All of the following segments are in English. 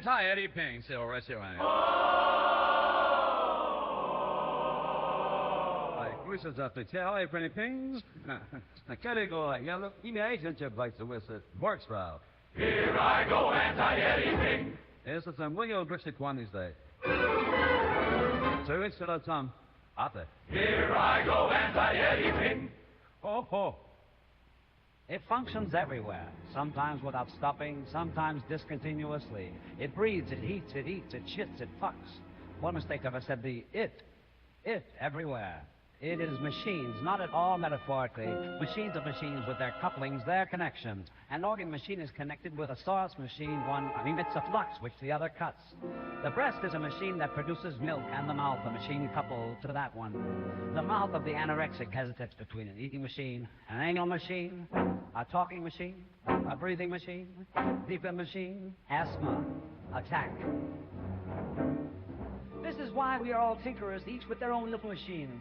Anti-Oedipus, Repression. Wishes of the tail, hey, pretty pings. I can't go like yellow. Agent your bites the whistle. Works row. Here I go, anti-Oedipus. Yes, it's a William Brixit one these days. So it's still some. After. Here I go, anti-Oedipus. Oh, oh. It functions everywhere, sometimes without stopping, sometimes discontinuously. It breathes, it heats, it eats, it shits, it fucks. One mistake ever said the it everywhere. It is machines, not at all metaphorically. Machines of machines with their couplings, their connections. An organ machine is connected with a source machine, one emits a flux, which the other cuts. The breast is a machine that produces milk, and the mouth a machine coupled to that one. The mouth of the anorexic hesitates between an eating machine, an anal machine, a talking machine, a breathing machine, deeper machine, asthma, attack. This is why we are all tinkerers, each with their own little machines.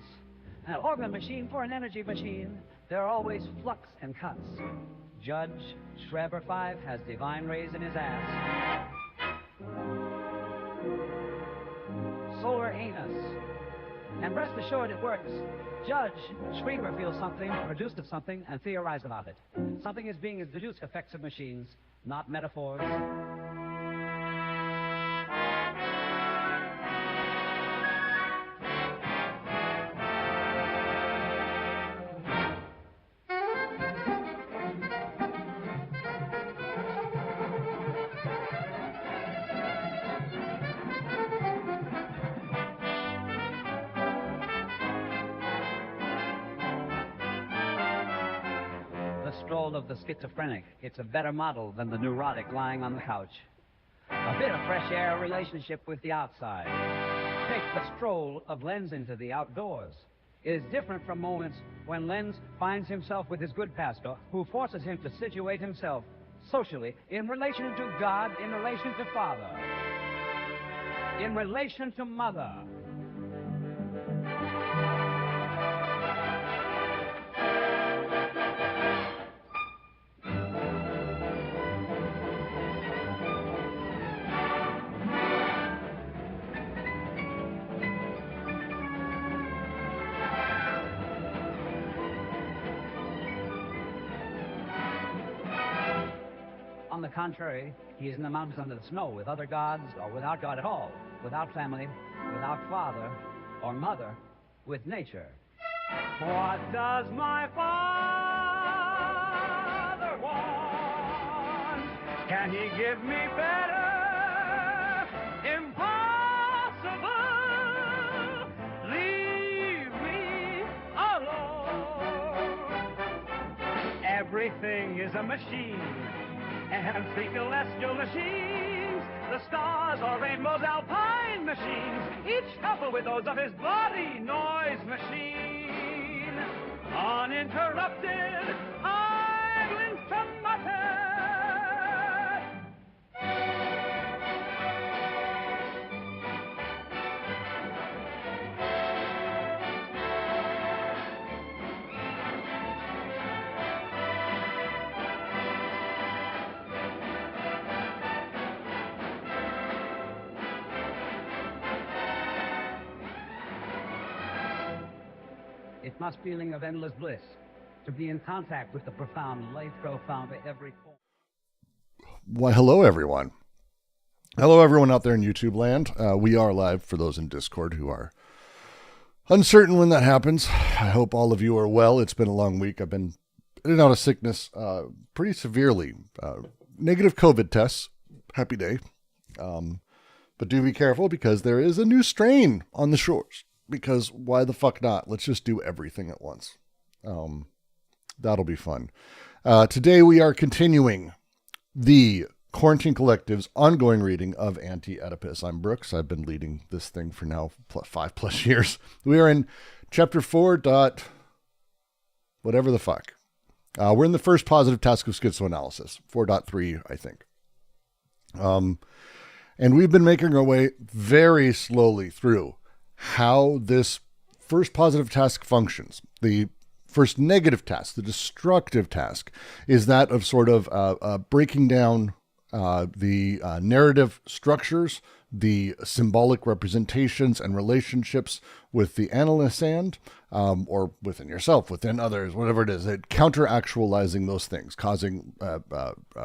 An organ machine for an energy machine. There are always flux and cuts. Judge Schreber 5 has divine rays in his ass. Solar anus. And rest assured it works. Judge Schreber feels something, produced of something, and theorized about it. Something is being deduced effects of machines, not metaphors. Of the schizophrenic. It's a better model than the neurotic lying on the couch. A bit of fresh air, relationship with the outside. Take the stroll of Lenz into the outdoors. It is different from moments when Lenz finds himself with his good pastor, who forces him to situate himself socially in relation to God, in relation to Father, in relation to Mother. On the contrary, he is in the mountains under the snow with other gods, or without God at all, without family, without father or mother, with nature. What does my father want? Can he give me better? Impossible! Leave me alone. Everything is a machine. And the celestial machines, the stars are rainbows, alpine machines, each coupled with those of his body, noise machine. Uninterrupted, idle instrumented. It must feeling of endless bliss to be in contact with the profound, life profound at every point. Why, hello, everyone. Hello, everyone out there in YouTube land. We are live for those in Discord who are uncertain when that happens. I hope all of you are well. It's been a long week. I've been in and out of sickness pretty severely. Negative COVID tests. Happy day. But do be careful because there is a new strain on the shores. Because why the fuck not? Let's just do everything at once. That'll be fun. Today we are continuing the Quarantine Collective's ongoing reading of Anti-Oedipus. I'm Brooks. I've been leading this thing for now 5+ years. We are in chapter 4. Whatever the fuck. We're in the first positive task of schizoanalysis, 4.3, I think. And we've been making our way very slowly through how this first positive task functions. The first negative task, the destructive task, is that of sort of breaking down the narrative structures, the symbolic representations and relationships with the analysand, or within yourself, within others, whatever it is, it counter-actualizing those things, causing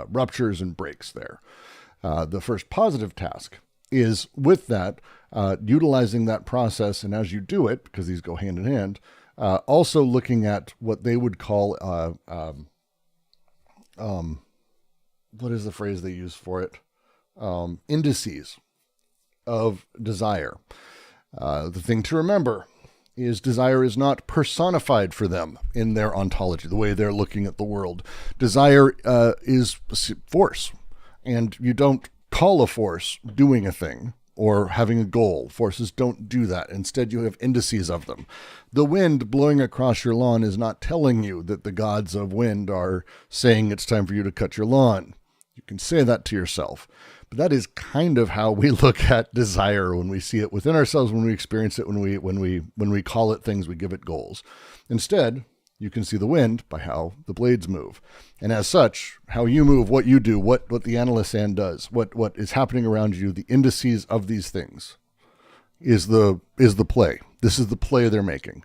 ruptures and breaks there. The first positive task is with that, utilizing that process, and as you do it, because these go hand in hand, also looking at what they would call, what is the phrase they use for it? Indices of desire. The thing to remember is desire is not personified for them in their ontology, the way they're looking at the world. Desire is force, and you don't call a force doing a thing or having a goal. Forces don't do that. Instead, you have indices of them. The wind blowing across your lawn is not telling you that the gods of wind are saying it's time for you to cut your lawn. You can say that to yourself. But that is kind of how we look at desire when we see it within ourselves, when we experience it, when we call it things, we give it goals. Instead, you can see the wind by how the blades move. And as such, how you move, what you do, what the analysand does, what is happening around you, the indices of these things is the play. This is the play they're making.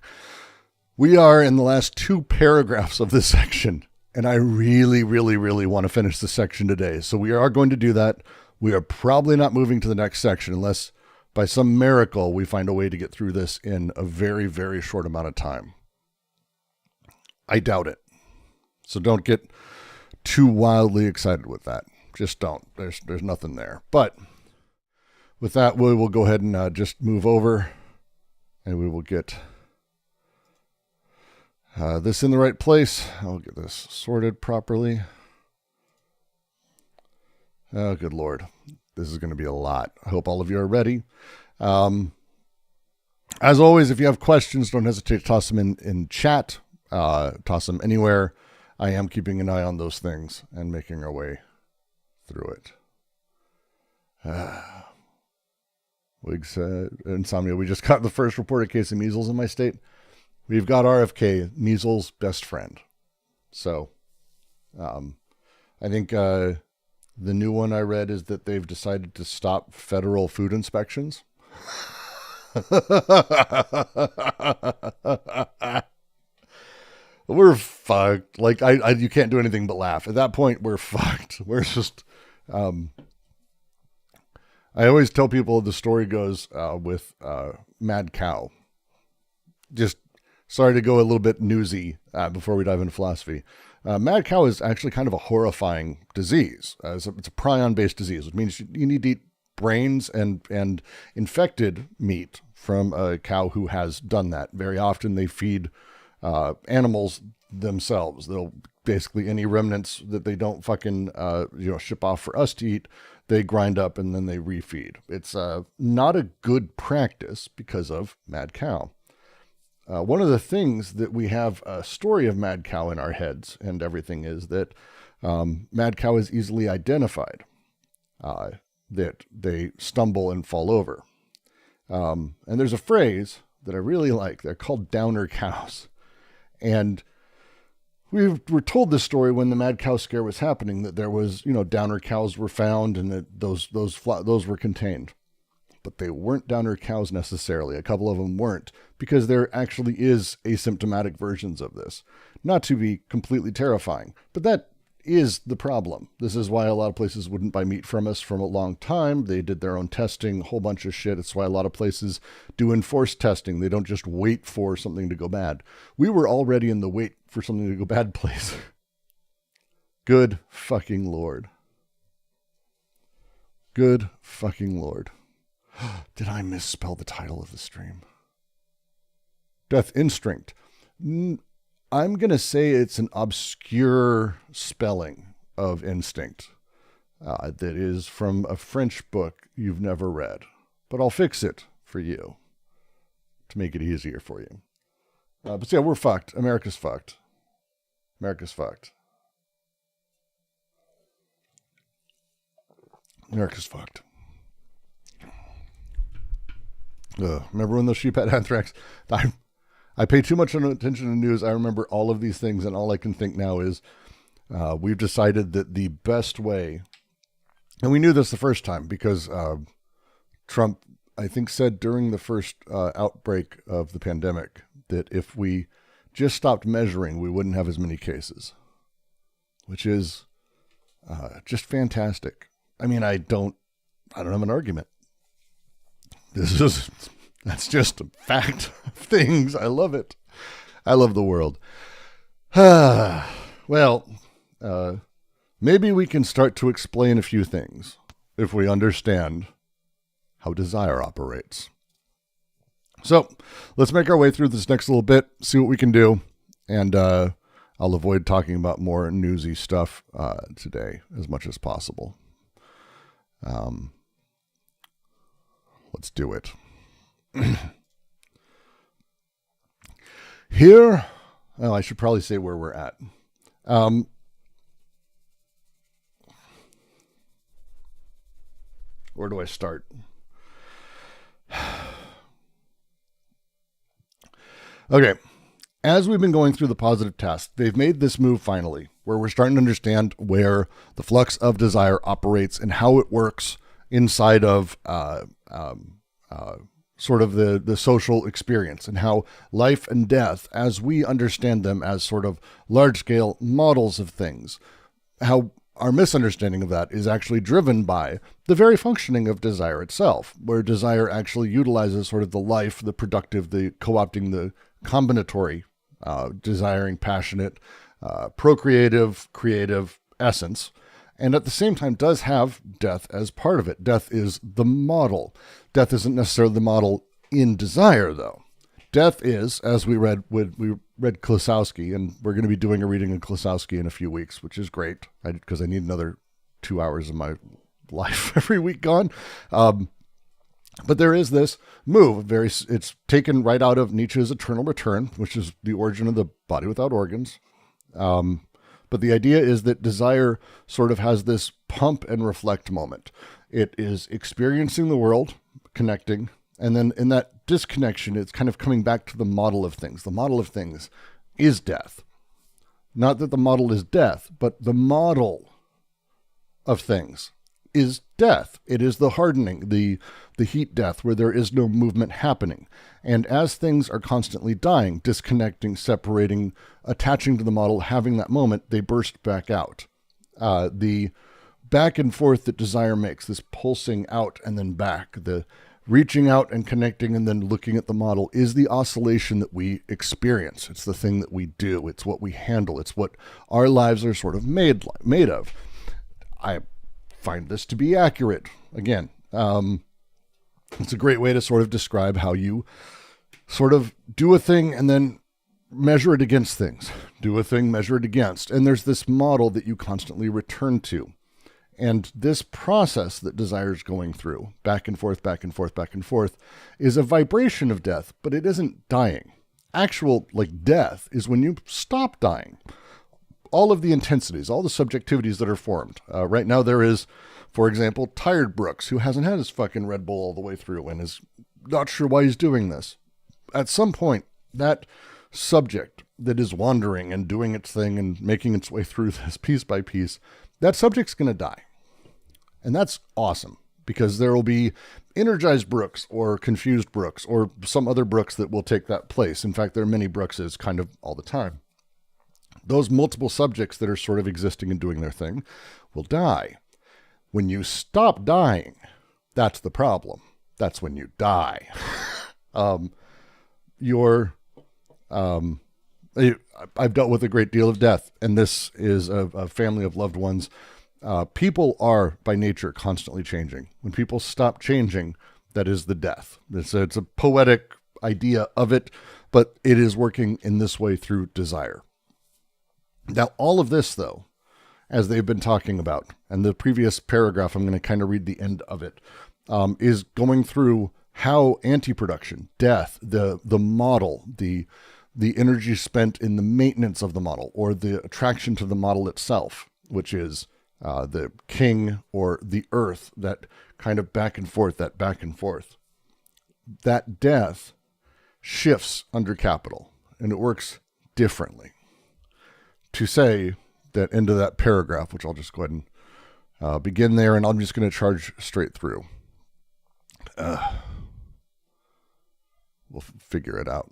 We are in the last 2 paragraphs of this section, and I really, really, really want to finish this section today. So we are going to do that. We are probably not moving to the next section unless by some miracle we find a way to get through this in a very, very short amount of time. I doubt it. So don't get too wildly excited with that. Just don't. There's nothing there. But with that, we will go ahead and just move over, and we will get this in the right place. I'll get this sorted properly. Oh, good Lord. This is going to be a lot. I hope all of you are ready. As always, if you have questions, don't hesitate to toss them in chat. Toss them anywhere. I am keeping an eye on those things and making our way through it. Wigs, insomnia. We just got the first reported case of measles in my state. We've got RFK, measles best friend. So, I think the new one I read is that they've decided to stop federal food inspections. We're fucked. Like, you can't do anything but laugh. At that point, we're fucked. We're just, I always tell people the story goes with Mad Cow. Just sorry to go a little bit newsy before we dive into philosophy. Mad cow is actually kind of a horrifying disease. It's a prion-based disease, which means you need to eat brains and infected meat from a cow who has done that. Very often they feed animals themselves. They'll basically, any remnants that they don't fucking ship off for us to eat, they grind up and then they refeed. It's not a good practice because of mad cow. One of the things that we have a story of mad cow in our heads and everything is that mad cow is easily identified, that they stumble and fall over. And there's a phrase that I really like. They're called downer cows. And we were told this story when the mad cow scare was happening, that there was, downer cows were found and that those were contained. But they weren't downer cows necessarily. A couple of them weren't, because there actually is asymptomatic versions of this. Not to be completely terrifying, but that is the problem. This is why a lot of places wouldn't buy meat from us from a long time. They did their own testing, a whole bunch of shit. It's why a lot of places do enforced testing. They don't just wait for something to go bad. We were already in the wait for something to go bad place. Good fucking Lord. Good fucking Lord. Did I misspell the title of the stream? Death Instinct. I'm going to say it's an obscure spelling of instinct that is from a French book you've never read. But I'll fix it for you to make it easier for you. But yeah, we're fucked. America's fucked. America's fucked. America's fucked. Remember when those sheep had anthrax? I pay too much attention to news. I remember all of these things, and all I can think now is we've decided that the best way And we knew this the first time because Trump, I think, said during the first outbreak of the pandemic that if we just stopped measuring, we wouldn't have as many cases, which is just fantastic. I mean, I don't have an argument. That's just a fact of things. I love it. I love the world. Well, maybe we can start to explain a few things if we understand how desire operates. So let's make our way through this next little bit, see what we can do, and I'll avoid talking about more newsy stuff today as much as possible. Let's do it. Here, I should probably say where we're at. Where do I start? Okay. As we've been going through the positive test, they've made this move finally, where we're starting to understand where the flux of desire operates and how it works inside of sort of the social experience, and how life and death, as we understand them as sort of large-scale models of things, how our misunderstanding of that is actually driven by the very functioning of desire itself, where desire actually utilizes sort of the life, the productive, the co-opting, the combinatory, desiring, passionate, procreative, creative essence, and at the same time does have death as part of it. Death is the model. Death isn't necessarily the model in desire, though. Death is, as we read Klosowski, and we're going to be doing a reading of Klosowski in a few weeks, which is great, because I need another 2 hours of my life every week gone. But there is this move, it's taken right out of Nietzsche's Eternal Return, which is the origin of the body without organs. But the idea is that desire sort of has this pump and reflect moment. It is experiencing the world, connecting, and then in that disconnection, it's kind of coming back to the model of things. The model of things is death. Not that the model is death, but the model of things is death. It is the hardening, the heat death, where there is no movement happening. And as things are constantly dying, disconnecting, separating, attaching to the model, having that moment, they burst back out. The back and forth that desire makes, this pulsing out and then back, the reaching out and connecting and then looking at the model, is the oscillation that we experience. It's the thing that we do. It's what we handle. It's what our lives are sort of made of. I find this to be accurate. Again, it's a great way to sort of describe how you sort of do a thing and then measure it against things. Do a thing, measure it against. And there's this model that you constantly return to. And this process that desire is going through, back and forth, back and forth, back and forth, is a vibration of death, but it isn't dying. Actual, death is when you stop dying. All of the intensities, all the subjectivities that are formed. Right now there is, for example, Tired Brooks, who hasn't had his fucking Red Bull all the way through and is not sure why he's doing this. At some point, that subject that is wandering and doing its thing and making its way through this piece by piece, that subject's going to die. And that's awesome, because there will be energized Brooks or confused Brooks or some other Brooks that will take that place. In fact, there are many Brookses kind of all the time. Those multiple subjects that are sort of existing and doing their thing will die. When you stop dying, that's the problem. That's when you die. I've dealt with a great deal of death, and this is a family of loved ones. People are, by nature, constantly changing. When people stop changing, that is the death. It's a poetic idea of it, but it is working in this way through desire. Now, all of this, though, as they've been talking about, and the previous paragraph, I'm going to kind of read the end of it, is going through how anti-production, death, the model, the energy spent in the maintenance of the model, or the attraction to the model itself, which is the king or the earth, that kind of back and forth, that death shifts under capital, and it works differently. To say that into that paragraph, which I'll just go ahead Begin there, and I'm just going to charge straight through. We'll figure it out.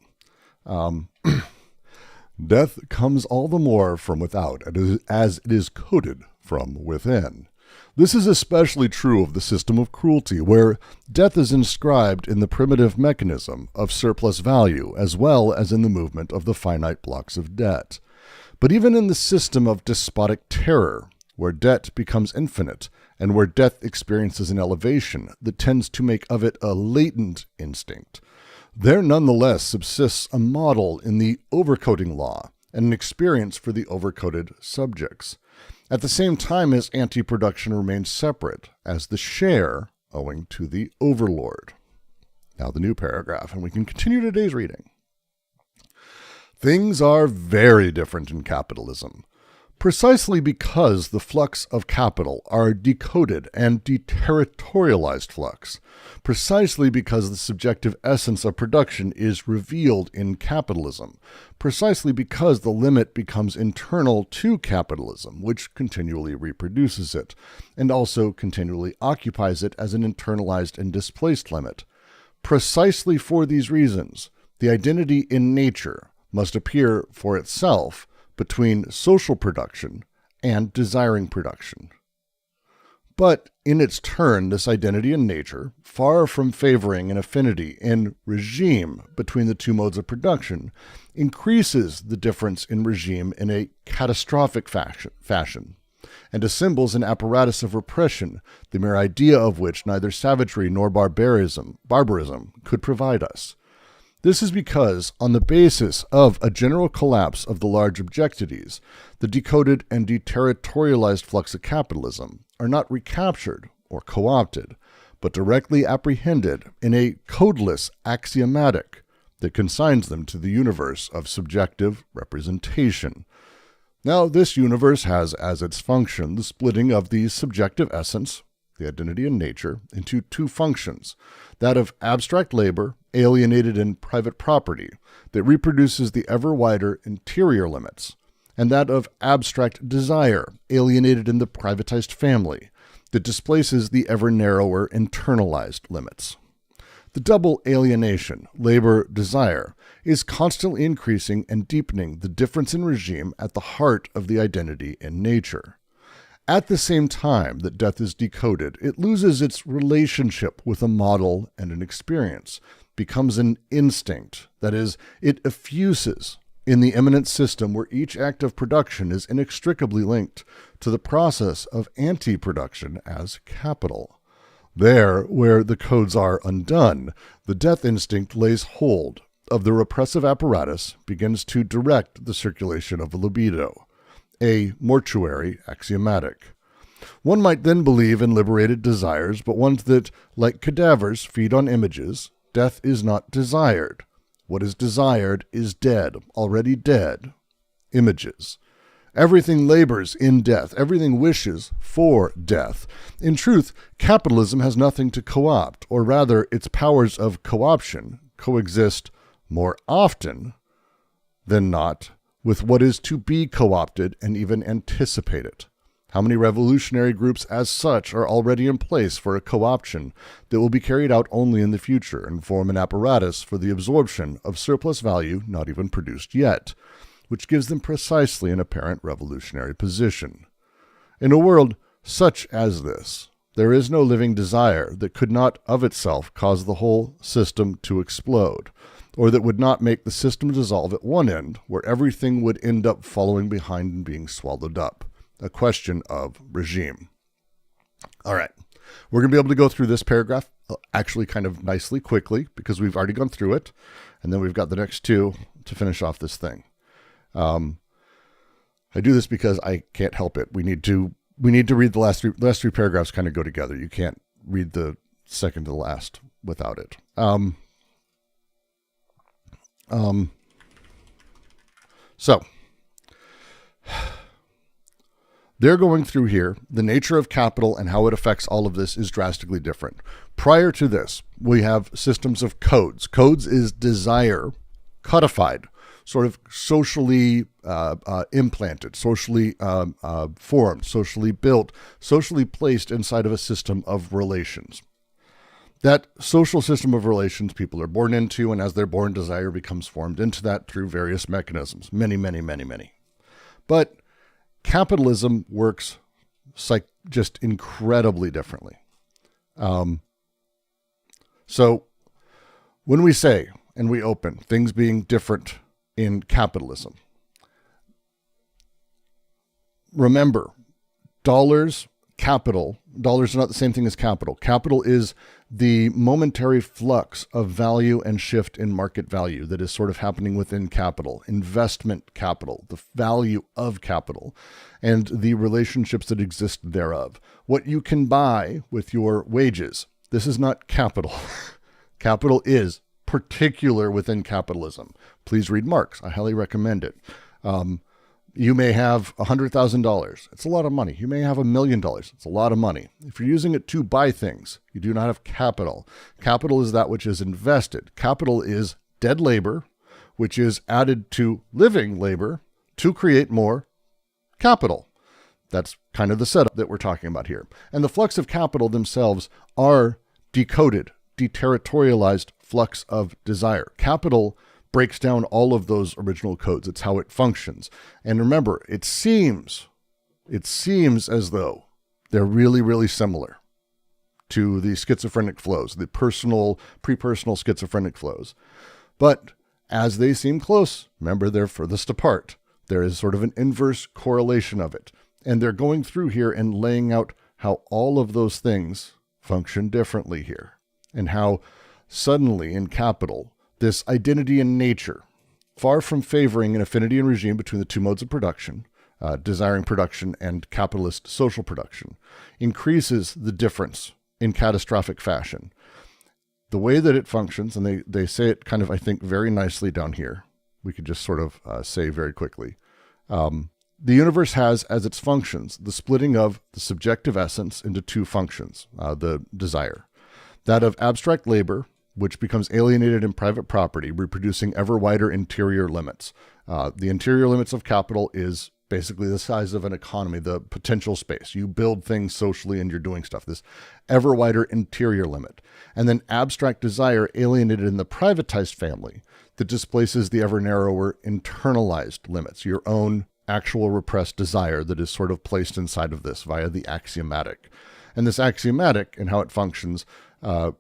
Death comes all the more from without, as it is coded from within. This is especially true of the system of cruelty, where death is inscribed in the primitive mechanism of surplus value, as well as in the movement of the finite blocks of debt. But even in the system of despotic terror, where debt becomes infinite, and where death experiences an elevation that tends to make of it a latent instinct, there nonetheless subsists a model in the overcoding law and an experience for the overcoded subjects, at the same time as anti-production remains separate as the share owing to the overlord. Now the new paragraph, and we can continue today's reading. Things are very different in capitalism. Precisely because the flux of capital are decoded and deterritorialized flux, precisely because the subjective essence of production is revealed in capitalism, precisely because the limit becomes internal to capitalism, which continually reproduces it, and also continually occupies it as an internalized and displaced limit. Precisely for these reasons, the identity in nature must appear for itself between social production and desiring production. But in its turn, this identity in nature, far from favoring an affinity in regime between the two modes of production, increases the difference in regime in a catastrophic fashion, and assembles an apparatus of repression, the mere idea of which neither savagery nor barbarism could provide us. This is because, on the basis of a general collapse of the large objectities, the decoded and deterritorialized flux of capitalism are not recaptured or co-opted, but directly apprehended in a codeless axiomatic that consigns them to the universe of subjective representation. Now, this universe has as its function the splitting of the subjective essence, the identity in nature, into two functions, that of abstract labor, alienated in private property, that reproduces the ever wider interior limits, and that of abstract desire, alienated in the privatized family, that displaces the ever narrower internalized limits. The double alienation, labor-desire, is constantly increasing and deepening the difference in regime at the heart of the identity in nature. At the same time that death is decoded, it loses its relationship with a model and an experience, becomes an instinct, that is, it effuses in the immanent system where each act of production is inextricably linked to the process of anti-production as capital. There, where the codes are undone, the death instinct lays hold of the repressive apparatus, begins to direct the circulation of a libido, a mortuary axiomatic. One might then believe in liberated desires, but ones that, like cadavers, feed on images. Death is not desired. What is desired is dead, already dead. Images. Everything labors in death. Everything wishes for death. In truth, capitalism has nothing to co-opt, or rather, its powers of co-option coexist more often than not with what is to be co-opted and even anticipated. How many revolutionary groups as such are already in place for a co-option that will be carried out only in the future and form an apparatus for the absorption of surplus value not even produced yet, which gives them precisely an apparent revolutionary position. In a world such as this, there is no living desire that could not of itself cause the whole system to explode, or that would not make the system dissolve at one end, where everything would end up following behind and being swallowed up. A question of regime. All right. We're going to be able to go through this paragraph actually kind of nicely, quickly, because we've already gone through it. And then we've got the next two to finish off this thing. I do this because I can't help it. We need to read the last three paragraphs kind of go together. You can't read the second to the last without it. So they're going through here. The nature of capital and how it affects all of this is drastically different. Prior to this, we have systems of codes. Codes is desire codified sort of socially implanted, socially formed, socially built, socially placed inside of a system of relations. That social system of relations people are born into, and as they're born, desire becomes formed into that through various mechanisms. Many, many, many, many. But capitalism works just incredibly differently. So when we say, and we open, things being different in capitalism, remember, dollars are not the same thing as capital. Capital is the momentary flux of value and shift in market value that is sort of happening within capital, investment capital, the value of capital, and the relationships that exist thereof. What you can buy with your wages. This is not capital. Capital is particular within capitalism. Please read Marx. I highly recommend it. You may have $100,000. It's a lot of money. You may have $1 million. It's a lot of money. If you're using it to buy things, you do not have capital. Capital is that which is invested. Capital is dead labor, which is added to living labor to create more capital. That's kind of the setup that we're talking about here. And the flux of capital themselves are decoded, deterritorialized flux of desire. Capital breaks down all of those original codes. It's how it functions. And remember, it seems as though they're really, really similar to the schizophrenic flows, the pre-personal schizophrenic flows. But as they seem close, remember they're furthest apart. There is sort of an inverse correlation of it. And they're going through here and laying out how all of those things function differently here. And how suddenly in capital, this identity in nature, far from favoring an affinity and regime between the two modes of production, desiring production and capitalist social production, increases the difference in catastrophic fashion. The way that it functions, and they say it kind of, I think, very nicely down here, we could just sort of say very quickly, the universe has as its functions the splitting of the subjective essence into two functions, the desire. That of abstract labor, which becomes alienated in private property, reproducing ever wider interior limits. The interior limits of capital is basically the size of an economy, the potential space. You build things socially and you're doing stuff, this ever wider interior limit. And then abstract desire alienated in the privatized family that displaces the ever narrower internalized limits, your own actual repressed desire that is sort of placed inside of this via the axiomatic. And this axiomatic and how it functions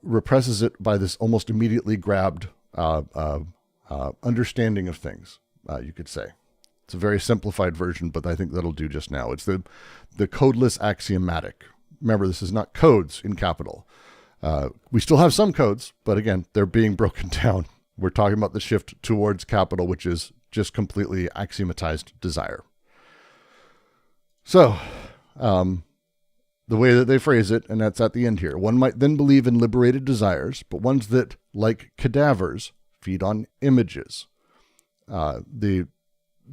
represses it by this almost immediately grabbed understanding of things, you could say. It's a very simplified version, but I think that'll do just now. It's the codeless axiomatic. Remember, this is not codes in capital. We still have some codes, but again, they're being broken down. We're talking about the shift towards capital, which is just completely axiomatized desire. So, the way that they phrase it, and that's at the end here. One might then believe in liberated desires, but ones that, like cadavers, feed on images. The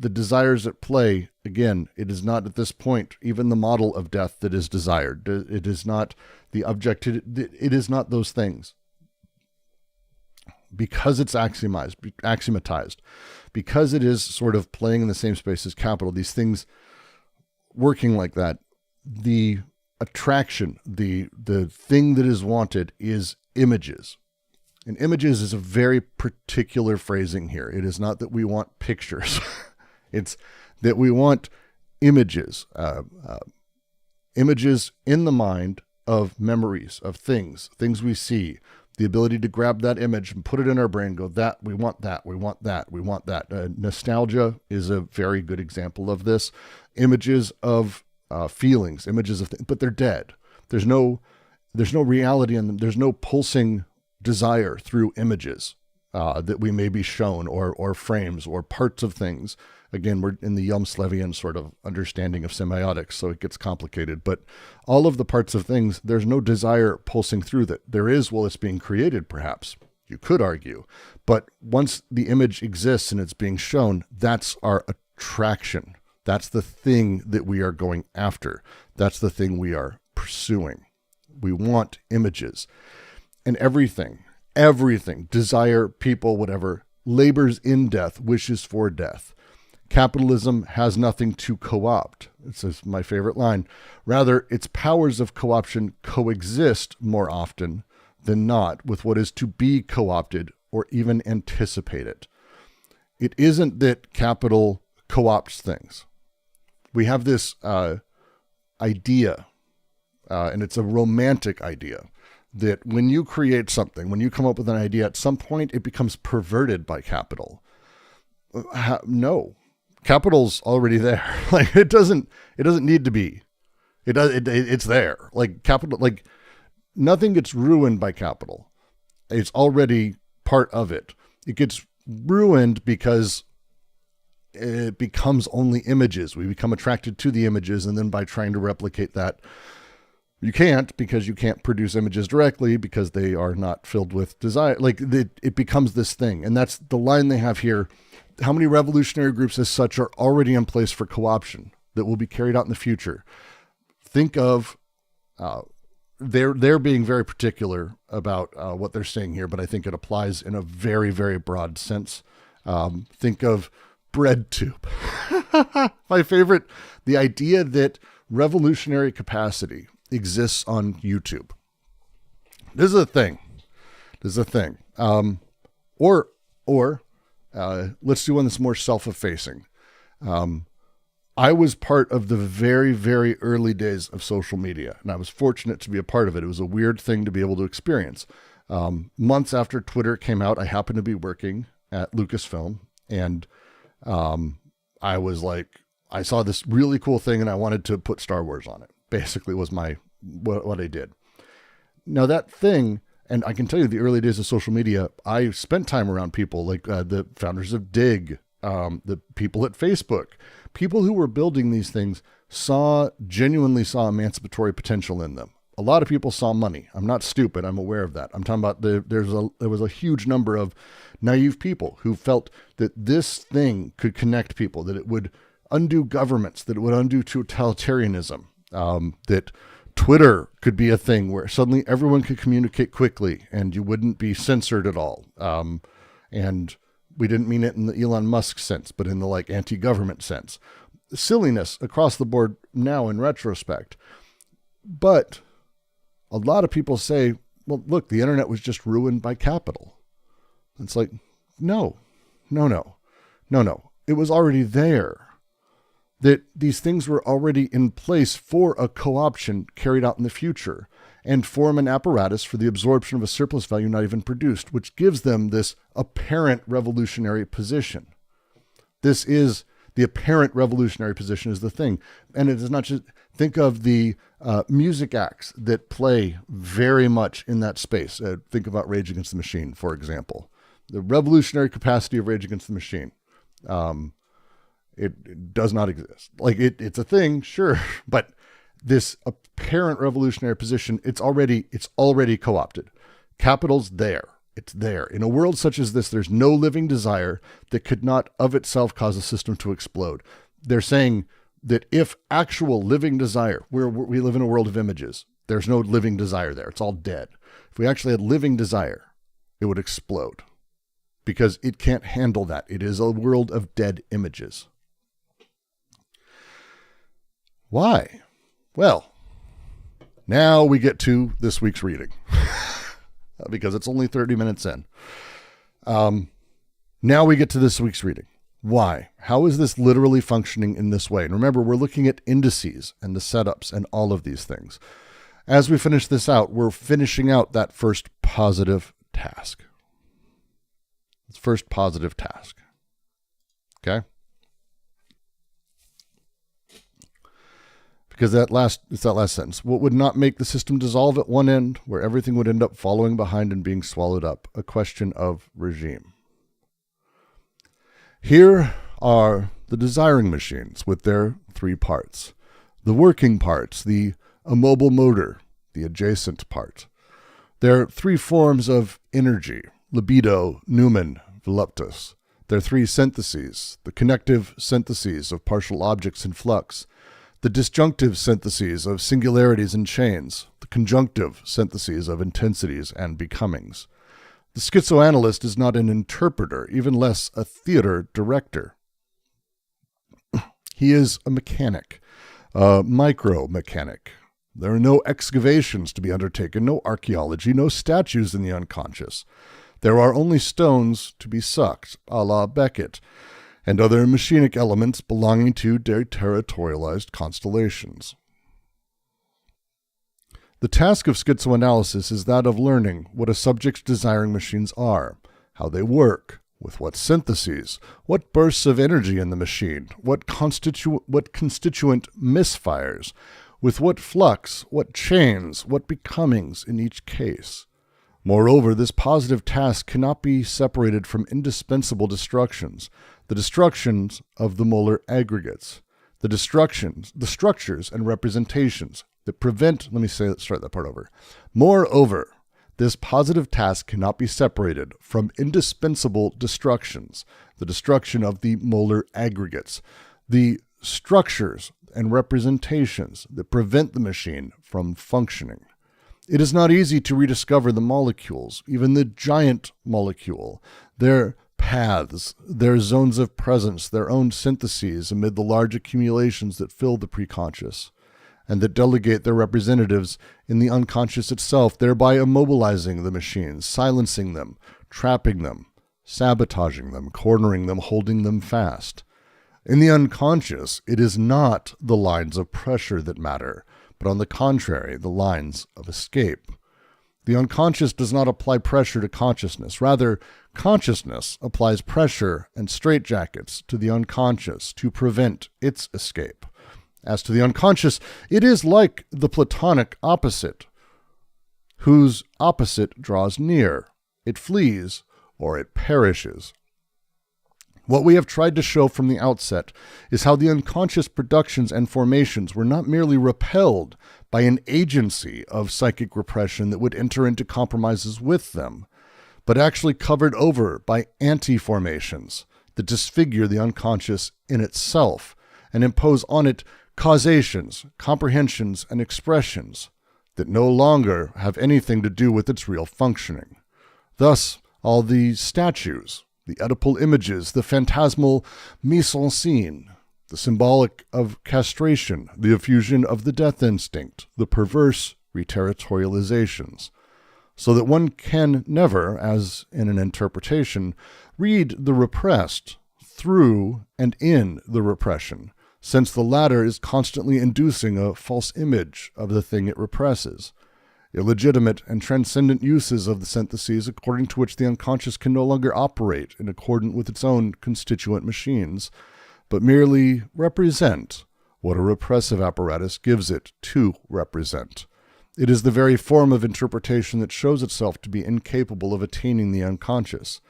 desires at play, again, it is not at this point even the model of death that is desired. It is not the objective. It is not those things. Because it's axiomatized, because it is sort of playing in the same space as capital, these things working like that, the attraction, the thing that is wanted is images. And images is a very particular phrasing here. It is not that we want pictures. It's that we want images, images in the mind of memories, of things we see, the ability to grab that image and put it in our brain, go, that, we want that, we want that, we want that. Nostalgia is a very good example of this. Images of feelings, images of things, but they're dead. There's no reality in them. There's no pulsing desire through images that we may be shown or frames or parts of things. Again, we're in the Yum-Slevian sort of understanding of semiotics, so it gets complicated. But all of the parts of things, there's no desire pulsing through that. There is while it's being created, perhaps. You could argue. But once the image exists and it's being shown, that's our attraction. That's the thing that we are going after. That's the thing we are pursuing. We want images. And everything, desire, people, whatever, labors in death, wishes for death. Capitalism has nothing to co-opt. It's my favorite line. Rather, its powers of co-option coexist more often than not with what is to be co-opted or even anticipate it. It isn't that capital co-opts things. We have this idea, and it's a romantic idea, that when you create something, when you come up with an idea, at some point it becomes perverted by capital. No. Capital's already there. Like it doesn't need to be. It's there. Like capital, like nothing gets ruined by capital. It's already part of it. It gets ruined because it becomes only images. We become attracted to the images, and then by trying to replicate that, you can't, because you can't produce images directly because they are not filled with desire. Like it becomes this thing. And that's the line they have here. How many revolutionary groups as such are already in place for co-option that will be carried out in the future? Think of, they're being very particular about what they're saying here, but I think it applies in a very, very broad sense. Think of BreadTube. My favorite, the idea that revolutionary capacity exists on YouTube. This is a thing. Let's do one that's more self-effacing. I was part of the very, very early days of social media, and I was fortunate to be a part of it. It was a weird thing to be able to experience. Months after Twitter came out, I happened to be working at Lucasfilm, and I was like, I saw this really cool thing, and I wanted to put Star Wars on it. Basically was what I did. Now that thing, and I can tell you the early days of social media, I spent time around people like the founders of Dig, the people at Facebook, people who were building these things genuinely saw emancipatory potential in them. A lot of people saw money. I'm not stupid. I'm aware of that. I'm talking about there was a huge number of naive people who felt that this thing could connect people, that it would undo governments, that it would undo totalitarianism, that Twitter could be a thing where suddenly everyone could communicate quickly and you wouldn't be censored at all. And we didn't mean it in the Elon Musk sense, but in the like anti-government sense. Silliness across the board now in retrospect. But a lot of people say, well, look, the internet was just ruined by capital. It's like, no. It was already there. That these things were already in place for a co-option carried out in the future and form an apparatus for the absorption of a surplus value not even produced, which gives them this apparent revolutionary position. This is the apparent revolutionary position is the thing. And it is not just, think of the music acts that play very much in that space. Think about Rage Against the Machine, for example. The revolutionary capacity of Rage Against the Machine. It does not exist. Like it's a thing, sure, but this apparent revolutionary position, it's already co-opted. Capital's there. It's there. In a world such as this, there's no living desire that could not of itself cause a system to explode. They're saying that if actual living desire, we live in a world of images, there's no living desire there. It's all dead. If we actually had living desire, it would explode because it can't handle that. It is a world of dead images. Why? Well, now we get to this week's reading because it's only 30 minutes in. Now we get to this week's reading. Why? How is this literally functioning in this way? And remember, we're looking at indices and the setups and all of these things. As we finish this out, we're finishing out that first positive task. It's first positive task. Okay? Because it's that last sentence. What would not make the system dissolve at one end, where everything would end up following behind and being swallowed up? A question of regime. Here are the desiring machines with their three parts. The working parts, the immobile motor, the adjacent part. There are three forms of energy, libido, numen, voluptas. There are three syntheses, the connective syntheses of partial objects in flux, the disjunctive syntheses of singularities and chains, the conjunctive syntheses of intensities and becomings. The schizoanalyst is not an interpreter, even less a theater director. He is a mechanic, a micro-mechanic. There are no excavations to be undertaken, no archaeology, no statues in the unconscious. There are only stones to be sucked, a la Beckett, and other machinic elements belonging to deterritorialized constellations. The task of schizoanalysis is that of learning what a subject's desiring machines are, how they work, with what syntheses, what bursts of energy in the machine, what constituent misfires, with what flux, what chains, what becomings in each case. Moreover, this positive task cannot be separated from indispensable destructions, the destructions of the molar aggregates, the structures and representations that prevent, start that part over. Moreover, this positive task cannot be separated from indispensable destructions, the destruction of the molar aggregates, the structures and representations that prevent the machine from functioning. It is not easy to rediscover the molecules, even the giant molecule, their paths, their zones of presence, their own syntheses amid the large accumulations that fill the preconscious, and that delegate their representatives in the unconscious itself, thereby immobilizing the machines, silencing them, trapping them, sabotaging them, cornering them, holding them fast. In the unconscious, it is not the lines of pressure that matter, but on the contrary, the lines of escape. The unconscious does not apply pressure to consciousness. Rather, consciousness applies pressure and straitjackets to the unconscious to prevent its escape. As to the unconscious, it is like the Platonic opposite, whose opposite draws near. It flees or it perishes. What we have tried to show from the outset is how the unconscious productions and formations were not merely repelled by an agency of psychic repression that would enter into compromises with them, but actually covered over by anti-formations that disfigure the unconscious in itself and impose on it causations, comprehensions, and expressions that no longer have anything to do with its real functioning. Thus, all the statues, the Oedipal images, the phantasmal mise en scène, the symbolic of castration, the effusion of the death instinct, the perverse reterritorializations, so that one can never, as in an interpretation, read the repressed through and in the repression, since the latter is constantly inducing a false image of the thing it represses. Illegitimate and transcendent uses of the syntheses according to which the unconscious can no longer operate in accordance with its own constituent machines, but merely represent what a repressive apparatus gives it to represent. It is the very form of interpretation that shows itself to be incapable of attaining the unconscious,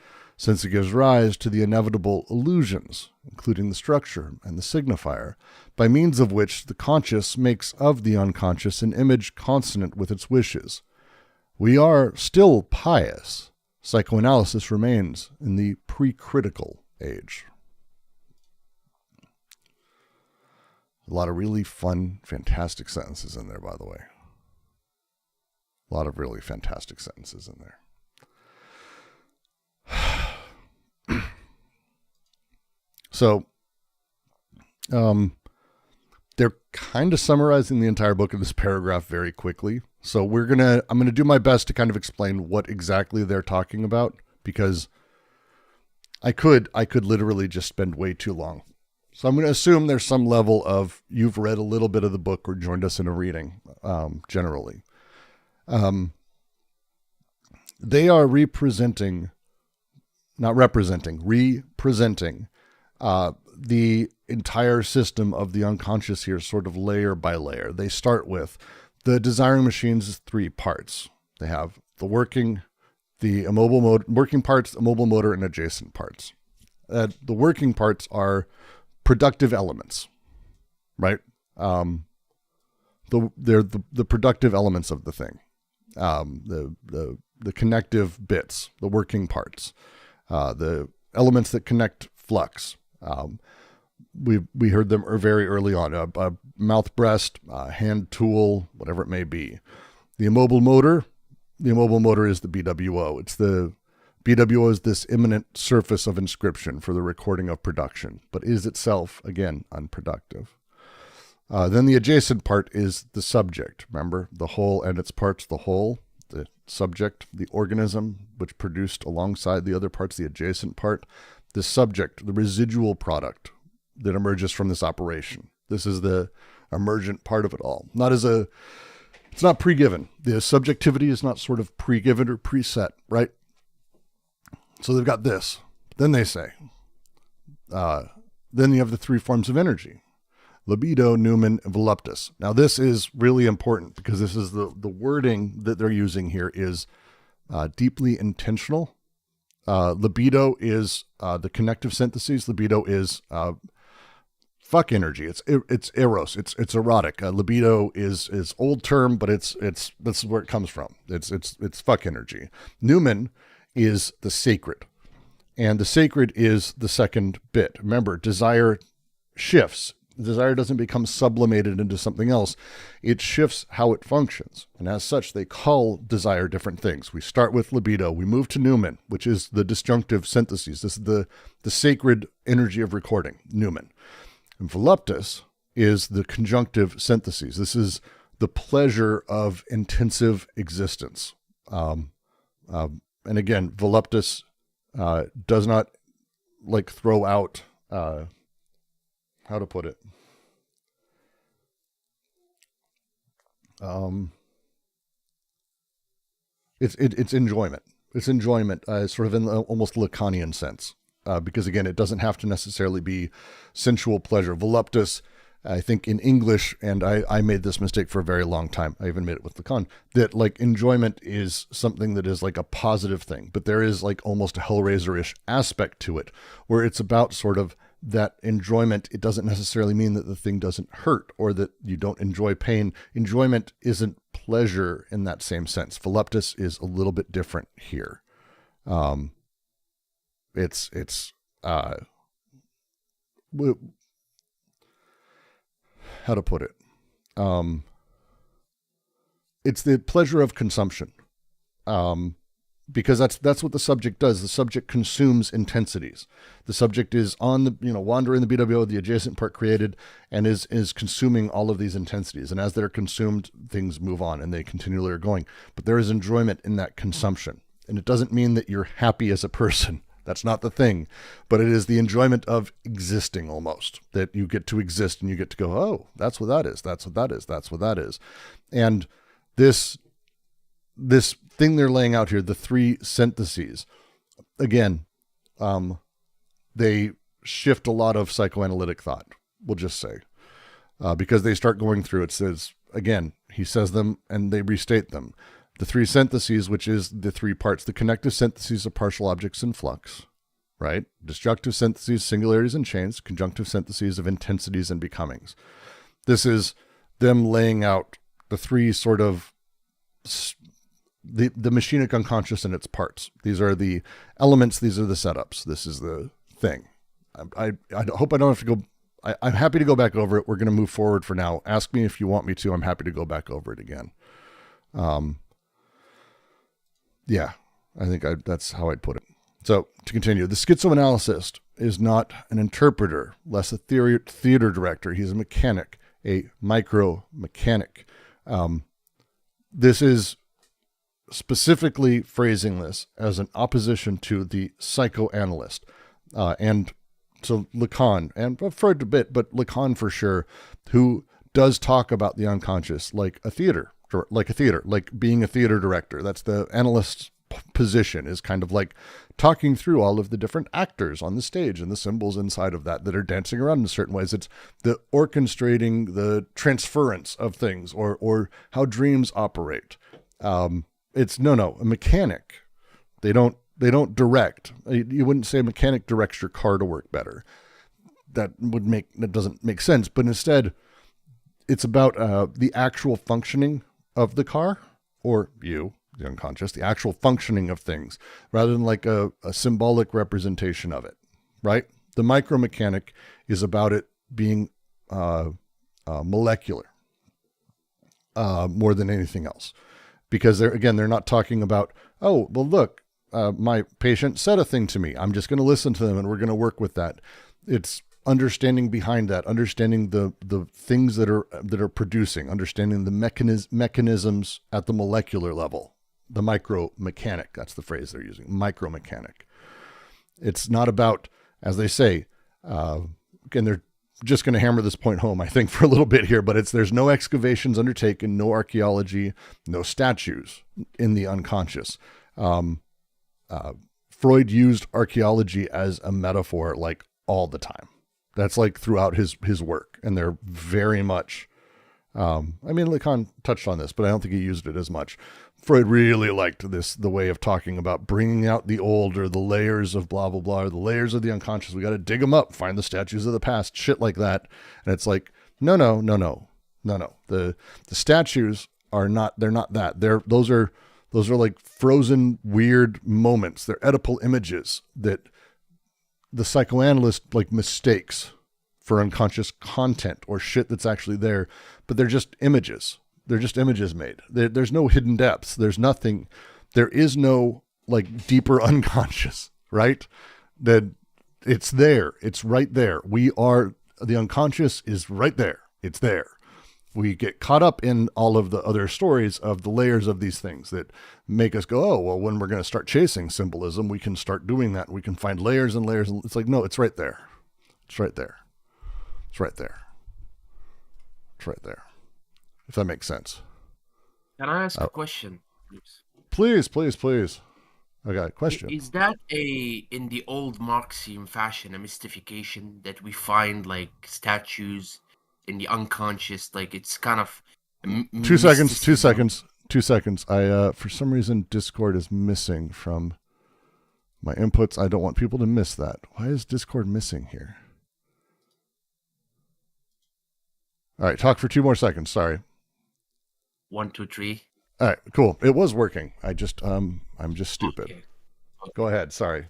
since it gives rise to the inevitable illusions, including the structure and the signifier, by means of which the conscious makes of the unconscious an image consonant with its wishes. We are still pious. Psychoanalysis remains in the pre-critical age. A lot of really fun, fantastic sentences in there, by the way. A lot of really fantastic sentences in there. So, they're kind of summarizing the entire book in this paragraph very quickly. So I'm gonna do my best to kind of explain what exactly they're talking about, because I could literally just spend way too long. So I'm going to assume there's some level of you've read a little bit of the book or joined us in a reading, generally. They are representing the entire system of the unconscious here, sort of layer by layer. They start with the desiring machines' three parts. They have the working parts, immobile motor, and adjacent parts. The working parts are productive elements, right? They're the productive elements of the thing. The connective bits, the working parts, the elements that connect flux. We heard them very early on. A mouth breast, hand tool, whatever it may be. The immobile motor is the BWO. It's the BWO is this imminent surface of inscription for the recording of production, but is itself, again, unproductive. Then the adjacent part is the subject. Remember, the whole and its parts, the whole, the subject, the organism, which produced alongside the other parts, the adjacent part, the subject, the residual product that emerges from this operation. This is the emergent part of it all. It's not pre-given. The subjectivity is not sort of pre-given or preset, right? So they've got this. Then they say, then you have the three forms of energy: libido, numen, and voluptas. Now this is really important because this is the wording that they're using here is deeply intentional. Libido is the connective syntheses. Libido is fuck energy. It's eros. It's erotic. Libido is old term, but this is where it comes from. It's fuck energy. Numen is the sacred, and the sacred is the second bit. Remember, desire shifts. Desire doesn't become sublimated into something else. It shifts how it functions. And as such, they call desire different things. We start with libido. We move to numen, which is the disjunctive syntheses. This is the sacred energy of recording, numen. And voluptas is the conjunctive syntheses. This is the pleasure of intensive existence. And again, voluptas does not like throw out, how to put it? It's enjoyment. It's enjoyment, sort of in the almost Lacanian sense, because again, it doesn't have to necessarily be sensual pleasure. Voluptas, I think in English, and I made this mistake for a very long time. I even made it with Lacan, that like enjoyment is something that is like a positive thing, but there is like almost a Hellraiser-ish aspect to it, where it's about sort of that enjoyment. It doesn't necessarily mean that the thing doesn't hurt or that you don't enjoy pain. Enjoyment isn't pleasure in that same sense. Voluptas is a little bit different here. How to put it? It's the pleasure of consumption. Because that's what the subject does. The subject consumes intensities. The subject is on the, wandering the BWO, the adjacent part created, and is consuming all of these intensities. And as they're consumed, things move on and they continually are going. But there is enjoyment in that consumption. And it doesn't mean that you're happy as a person. That's not the thing. But it is the enjoyment of existing almost. That you get to exist and you get to go, oh, that's what that is. That's what that is. That's what that is. And this thing they're laying out here, the three syntheses, again, they shift a lot of psychoanalytic thought, we'll just say, because they start going through, it says, again, he says them and they restate them. The three syntheses, which is the three parts, the connective syntheses of partial objects in flux, right? Destructive syntheses, singularities and chains, conjunctive syntheses of intensities and becomings. This is them laying out the three sort of the machinic unconscious and its parts. These are the elements. These are the setups. This is the thing. I hope I don't have to go. I'm happy to go back over it. We're going to move forward for now. Ask me if you want me to. I'm happy to go back over it again. Yeah, I think that's how I'd put it. So to continue, the schizoanalyst is not an interpreter, less a theater director. He's a mechanic, a micro mechanic. This is specifically phrasing this as an opposition to the psychoanalyst. And so Lacan, and Freud a bit, but Lacan for sure, who does talk about the unconscious like a theater, like being a theater director. That's the analyst's position, is kind of like talking through all of the different actors on the stage and the symbols inside of that are dancing around in certain ways. It's the orchestrating the transference of things or how dreams operate. It's a mechanic. They don't direct. You wouldn't say a mechanic directs your car to work better. That doesn't make sense. But instead, it's about the actual functioning of the car, or you, the unconscious, the actual functioning of things, rather than like a symbolic representation of it, right? The micromechanic is about it being molecular more than anything else. Because they're not talking about, oh, well, look, my patient said a thing to me. I'm just going to listen to them, and we're going to work with that. It's understanding behind that, understanding the things that are producing, understanding the mechanisms at the molecular level, the micro-mechanic. That's the phrase they're using, micro-mechanic. It's not about, as they say, and they're just going to hammer this point home, I think, for a little bit here, but there's no excavations undertaken, no archaeology, no statues in the unconscious. Freud used archaeology as a metaphor like all the time. That's like throughout his work, and they're very much, I mean, Lacan touched on this, but I don't think he used it as much. Freud really liked the way of talking about bringing out the old, or the layers of blah, blah, blah, or the layers of the unconscious. We got to dig them up, find the statues of the past, shit like that. And it's like, no. The statues are not, they're not that. Those are like frozen, weird moments. They're Oedipal images that the psychoanalyst like mistakes for unconscious content or shit that's actually there, but they're just images. They're just images made. There's no hidden depths. There's nothing. There is no like deeper unconscious, right? That it's there. It's right there. The unconscious is right there. It's there. We get caught up in all of the other stories of the layers of these things that make us go, oh, well, when we're going to start chasing symbolism, we can start doing that. We can find layers and layers. And it's like, no, it's right there. It's right there. It's right there. It's right there. If that makes sense. Can I ask a question, please? Please. I got a question. Is that in the old Marxian fashion, a mystification that we find like statues in the unconscious, like it's kind of 2 seconds. 2 seconds. I for some reason Discord is missing from my inputs. I don't want people to miss that. Why is Discord missing here? All right, talk for 2 more seconds. Sorry. 1, 2, 3. All right, cool. It was working. I'm just stupid. Okay. Go ahead. Sorry.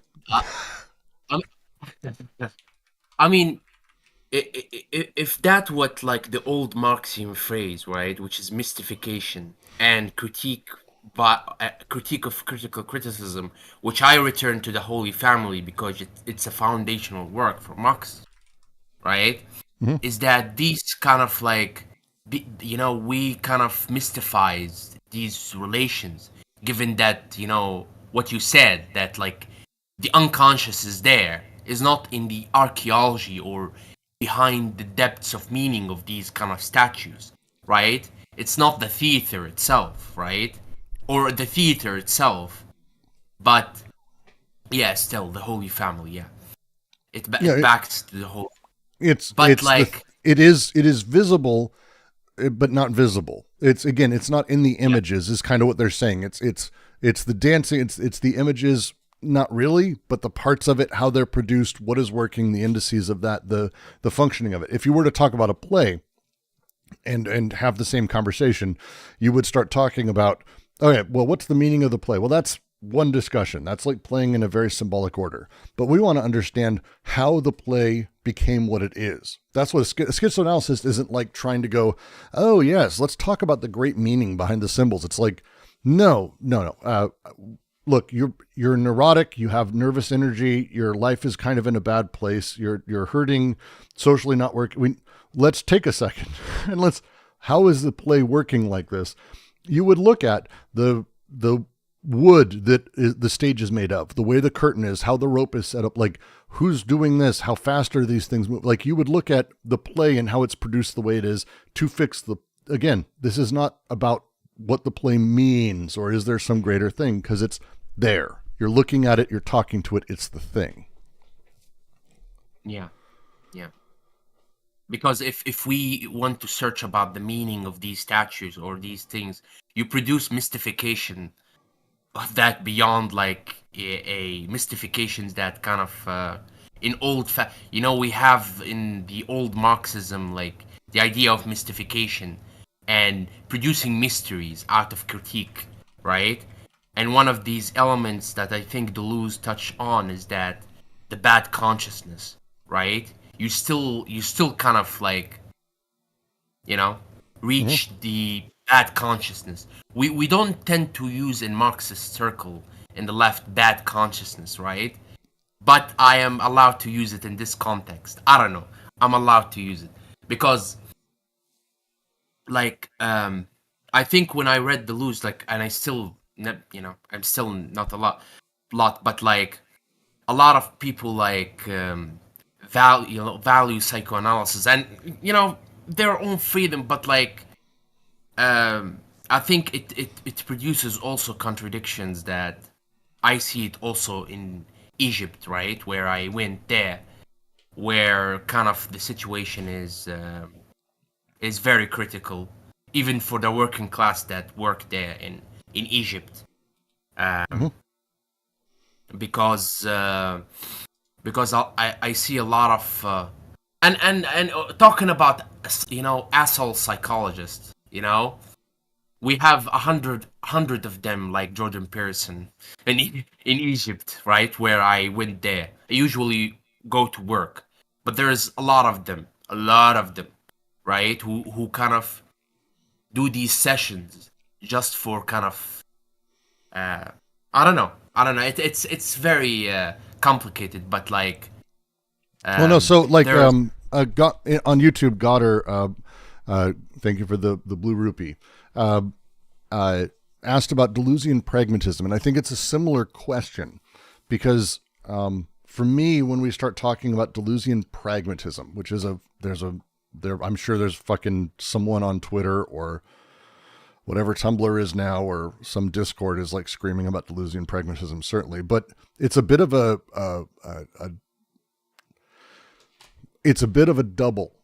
I mean, if that what like the old Marxian phrase, right, which is mystification and critique of critical criticism, which I return to the Holy Family because it's a foundational work for Marx, right? Mm-hmm. Is that these kind of like, we kind of mystifies these relations, given that, what you said, that like the unconscious is there, is not in the archaeology or behind the depths of meaning of these kind of statues, right? It's not the theater itself, right? Or the theater itself, but yeah, still the Holy Family, yeah. It backs to the whole. It is visible, but not visible. It's not in the images. Is kind of what they're saying. It's the dancing. It's the images. Not really, but the parts of it, how they're produced, what is working, the indices of that, the functioning of it. If you were to talk about a play and have the same conversation, you would start talking about, okay, well, what's the meaning of the play? Well, that's one discussion. That's like playing in a very symbolic order. But we want to understand how the play became what it is. That's what schizoanalysis isn't like trying to go, oh, yes, let's talk about the great meaning behind the symbols. It's like, no. Look, you're neurotic. You have nervous energy. Your life is kind of in a bad place. You're hurting, socially not working. Let's take a second and how is the play working like this? You would look at the wood that the stage is made of, the way the curtain is, how the rope is set up, like who's doing this, how fast are these things move? Like you would look at the play and how it's produced the way it is to fix again, this is not about what the play means or is there some greater thing, because it's there. You're looking at it, you're talking to it, it's the thing. Yeah. Because if we want to search about the meaning of these statues or these things, you produce mystification of that beyond like a mystifications that kind of in old we have in the old Marxism like the idea of mystification and producing mysteries out of critique, right? And one of these elements that I think Deleuze touched on is that the bad consciousness, right? You still kind of like, reach the bad consciousness. We don't tend to use in Marxist circle in the left bad consciousness, right? But I am allowed to use it in this context. I don't know. I'm allowed to use it because, like, I think when I read Deleuze, like, and I still, I'm still not a lot, but like, a lot of people like value psychoanalysis and their own freedom, but like, I think it produces also contradictions that I see it also in Egypt, right, where I went there, where kind of the situation is very critical, even for the working class that work there in Egypt, because I see a lot of and talking about asshole psychologists, we have a hundred of them, like Jordan Peterson in Egypt, right, where I went there. I usually go to work, but there's a lot of them, right, who kind of do these sessions just for kind of I don't know. It's very complicated, but like. Well, no. So like on YouTube, Guattari, thank you for the blue rupee. Asked about Deleuzian pragmatism, and I think it's a similar question because for me, when we start talking about Deleuzian pragmatism, which is I'm sure there's fucking someone on Twitter or whatever Tumblr is now, or some Discord is like screaming about Deleuzian pragmatism, certainly, but it's a bit of a double.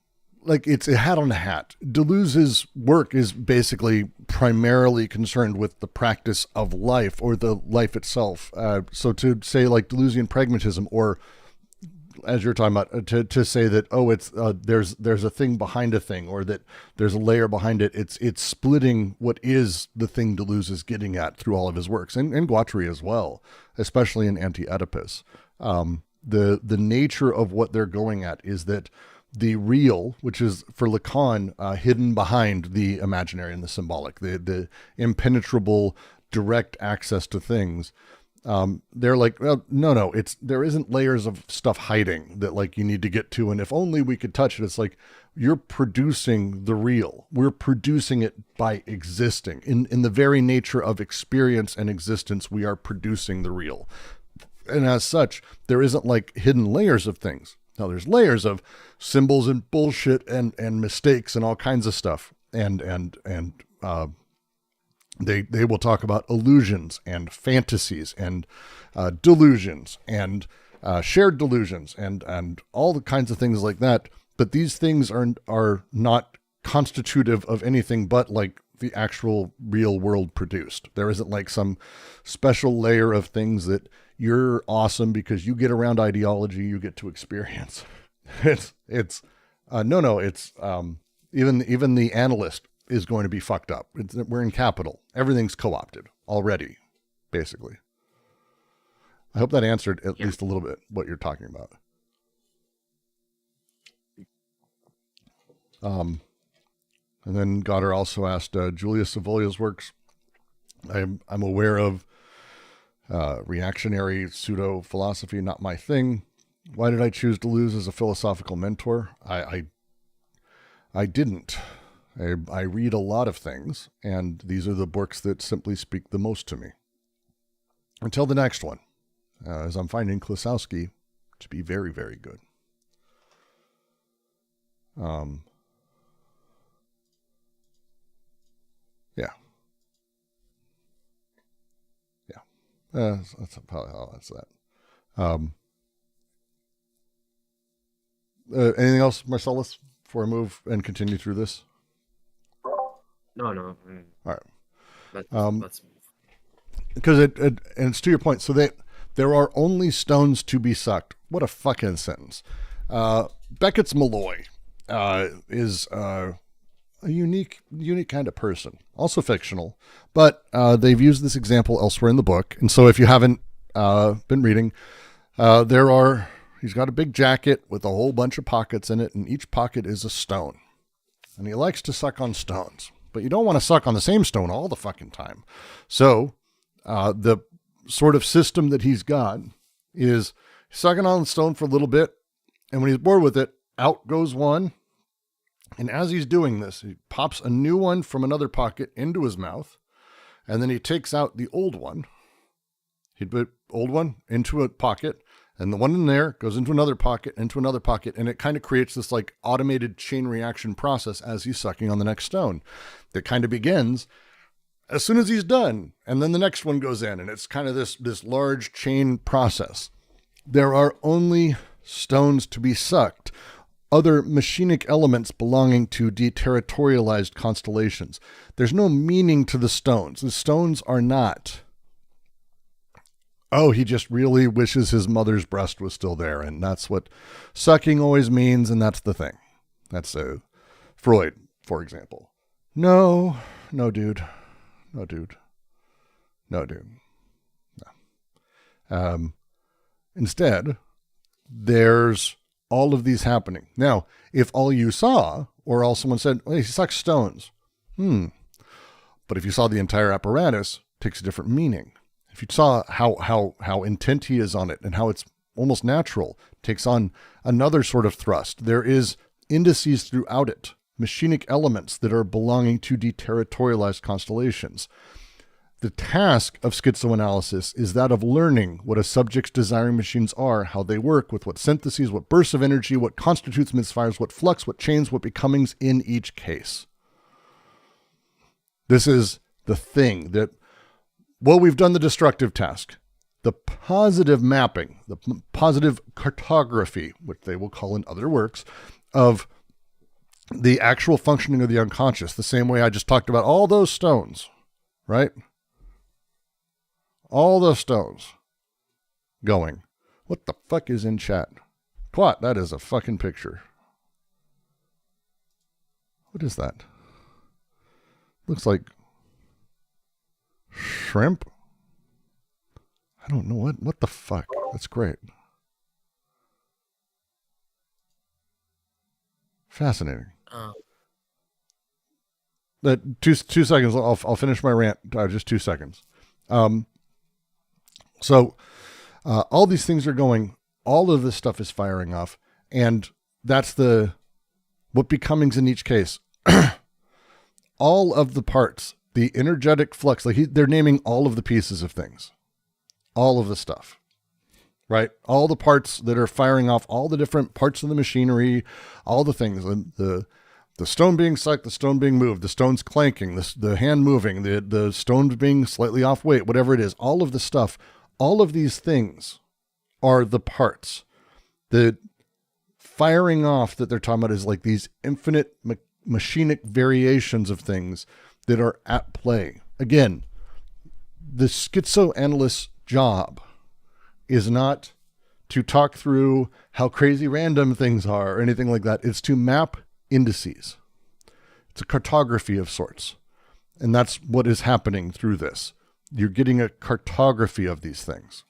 Like, it's a hat on a hat. Deleuze's work is basically primarily concerned with the practice of life, or the life itself. So to say like Deleuzian pragmatism, or as you're talking about, to say that, it's there's a thing behind a thing, or that there's a layer behind it. It's splitting what is the thing Deleuze is getting at through all of his works, and Guattari as well, especially in Anti-Oedipus. The nature of what they're going at is that the real, which is for Lacan hidden behind the imaginary and the symbolic, the impenetrable direct access to things. They're like, well, no, there isn't layers of stuff hiding that like you need to get to. And if only we could touch it. It's like, you're producing the real. We're producing it by existing. In the very nature of experience and existence, we are producing the real. And as such, there isn't like hidden layers of things. Now there's layers of symbols and bullshit and mistakes and all kinds of stuff. And they will talk about illusions and fantasies and delusions and shared delusions and all the kinds of things like that. But these things are not constitutive of anything but like the actual real world produced. There isn't like some special layer of things that you're awesome because you get around ideology, you get to experience. It's even the analyst is going to be fucked up. We're in capital. Everything's co-opted already, basically. I hope that answered at least a little bit what you're talking about. And then Guattari also asked, Julius Evolia's works. I'm aware of reactionary pseudo-philosophy, not my thing. Why did I choose Deleuze as a philosophical mentor? I didn't. I read a lot of things, and these are the books that simply speak the most to me. Until the next one, as I'm finding Klosowski to be very, very good. That's probably how that's that. Anything else, Marcellus, before I move and continue through this? No. All right. Let's move. Because and it's to your point. So there are only stones to be sucked. What a fucking sentence. Beckett's Malloy is a unique kind of person, also fictional, but they've used this example elsewhere in the book. And so if you haven't been reading, he's got a big jacket with a whole bunch of pockets in it, and each pocket is a stone. And he likes to suck on stones, but you don't want to suck on the same stone all the fucking time. So the sort of system that he's got is sucking on the stone for a little bit, and when he's bored with it, out goes one. And as he's doing this, he pops a new one from another pocket into his mouth, and then he takes out the old one. He'd put old one into a pocket, and the one in there goes into another pocket, and it kind of creates this like automated chain reaction process as he's sucking on the next stone. That kind of begins as soon as he's done, and then the next one goes in, and it's kind of this large chain process. There are only stones to be sucked, other machinic elements belonging to deterritorialized constellations. There's no meaning to the stones. The stones are not, oh, he just really wishes his mother's breast was still there, and that's what sucking always means, and that's the thing. That's Freud, for example. No, dude. No, dude. No. Instead, there's all of these happening. Now, if all you saw, or all someone said, hey, he sucks stones. But if you saw the entire apparatus, it takes a different meaning. If you saw how intent he is on it and how it's almost natural, it takes on another sort of thrust. There is indices throughout it, machinic elements that are belonging to deterritorialized constellations. The task of schizoanalysis is that of learning what a subject's desiring machines are, how they work, with what syntheses, what bursts of energy, what constitutes misfires, what flux, what chains, what becomings in each case. This is the thing that, well, we've done the destructive task. The positive mapping, the positive cartography, which they will call in other works, of the actual functioning of the unconscious, the same way I just talked about all those stones, right? All those stones going. What the fuck is in chat? Quat, that is a fucking picture. What is that? Looks like shrimp? I don't know what the fuck. That's great. Fascinating. That two seconds. I'll finish my rant. Just 2 seconds. So all these things are going. All of this stuff is firing off, and that's what becomings in each case. All of the parts, the energetic flux. Like they're naming all of the pieces of things, all of the stuff. Right? All the parts that are firing off, all the different parts of the machinery, all the things, the stone being sucked, the stone being moved, the stones clanking, the hand moving, the stones being slightly off weight, whatever it is, all of the stuff, all of these things are the parts. The firing off that they're talking about is like these infinite machinic variations of things that are at play. Again, the schizoanalyst's job is not to talk through how crazy random things are or anything like that. It's to map indices. It's a cartography of sorts. And that's what is happening through this. You're getting a cartography of these things.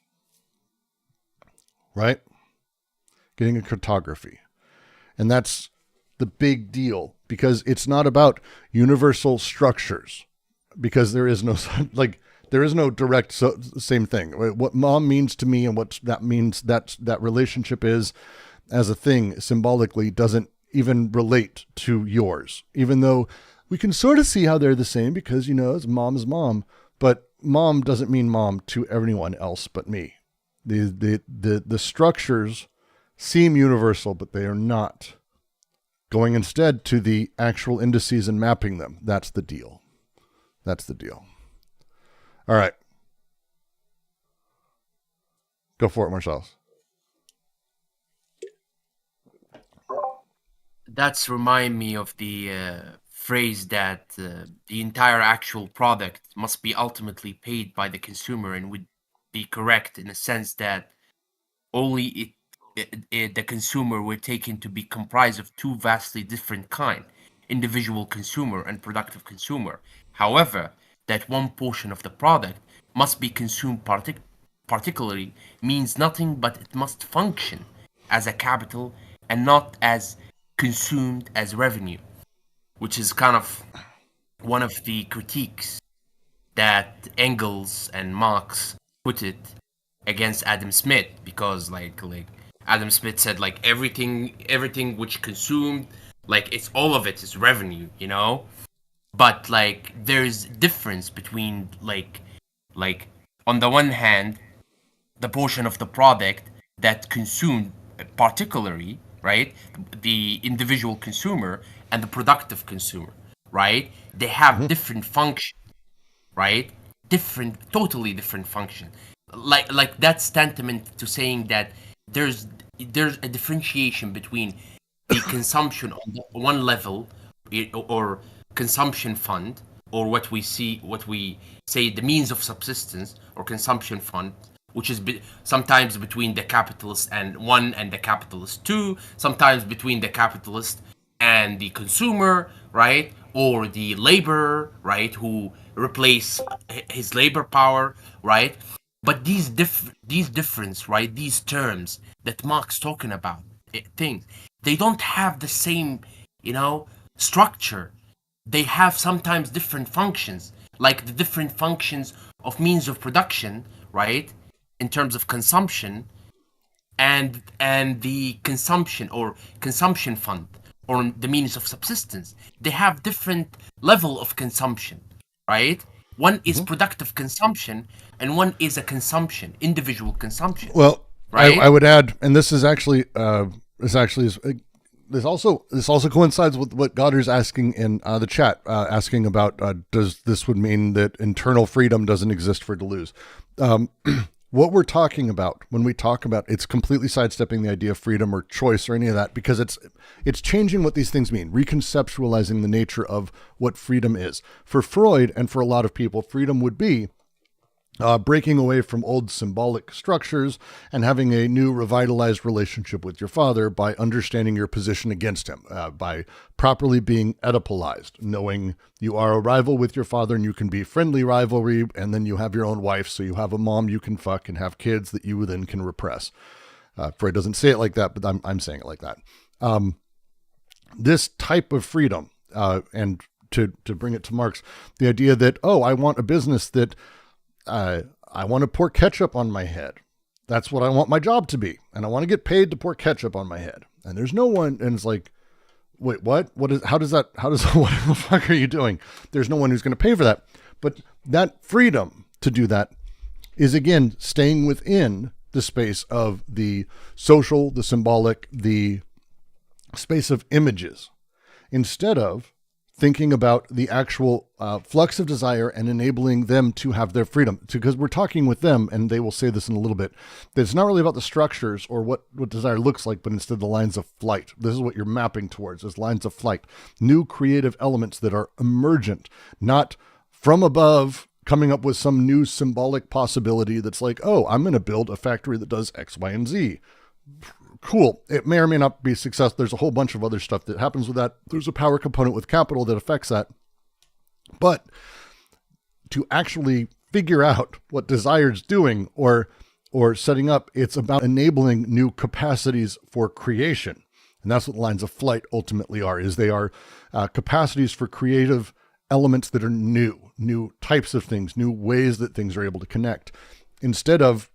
Right? Getting a cartography. And that's the big deal, because it's not about universal structures, because there is no, like, there is no direct same thing. What mom means to me and what that means, that relationship is as a thing symbolically doesn't even relate to yours, even though we can sort of see how they're the same because, it's mom is mom, but mom doesn't mean mom to everyone else but me. The structures seem universal, but they are not. Going instead to the actual indices and mapping them. That's the deal. That's the deal. All right. Go for it, Marcellus. That's remind me of the phrase that the entire actual product must be ultimately paid by the consumer, and would be correct in the sense that only the consumer were taken to be comprised of two vastly different kinds, individual consumer and productive consumer. However, that one portion of the product must be consumed particularly means nothing but it must function as a capital and not as consumed as revenue, which is kind of one of the critiques that Engels and Marx put it against Adam Smith, because like Adam Smith said, like everything which consumed, like it's all of it is revenue, you know. But like there's difference between like on the one hand, the portion of the product that consumed particularly, right, the individual consumer and the productive consumer, right, they have different function, right, totally different function. Like that's tantamount to saying that there's a differentiation between the consumption on the one level, or consumption fund, or what we say the means of subsistence, or consumption fund, which is sometimes between the capitalist and one and the capitalist two, sometimes between the capitalist and the consumer, right, or the laborer, right, who replace his labor power, right. But these difference, right, these terms that Marx talking about, things, they don't have the same, you know, structure. They have sometimes different functions, like the different functions of means of production, right, in terms of consumption, and the consumption or consumption fund, or the means of subsistence. They have different level of consumption, right? One is productive consumption, and one is a consumption, individual consumption. Well, right? I would add, and this is actually this also coincides with what Guattari's asking in the chat, asking about does this would mean that internal freedom doesn't exist for Deleuze? What we're talking about when we talk about, it's completely sidestepping the idea of freedom or choice or any of that, because it's changing what these things mean, reconceptualizing the nature of what freedom is. For Freud and for a lot of people, freedom would be breaking away from old symbolic structures and having a new revitalized relationship with your father by understanding your position against him, by properly being Oedipalized, knowing you are a rival with your father and you can be friendly rivalry, and then you have your own wife, so you have a mom you can fuck and have kids that you then can repress. Freud doesn't say it like that, but I'm saying it like that. This type of freedom, and to bring it to Marx, the idea that, oh, I want a business that I want to pour ketchup on my head. That's what I want my job to be. And I want to get paid to pour ketchup on my head. And there's no one, and it's like, wait, what? What the fuck are you doing? There's no one who's going to pay for that. But that freedom to do that is, again, staying within the space of the social, the symbolic, the space of images, instead of thinking about the actual flux of desire and enabling them to have their freedom. Because we're talking with them, and they will say this in a little bit, that it's not really about the structures or what desire looks like, but instead the lines of flight. This is what you're mapping towards, is lines of flight. New creative elements that are emergent, not from above, coming up with some new symbolic possibility that's like, oh, I'm going to build a factory that does X, Y, and Z. Cool. It may or may not be successful. There's a whole bunch of other stuff that happens with that. There's a power component with capital that affects that. But to actually figure out what desire is doing or setting up, it's about enabling new capacities for creation. And that's what lines of flight ultimately are, is they are capacities for creative elements that are new types of things, new ways that things are able to connect, instead of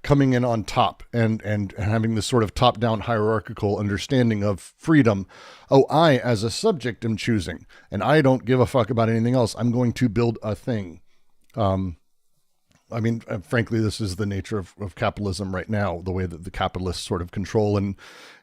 coming in on top and having this sort of top-down hierarchical understanding of freedom. Oh, I, as a subject, am choosing, and I don't give a fuck about anything else. I'm going to build a thing. I mean, frankly, this is the nature of capitalism right now, the way that the capitalists sort of control and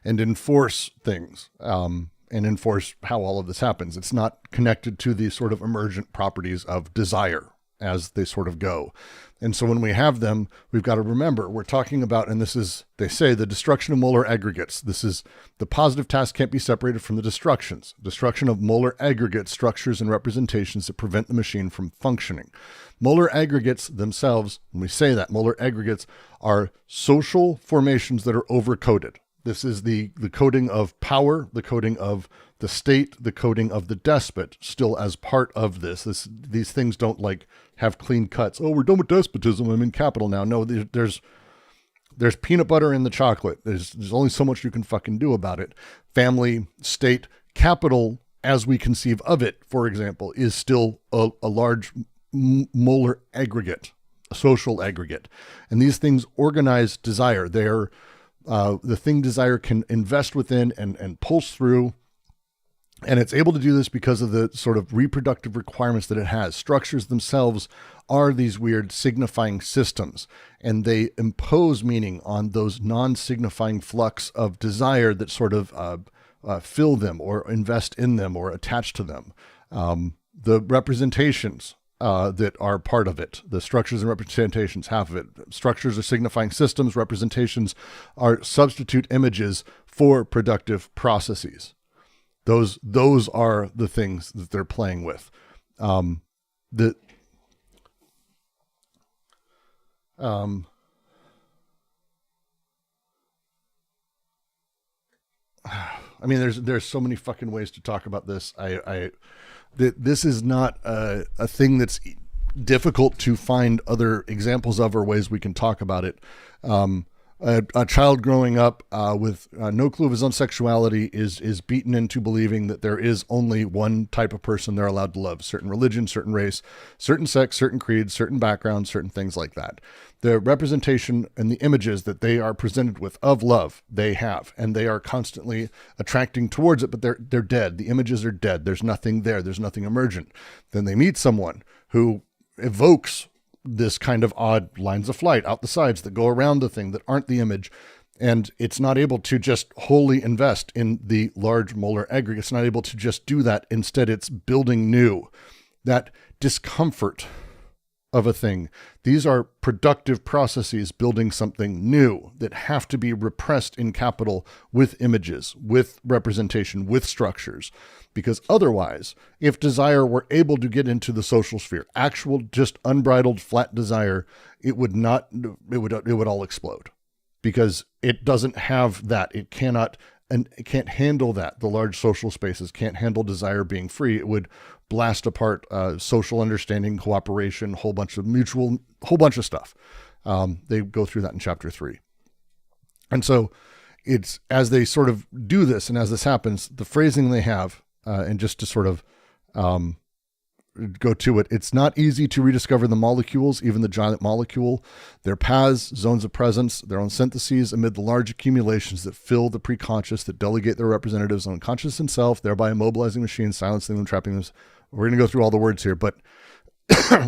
enforce things, and enforce how all of this happens. It's not connected to the sort of emergent properties of desire as they sort of go. And so when we have them, we've got to remember, we're talking about, and this is, they say, the destruction of molar aggregates. This is, the positive task can't be separated from the destructions. Destruction of molar aggregate structures and representations that prevent the machine from functioning. Molar aggregates themselves, when we say that, molar aggregates are social formations that are over-coded. This is the coding of power, the coding of the state, the coding of the despot, still as part of this. These things don't like have clean cuts. Oh, we're done with despotism, I'm in capital now. No, there's peanut butter in the chocolate. There's only so much you can fucking do about it. Family, state, capital, as we conceive of it, for example, is still a large molar aggregate. social aggregate. And these things organize desire. They're the thing desire can invest within and pulse through. And it's able to do this because of the sort of reproductive requirements that it has. Structures themselves are these weird signifying systems, and they impose meaning on those non-signifying flux of desire that sort of fill them or invest in them or attach to them. The representations that are part of it, the structures and representations, half of it. Structures are signifying systems. Representations are substitute images for productive processes. Those are the things that they're playing with. I mean, there's so many fucking ways to talk about this. This is not a thing that's difficult to find other examples of or ways we can talk about it. A child growing up with no clue of his own sexuality is beaten into believing that there is only one type of person they're allowed to love: certain religion, certain race, certain sex, certain creed, certain background, certain things like that. The representation and the images that they are presented with of love, they have, and they are constantly attracting towards it, but they're dead. The images are dead. There's nothing there. There's nothing emergent. Then they meet someone who evokes this kind of odd lines of flight out the sides that go around the thing that aren't the image. And it's not able to just wholly invest in the large molar aggregate. It's not able to just do that. Instead, it's building new. That discomfort of a thing. These are productive processes building something new that have to be repressed in capital with images, with representation, with structures. Because otherwise, if desire were able to get into the social sphere, actual, just unbridled, flat desire, it would all explode, because it doesn't have that. It cannot, and it can't handle that. The large social spaces can't handle desire being free. It would blast apart social understanding, cooperation, whole bunch of stuff. They go through that in chapter 3. And so it's as they sort of do this, and as this happens, the phrasing they have, and just to sort of go to it, it's not easy to rediscover the molecules, even the giant molecule, their paths, zones of presence, their own syntheses amid the large accumulations that fill the preconscious, that delegate their representatives on conscious and self, thereby immobilizing machines, silencing them, trapping them. We're going to go through all the words here, but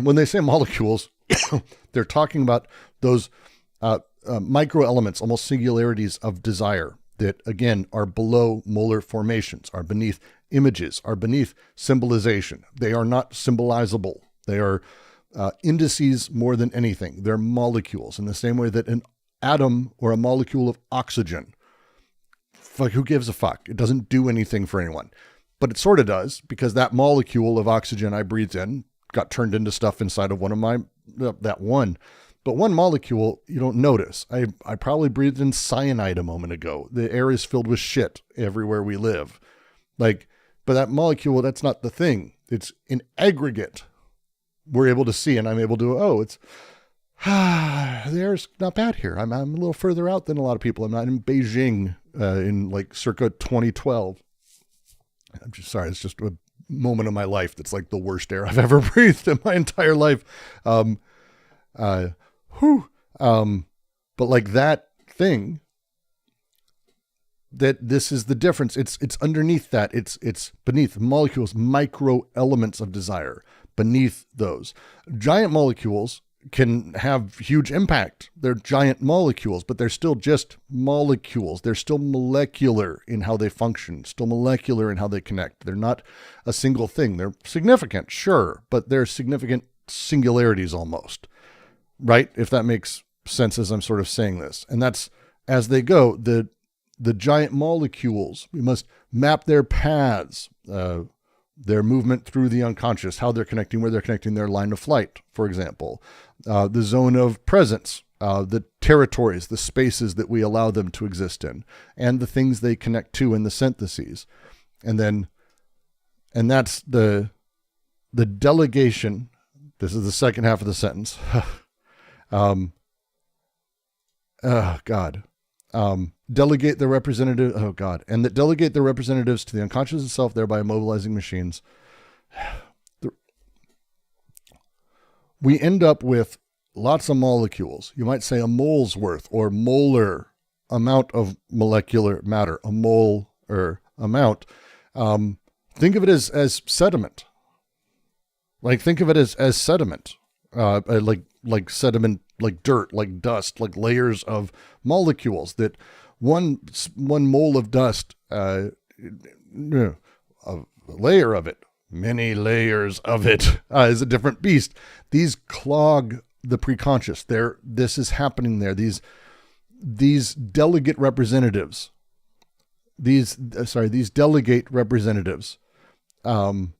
when they say molecules, they're talking about those micro elements, almost singularities of desire that, again, are below molar formations, are beneath images, are beneath symbolization. They are not symbolizable. They are indices more than anything. They're molecules, in the same way that an atom or a molecule of oxygen, fuck, who gives a fuck? It doesn't do anything for anyone. But it sort of does, because that molecule of oxygen I breathed in got turned into stuff inside of one of my, that one. But one molecule you don't notice. I probably breathed in cyanide a moment ago. The air is filled with shit everywhere we live. But that molecule, that's not the thing. It's in aggregate. We're able to see, and I'm able to, the air's not bad here. I'm a little further out than a lot of people. I'm not in Beijing in like circa 2012. I'm just sorry. It's just a moment of my life that's like the worst air I've ever breathed in my entire life. But like that thing, that this is the difference. It's underneath that. It's beneath molecules, micro elements of desire. Beneath those giant molecules can have huge impact. They're giant molecules, but they're still just molecules. They're still molecular in how they function, still molecular in how they connect. They're not a single thing. They're significant, sure, but they're significant singularities almost, right? If that makes sense as I'm sort of saying this. And that's, as they go, the giant molecules, we must map their paths, their movement through the unconscious, how they're connecting, where they're connecting, their line of flight, for example, the zone of presence, the territories, the spaces that we allow them to exist in, and the things they connect to in the syntheses. And that's the delegation. This is the second half of the sentence. Delegate their representative. Oh God. And that delegate their representatives to the unconscious itself, thereby immobilizing machines. We end up with lots of molecules. You might say a mole's worth or molar amount of molecular matter, a mole or amount. Think of it as sediment. Like, think of it as sediment, like sediment, like dirt, like dust, like layers of molecules that one mole of dust, a layer of it, many layers of it, is a different beast. These clog the preconscious. This is happening there. These delegate representatives, these delegate representatives, into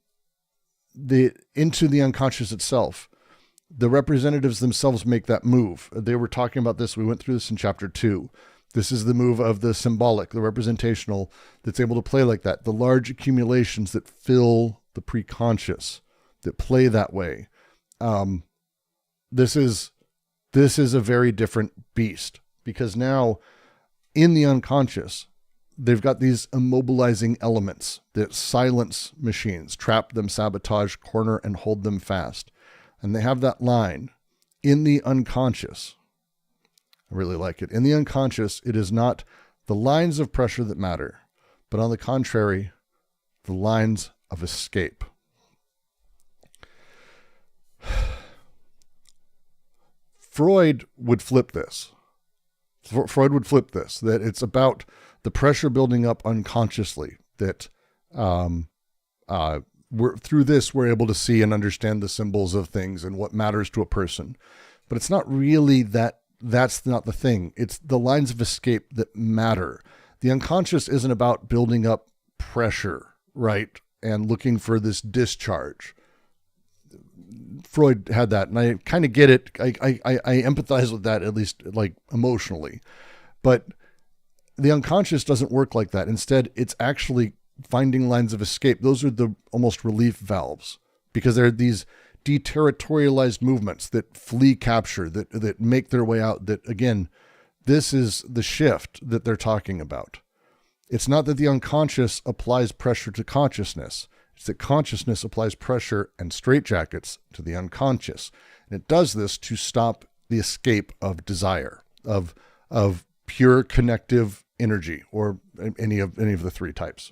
the unconscious itself. The representatives themselves make that move. They were talking about this. We went through this in chapter 2. This is the move of the symbolic, the representational, that's able to play like that. The large accumulations that fill the preconscious, that play that way. This is a very different beast, because now in the unconscious, they've got these immobilizing elements that silence machines, trap them, sabotage, corner, and hold them fast. And they have that line in the unconscious. I really like it. In the unconscious, it is not the lines of pressure that matter, but on the contrary, the lines of escape. Freud would flip this. That it's about the pressure building up unconsciously, that through this, we're able to see and understand the symbols of things and what matters to a person. But it's not really that's not the thing. It's the lines of escape that matter. The unconscious isn't about building up pressure, right? And looking for this discharge. Freud had that, and I kind of get it. I empathize with that, at least like emotionally. But the unconscious doesn't work like that. Instead, it's actually finding lines of escape. Those are the almost relief valves, because they're these deterritorialized movements that flee capture, that make their way out. That, again, this is the shift that they're talking about. It's not that the unconscious applies pressure to consciousness. It's that consciousness applies pressure and straitjackets to the unconscious. And it does this to stop the escape of desire, of pure connective energy, or any of the three types.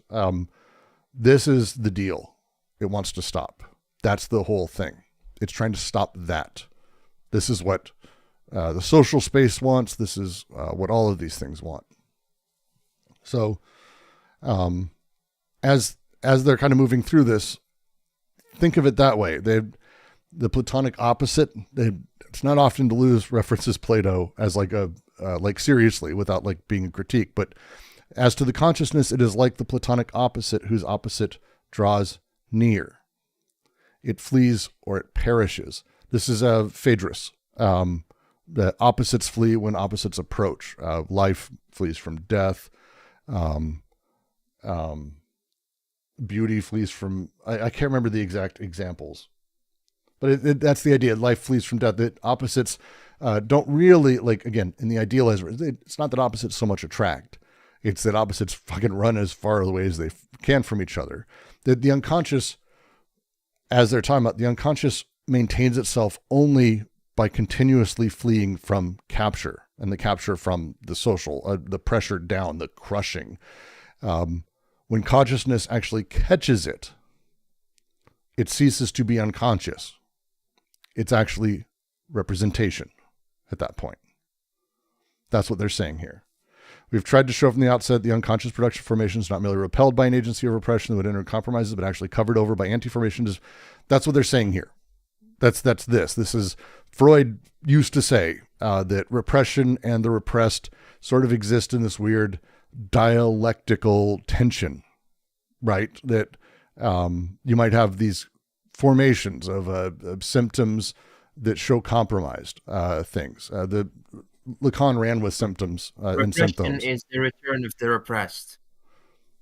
This is the deal. It wants to stop. That's the whole thing. It's trying to stop that. This is what the social space wants. This is what all of these things want. So, as they're kind of moving through this, think of it that way. The Platonic opposite. It's not often Deleuze references Plato as like seriously, without like being a critique. But as to the consciousness, it is like the Platonic opposite, whose opposite draws near. It flees or it perishes. This is a Phaedrus. The opposites flee when opposites approach. Life flees from death. Beauty flees from, I can't remember the exact examples, but that's the idea. Life flees from death. That opposites don't really, like, again, in the idealizer, it's not that opposites so much attract. It's that opposites fucking run as far away as they can from each other. The unconscious, as they're talking about, the unconscious maintains itself only by continuously fleeing from capture, and the capture from the social, the pressure down, the crushing. When consciousness actually catches it, it ceases to be unconscious. It's actually representation at that point. That's what they're saying here. We've tried to show from the outset the unconscious production formation is not merely repelled by an agency of repression that would enter compromises, but actually covered over by anti-formations. That's what they're saying here. That's this. This is, Freud used to say that repression and the repressed sort of exist in this weird dialectical tension, right? That you might have these formations of symptoms that show compromised things. Lacan ran with symptoms and symptoms. Repression is the return of the repressed.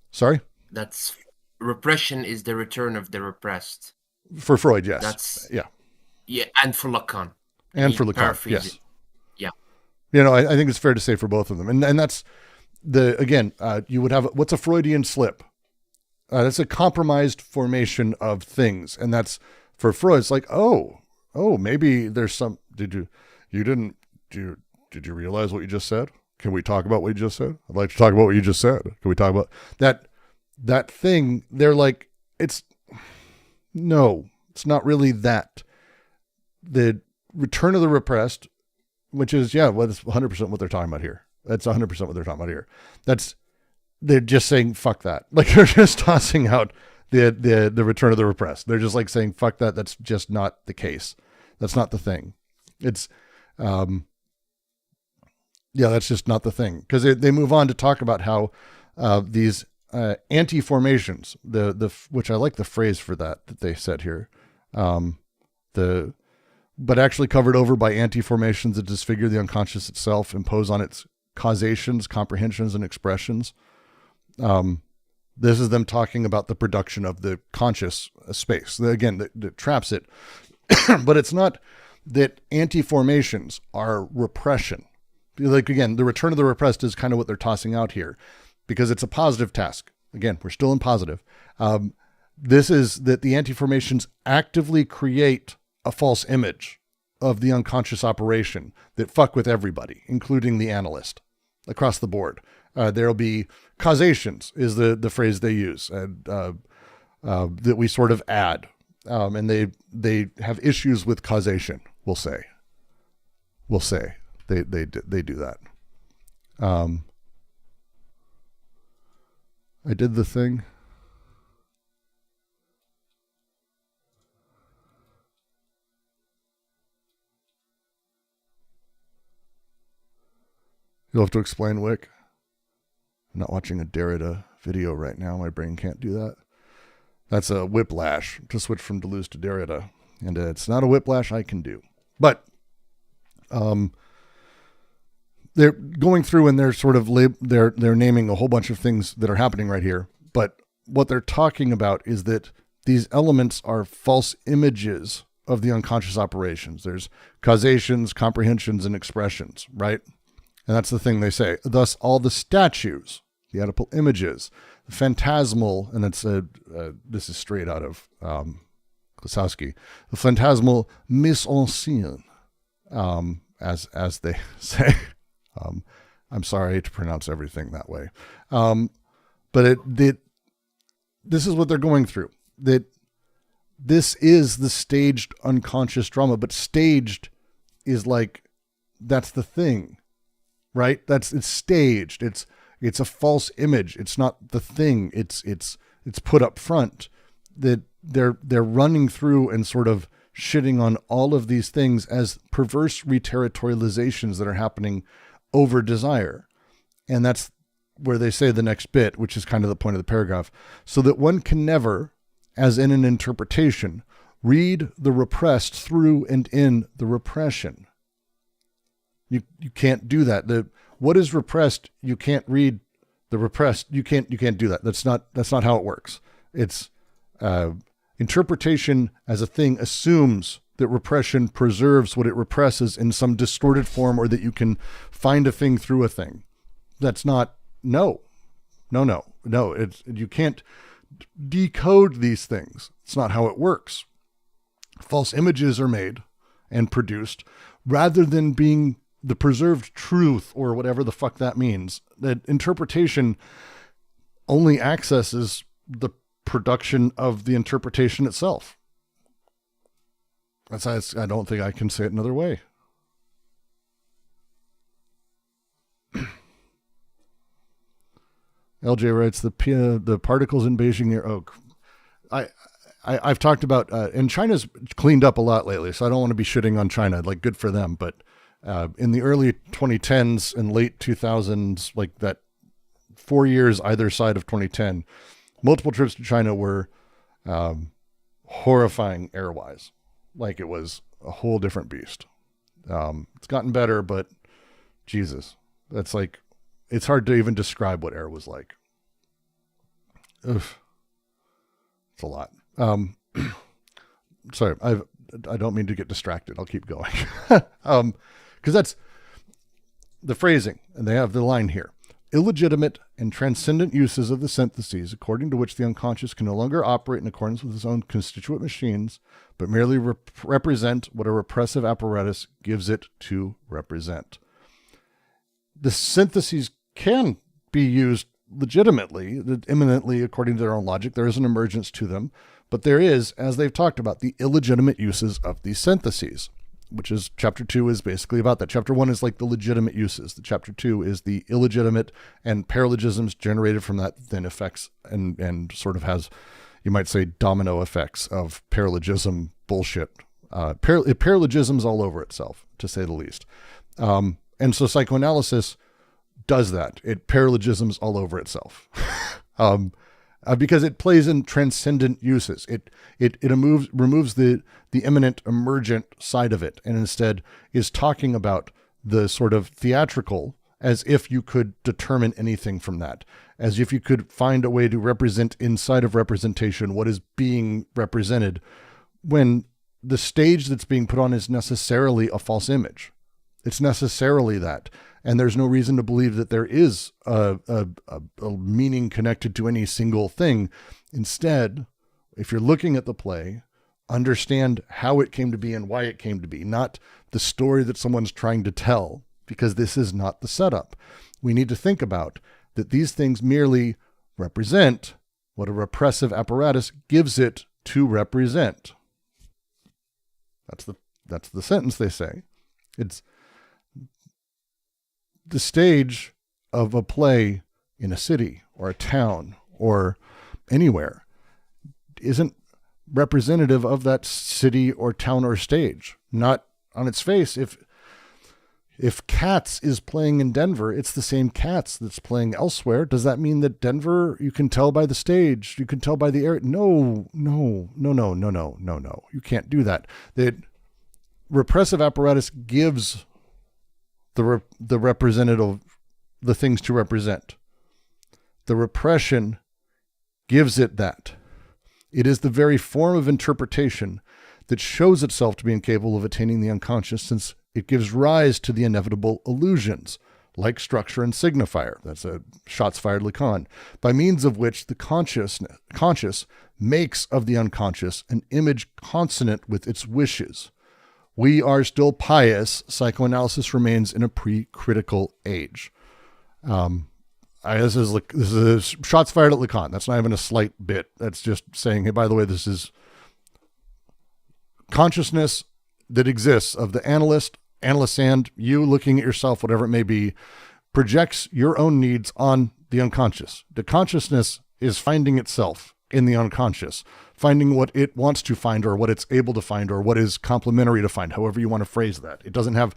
Sorry? That's repression is the return of the repressed. For Freud, yes. That's yeah, and for Lacan. And for Lacan, yes. It. Yeah. You know, I think it's fair to say for both of them. And that's you would have, what's a Freudian slip? That's a compromised formation of things. And that's, for Freud, it's like, maybe there's some, Did you realize what you just said? Can we talk about what you just said? I'd like to talk about what you just said. Can we talk about that thing? They're like, no, it's not really that. The return of the repressed, which is, that's 100% what they're talking about here. That's 100% what they're talking about here. They're just saying, fuck that. Like, they're just tossing out the return of the repressed. They're just like saying, fuck that. That's just not the case. That's not the thing. It's, that's just not the thing. Because they move on to talk about how these anti-formations, which I like the phrase for that they said here, but actually covered over by anti-formations that disfigure the unconscious itself, impose on its causations, comprehensions, and expressions. This is them talking about the production of the conscious space. Again, that traps it. But it's not that anti-formations are repression. Like, again, the return of the repressed is kind of what they're tossing out here, because it's a positive task. Again, we're still in positive. This is that the anti-formations actively create a false image of the unconscious operation that fuck with everybody, including the analyst, across the board. There'll be causations is the phrase they use, that we sort of add. And they have issues with causation, we'll say. They do that. I did the thing. You'll have to explain, Wick. I'm not watching a Derrida video right now. My brain can't do that. That's a whiplash to switch from Deleuze to Derrida. And it's not a whiplash I can do. But they're going through and they're sort of they're naming a whole bunch of things that are happening right here. But what they're talking about is that these elements are false images of the unconscious operations. There's causations, comprehensions, and expressions, right? And that's the thing they say. Thus, all the statues, the Oedipal images, the phantasmal, and it's this is straight out of Klosowski, the phantasmal mise en scène, as they say. I'm sorry to pronounce everything that way, but this is what they're going through. That this is the staged unconscious drama, but staged is like, that's the thing. Right? It's staged. It's a false image. It's not the thing. It's put up front. That they're running through and sort of shitting on all of these things as perverse reterritorializations that are happening over desire. And that's where they say the next bit, which is kind of the point of the paragraph. So that one can never, as in an interpretation, read the repressed through and in the repression. You can't do that. What is repressed? You can't read the repressed. You can't do that. That's not how it works. It's interpretation as a thing assumes that repression preserves what it represses in some distorted form, or that you can find a thing through a thing. That's not, no. You can't decode these things. It's not how it works. False images are made and produced rather than being the preserved truth, or whatever the fuck that means. That interpretation only accesses the production of the interpretation itself. I don't think I can say it another way. LJ writes, the particles in Beijing near Oak. I've talked about, and China's cleaned up a lot lately, so I don't want to be shitting on China. Like, good for them, but in the early 2010s and late 2000s, like that 4 years either side of 2010, multiple trips to China were horrifying air-wise. Like, it was a whole different beast. It's gotten better, but Jesus, that's like, it's hard to even describe what air was like. Oof. It's a lot. Sorry, I don't mean to get distracted. I'll keep going. Because that's the phrasing, and they have the line here. illegitimate and transcendent uses of the syntheses, according to which the unconscious can no longer operate in accordance with its own constituent machines, but merely represent what a repressive apparatus gives it to represent. The syntheses can be used legitimately, imminently, according to their own logic. There is an emergence to them, but there is, as they've talked about, the illegitimate uses of these syntheses, which is chapter 2 is basically about that. Chapter 1 is like the legitimate uses. The chapter 2 is the illegitimate, and paralogisms generated from that then affects and sort of has, you might say, domino effects of paralogism bullshit. Paralogism's all over itself, to say the least. And so psychoanalysis does that. It paralogisms all over itself. Because it plays in transcendent uses. It removes the imminent emergent side of it, and instead is talking about the sort of theatrical as if you could determine anything from that, as if you could find a way to represent inside of representation what is being represented, when the stage that's being put on is necessarily a false image. It's necessarily that. And there's no reason to believe that there is a meaning connected to any single thing. Instead, if you're looking at the play, understand how it came to be and why it came to be, not the story that someone's trying to tell, because this is not the setup. We need to think about that these things merely represent what a repressive apparatus gives it to represent. That's the sentence they say. It's the stage of a play in a city or a town or anywhere isn't representative of that city or town or stage. Not on its face. If Cats is playing in Denver, it's the same Cats that's playing elsewhere. Does that mean that Denver, you can tell by the stage, you can tell by the area? No. You can't do that. The repressive apparatus gives the representative the things to represent. The repression gives it that. It is the very form of interpretation that shows itself to be incapable of attaining the unconscious, since it gives rise to the inevitable illusions, like structure and signifier. That's a shots fired Lacan, by means of which the conscious makes of the unconscious an image consonant with its wishes. We are still pious. Psychoanalysis remains in a pre-critical age. This is shots fired at Lacan. That's not even a slight bit. That's just saying, hey, by the way, this is consciousness that exists of the analyst and you looking at yourself, whatever it may be, projects your own needs on the unconscious. The consciousness is finding itself in the unconscious, finding what it wants to find or what it's able to find or what is complementary to find, however you want to phrase that. It doesn't have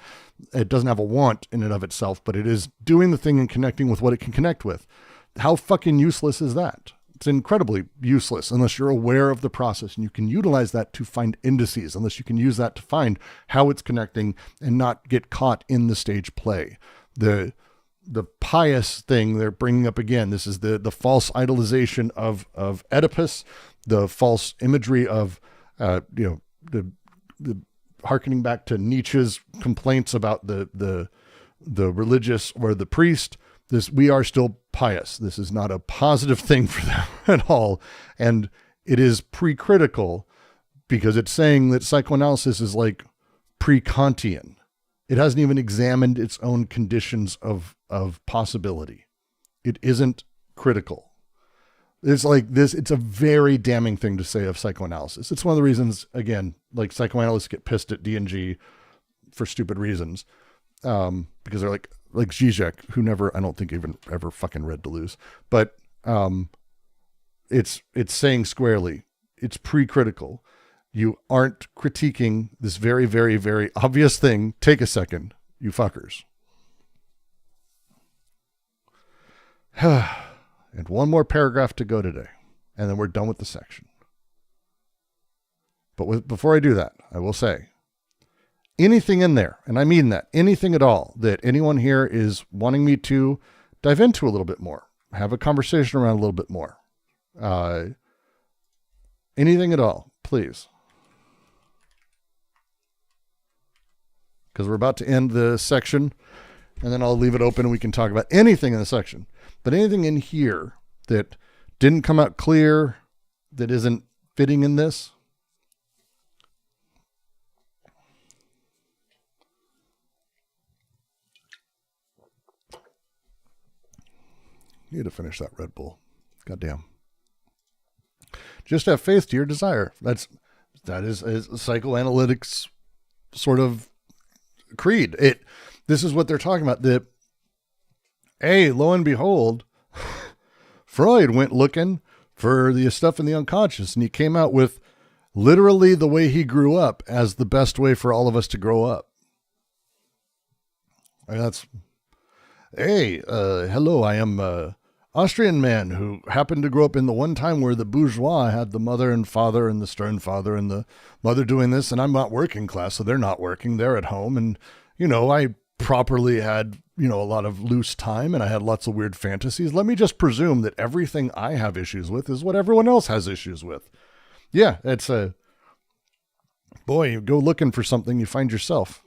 a want in and of itself, but it is doing the thing and connecting with what it can connect with. How fucking useless is that? It's incredibly useless unless you're aware of the process, and you can utilize that to find indices, unless you can use that to find how it's connecting and not get caught in the stage play. The pious thing they're bringing up again, this is the false idolization of Oedipus, the false imagery of, the hearkening back to Nietzsche's complaints about the religious or the priest. We are still pious. This is not a positive thing for them at all. And it is pre-critical because it's saying that psychoanalysis is like pre-Kantian. It hasn't even examined its own conditions of possibility. It isn't critical. It's like this. It's a very damning thing to say of psychoanalysis. It's one of the reasons, again, like psychoanalysts get pissed at D&G for stupid reasons. Because they're like Zizek, who I don't think even ever fucking read Deleuze, but, it's saying squarely, it's pre-critical. You aren't critiquing this very, very, very obvious thing. Take a second, you fuckers. And one more paragraph to go today, and then we're done with the section. But before I do that, I will say, anything in there, and I mean that, anything at all that anyone here is wanting me to dive into a little bit more, have a conversation around a little bit more, anything at all, please. Because we're about to end the section. and then I'll leave it open and we can talk about anything in the section. But anything in here that didn't come out clear, that isn't fitting in this. Need to finish that Red Bull. Goddamn. Just have faith to your desire. That is psychoanalytics sort of creed. This is what they're talking about. Lo and behold, Freud went looking for the stuff in the unconscious, and he came out with literally the way he grew up as the best way for all of us to grow up. And hello, I am Austrian man who happened to grow up in the one time where the bourgeois had the mother and father and the stern father and the mother doing this, and I'm not working class, so they're not working, they're at home, and, I properly had, a lot of loose time, and I had lots of weird fantasies. Let me just presume that everything I have issues with is what everyone else has issues with. Yeah, it's boy, you go looking for something, you find yourself.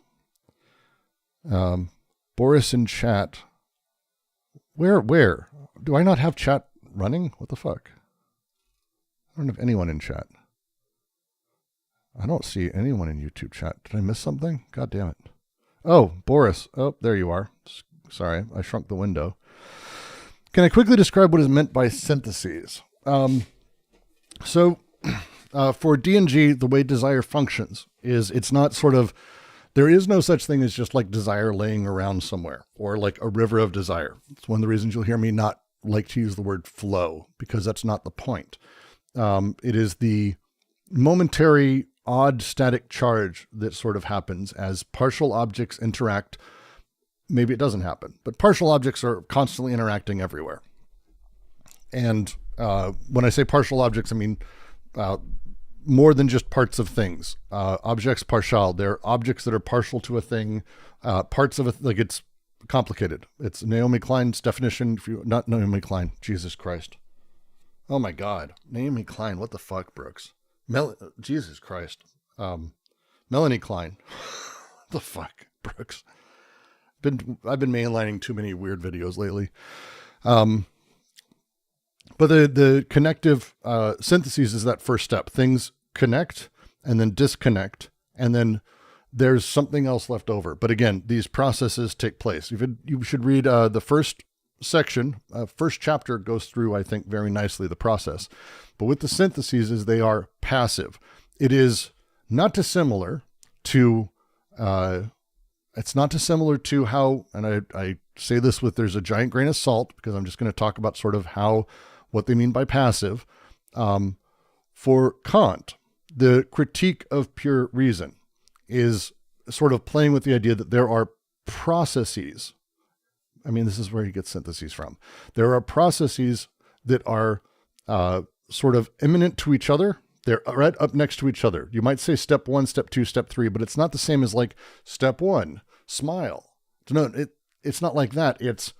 Boris in chat. Where? Do I not have chat running? What the fuck? I don't have anyone in chat. I don't see anyone in YouTube chat. Did I miss something? God damn it. Oh, Boris. Oh, there you are. Sorry, I shrunk the window. Can I quickly describe what is meant by syntheses? So, for D&G, the way desire functions is it's not sort of, there is no such thing as just like desire laying around somewhere or like a river of desire. It's one of the reasons you'll hear me not like to use the word flow, because that's not the point. It is the momentary odd static charge that sort of happens as partial objects interact. Maybe it doesn't happen, but partial objects are constantly interacting everywhere. And when I say partial objects, I mean more than just parts of things. Objects partial, they're objects that are partial to a thing, parts of it, like it's complicated. It's Naomi Klein's definition. Not Naomi Klein, Jesus Christ. Oh my God. Naomi Klein, what the fuck, Brooks? Jesus Christ. Melanie Klein. What the fuck, Brooks? I've been mainlining too many weird videos lately. But the connective syntheses is that first step. Things connect and then disconnect, and then there's something else left over. But again, these processes take place. You should read the first section. First chapter goes through, I think, very nicely the process. But with the syntheses is they are passive. It is not dissimilar to it's not dissimilar to how, and I say this with there's a giant grain of salt, because I'm just going to talk about sort of what they mean by passive. For Kant, the critique of pure reason is sort of playing with the idea that there are processes. I mean, this is where he gets syntheses from. There are processes that are sort of imminent to each other. They're right up next to each other. You might say step 1, step 2, step 3, but it's not the same as like step 1, smile. No, it's not like that. It's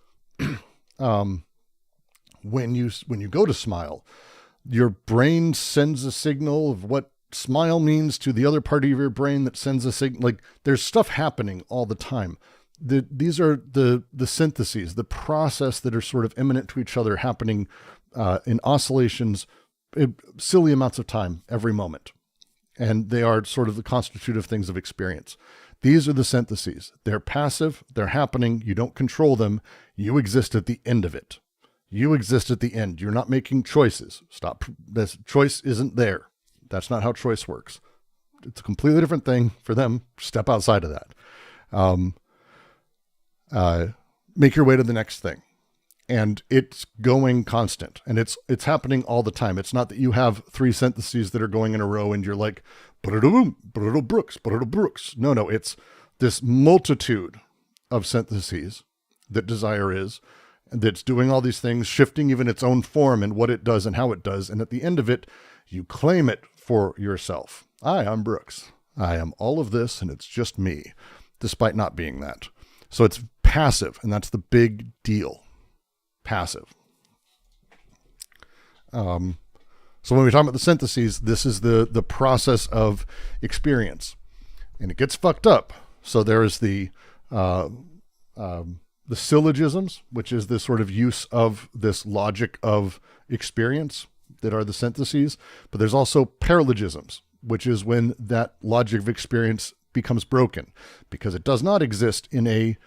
when you go to smile, your brain sends a signal of what smile means to the other part of your brain that sends a signal. Like there's stuff happening all the time. These are the syntheses, the process that are sort of imminent to each other, happening in oscillations, silly amounts of time every moment. And they are sort of the constitutive things of experience. These are the syntheses. They're passive. They're happening. You don't control them. You exist at the end of it. You exist at the end. You're not making choices. Stop. This choice isn't there. That's not how choice works. It's a completely different thing for them. Step outside of that. Make your way to the next thing. And it's going constant, and it's happening all the time. It's not that you have 3 syntheses that are going in a row and you're like, Brooks. No, it's this multitude of syntheses that desire is, that's doing all these things, shifting even its own form and what it does and how it does. And at the end of it, you claim it for yourself. I'm Brooks. I am all of this, and it's just me, despite not being that. So it's passive, and that's the big deal. Passive. So when we talk about the syntheses, this is the process of experience, and it gets fucked up. So there is the the syllogisms, which is this sort of use of this logic of experience that are the syntheses. But there's also paralogisms, which is when that logic of experience becomes broken, because it does not exist in a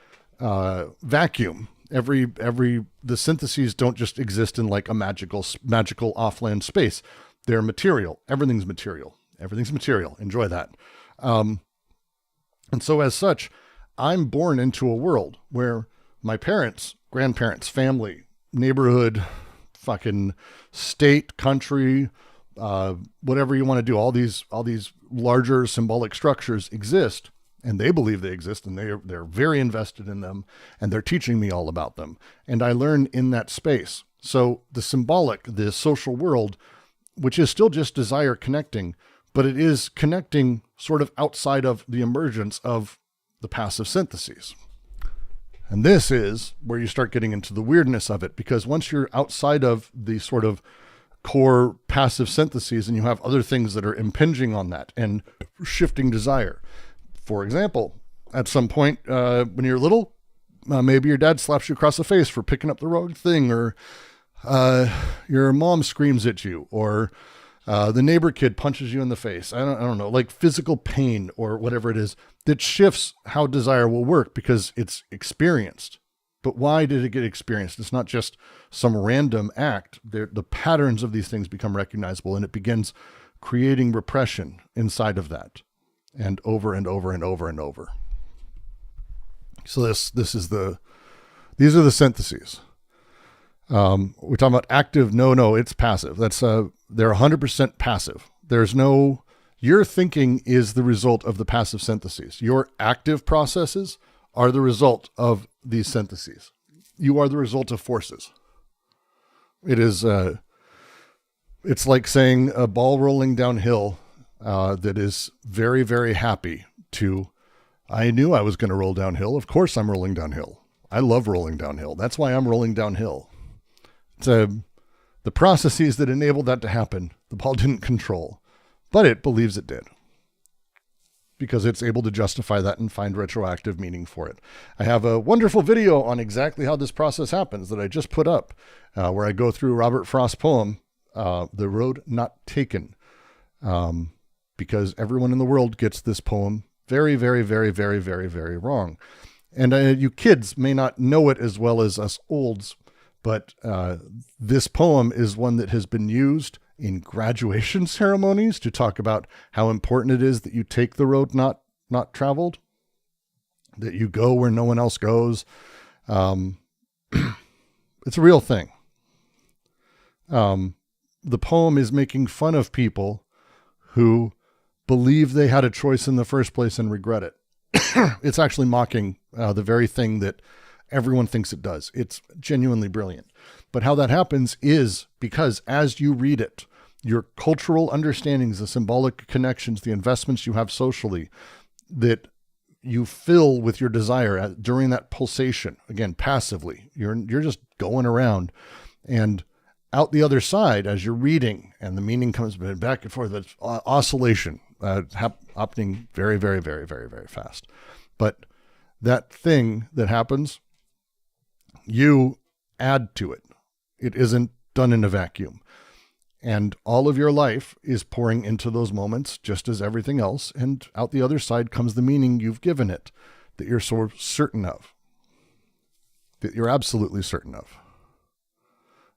vacuum. The syntheses don't just exist in like a magical offland space. They're material. Everything's material. Enjoy that. And so as such, I'm born into a world where my parents, grandparents, family, neighborhood, fucking state, country, whatever you want to do, all these larger symbolic structures exist, and they believe they exist, and they're very invested in them, and they're teaching me all about them. And I learn in that space. So the symbolic, the social world, which is still just desire connecting, but it is connecting sort of outside of the emergence of the passive syntheses. And this is where you start getting into the weirdness of it, because once you're outside of the sort of core passive syntheses and you have other things that are impinging on that and shifting desire. For example, at some point when you're little, maybe your dad slaps you across the face for picking up the wrong thing, or your mom screams at you, or the neighbor kid punches you in the face. I don't know, like physical pain or whatever it is that shifts how desire will work because it's experienced. But why did it get experienced? It's not just some random act. The patterns of these things become recognizable, and it begins creating repression inside of that, and over and over and over and over. So these are the syntheses. We're talking about active. No, it's passive. They're 100% passive. Your thinking is the result of the passive syntheses. Your active processes are the result of these syntheses. You are the result of forces. It's like saying a ball rolling downhill that is very, very happy to, I knew I was going to roll downhill. Of course I'm rolling downhill. I love rolling downhill. That's why I'm rolling downhill. The processes that enabled that to happen, the ball didn't control, but it believes it did, because it's able to justify that and find retroactive meaning for it. I have a wonderful video on exactly how this process happens that I just put up, where I go through Robert Frost's poem, The Road Not Taken, because everyone in the world gets this poem very, very, very, very, very, very wrong. And you kids may not know it as well as us olds, but this poem is one that has been used in graduation ceremonies to talk about how important it is that you take the road not traveled, that you go where no one else goes. It's a real thing. The poem is making fun of people who believe they had a choice in the first place and regret it. It's actually mocking the very thing that everyone thinks it does. It's genuinely brilliant. But how that happens is because as you read it, your cultural understandings, the symbolic connections, the investments you have socially, that you fill with your desire during that pulsation, again, passively. You're just going around, and out the other side, as you're reading, and the meaning comes back and forth, it's oscillation happening very, very, very, very, very fast. But that thing that happens, you add to it. It isn't done in a vacuum. And all of your life is pouring into those moments, just as everything else. And out the other side comes the meaning you've given it, that you're so certain of, that you're absolutely certain of.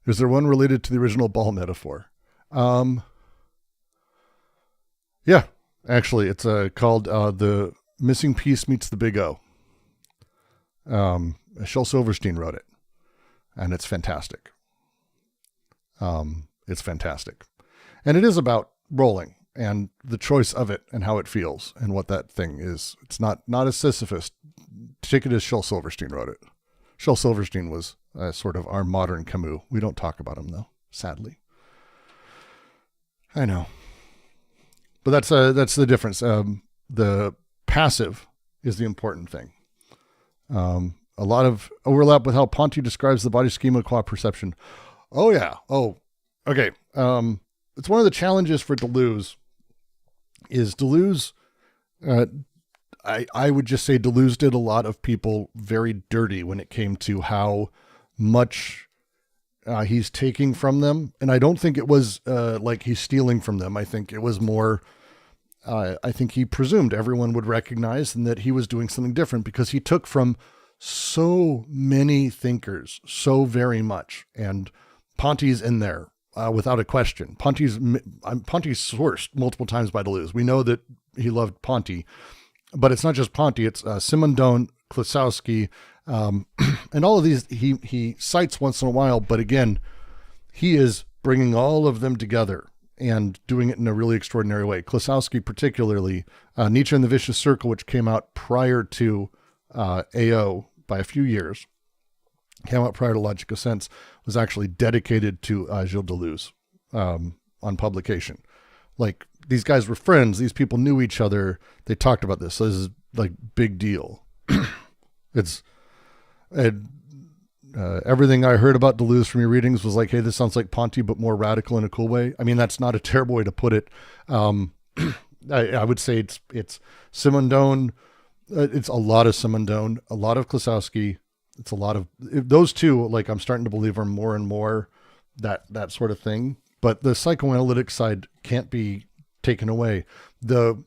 Is there one related to the original ball metaphor? Yeah, actually, it's called The Missing Piece Meets the Big O. Shel Silverstein wrote it, and it's fantastic. It's fantastic. And it is about rolling and the choice of it and how it feels and what that thing is. It's not as Sisyphus. Take it as Shel Silverstein wrote it. Shel Silverstein was sort of our modern Camus. We don't talk about him, though, sadly. I know. But that's the difference. The passive is the important thing. A lot of overlap with how Ponty describes the body schema qua perception. Oh, yeah. Oh, okay. It's one of the challenges for Deleuze is Deleuze, I would just say Deleuze did a lot of people very dirty when it came to how much he's taking from them. And I don't think it was like he's stealing from them. I think it was more, I think he presumed everyone would recognize and that he was doing something different because he took from so many thinkers so very much. And Ponty's in there without a question. Ponty's sourced multiple times by Deleuze. We know that he loved Ponty, but it's not just Ponty. It's Simondon, Klosowski, and all of these he cites once in a while. But again, he is bringing all of them together and doing it in a really extraordinary way. Klosowski particularly, Nietzsche and the Vicious Circle, which came out prior to AO by a few years, came out prior to Logic of Sense, was actually dedicated to Gilles Deleuze on publication. Like, these guys were friends. These people knew each other. They talked about this. So this is like big deal. Everything I heard about Deleuze from your readings was like, hey, this sounds like Ponty, but more radical in a cool way. I mean, that's not a terrible way to put it. I would say it's Simondon. It's a lot of Simondon, a lot of Klosowski. It's a lot of those two. Like, I'm starting to believe are more and more that sort of thing. But the psychoanalytic side can't be taken away. The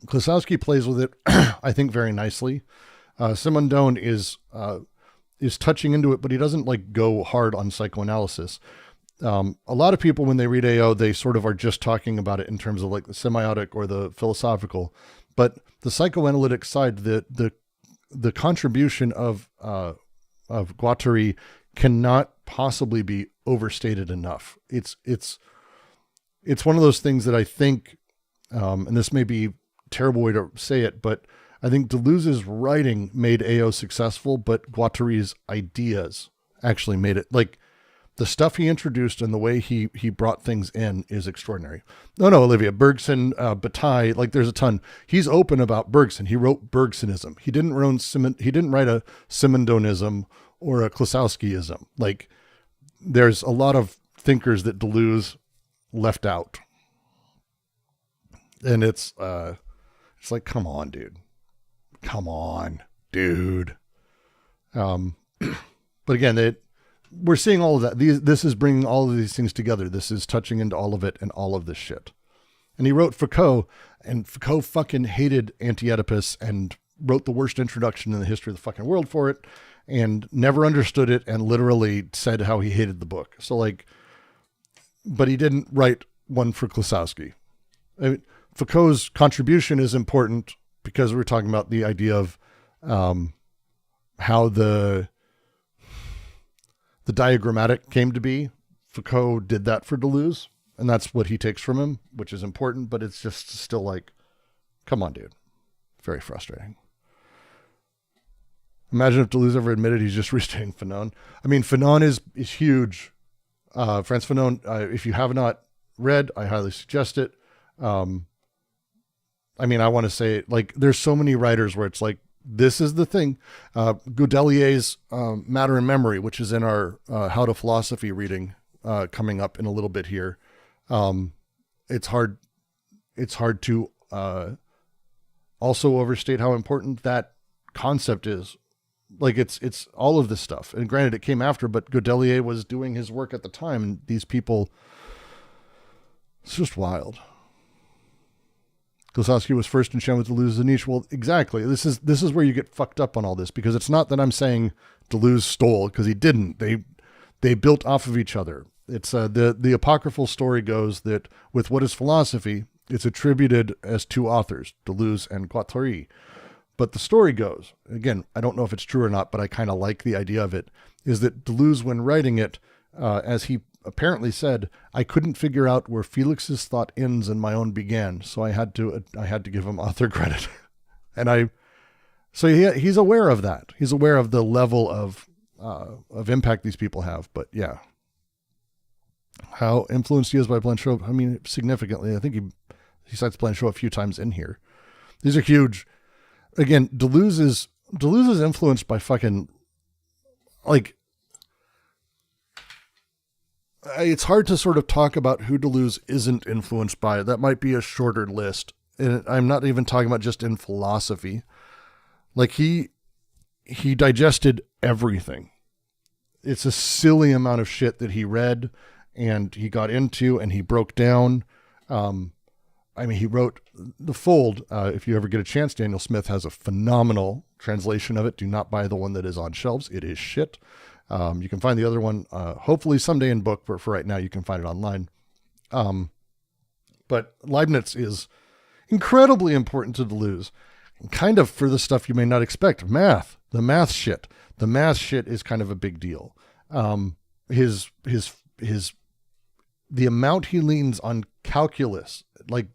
Klosowski plays with it, I think, very nicely. Simondon is touching into it, but he doesn't like go hard on psychoanalysis. A lot of people, when they read AO, they sort of are just talking about it in terms of like the semiotic or the philosophical. But the psychoanalytic side, the contribution of Guattari cannot possibly be overstated enough. It's one of those things that I think, and this may be a terrible way to say it, but I think Deleuze's writing made AO successful, but Guattari's ideas actually made it. Like, the stuff he introduced and the way he brought things in is extraordinary. No, Olivia, Bergson, Bataille, like there's a ton. He's open about Bergson. He wrote Bergsonism. He didn't write a Simondonism or a Klosowskiism. Like, there's a lot of thinkers that Deleuze left out. And it's like, come on, dude. Come on, dude. But again, we're seeing all of that. This is bringing all of these things together. This is touching into all of it and all of this shit. And he wrote Foucault, and Foucault fucking hated Anti-Oedipus and wrote the worst introduction in the history of the fucking world for it and never understood it and literally said how he hated the book. So like, but he didn't write one for Klosowski. I mean, Foucault's contribution is important because we're talking about the idea of how the diagrammatic came to be. Foucault did that for Deleuze, and that's what he takes from him, which is important, but it's just still like, come on, dude. Very frustrating. Imagine if Deleuze ever admitted he's just restating Fanon. I mean, Fanon is huge. Frantz Fanon, if you have not read, I highly suggest it. I mean, I want to say, like, there's so many writers where it's like, this is the thing. Godelier's Matter and Memory, which is in our How to Philosophy reading coming up in a little bit here. It's hard to also overstate how important that concept is. Like, it's all of this stuff. And granted, it came after, but Godelier was doing his work at the time, and these people, it's just wild. Klosowski was first in Shem with Deleuze and Nietzsche. Well, exactly. This is where you get fucked up on all this, because it's not that I'm saying Deleuze stole, because he didn't. They built off of each other. It's the apocryphal story goes that with What is Philosophy, it's attributed as two authors, Deleuze and Guattari. But the story goes, again, I don't know if it's true or not, but I kind of like the idea of it, is that Deleuze, when writing it, as he apparently said, I couldn't figure out where Felix's thought ends and my own began, so I had to give him author credit. And he's aware of that. He's aware of the level of impact these people have. But yeah, how influenced he is by Blanchot, I mean, significantly. I think he cites Blanchot a few times in here. These are huge. Again, Deleuze is influenced by fucking, like, it's hard to sort of talk about who Deleuze isn't influenced by. That might be a shorter list. and I'm not even talking about just in philosophy. Like he digested everything. It's a silly amount of shit that he read and he got into and he broke down. I mean, he wrote The Fold. If you ever get a chance, Daniel Smith has a phenomenal translation of it. Do not buy the one that is on shelves. It is shit. You can find the other one, hopefully someday in book, but for right now, you can find it online. But Leibniz is incredibly important to Deleuze, kind of for the stuff you may not expect. Math, the math shit. The math shit is kind of a big deal. The amount he leans on calculus, like,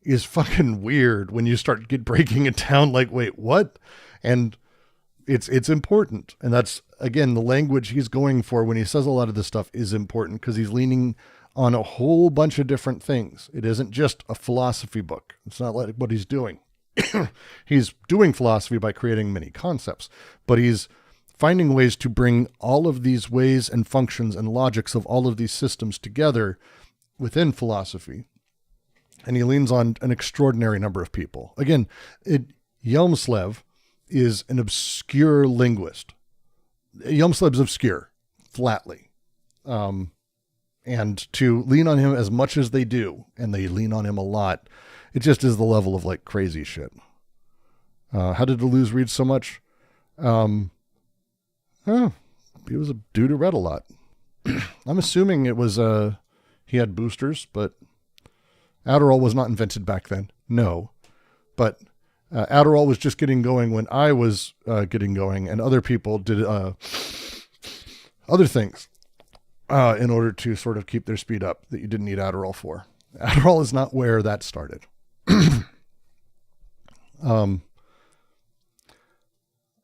is fucking weird when you start breaking it down. Like, wait, what? And it's important. And that's, again, the language he's going for when he says a lot of this stuff is important because he's leaning on a whole bunch of different things. It isn't just a philosophy book. It's not like what he's doing. He's doing philosophy by creating many concepts, but he's finding ways to bring all of these ways and functions and logics of all of these systems together within philosophy. And he leans on an extraordinary number of people. Again, Jelmslev is an obscure linguist. Jelmslev's obscure, flatly. And to lean on him as much as they do, and they lean on him a lot, it just is the level of like crazy shit. How did Deleuze read so much? He was a dude who read a lot. I'm assuming it was, he had boosters, but Adderall was not invented back then. No. But Adderall was just getting going when I was getting going, and other people did other things in order to sort of keep their speed up that you didn't need Adderall for. Adderall is not where that started.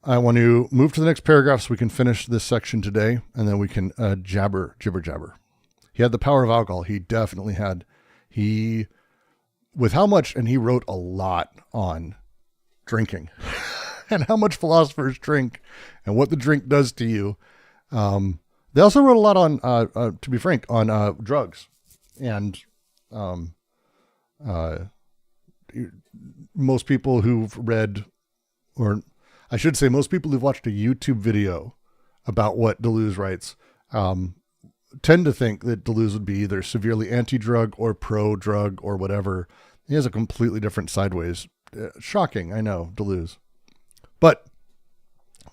I want to move to the next paragraph so we can finish this section today, and then we can jibber jabber. He had the power of alcohol. He definitely had. With how much, and he wrote a lot on drinking and how much philosophers drink and what the drink does to you. They also wrote a lot on, to be frank, on drugs. And most people who've read, or I should say most people who've watched a YouTube video about what Deleuze writes, tend to think that Deleuze would be either severely anti-drug or pro-drug or whatever. He has a completely different sideways. Shocking, I know, Deleuze. But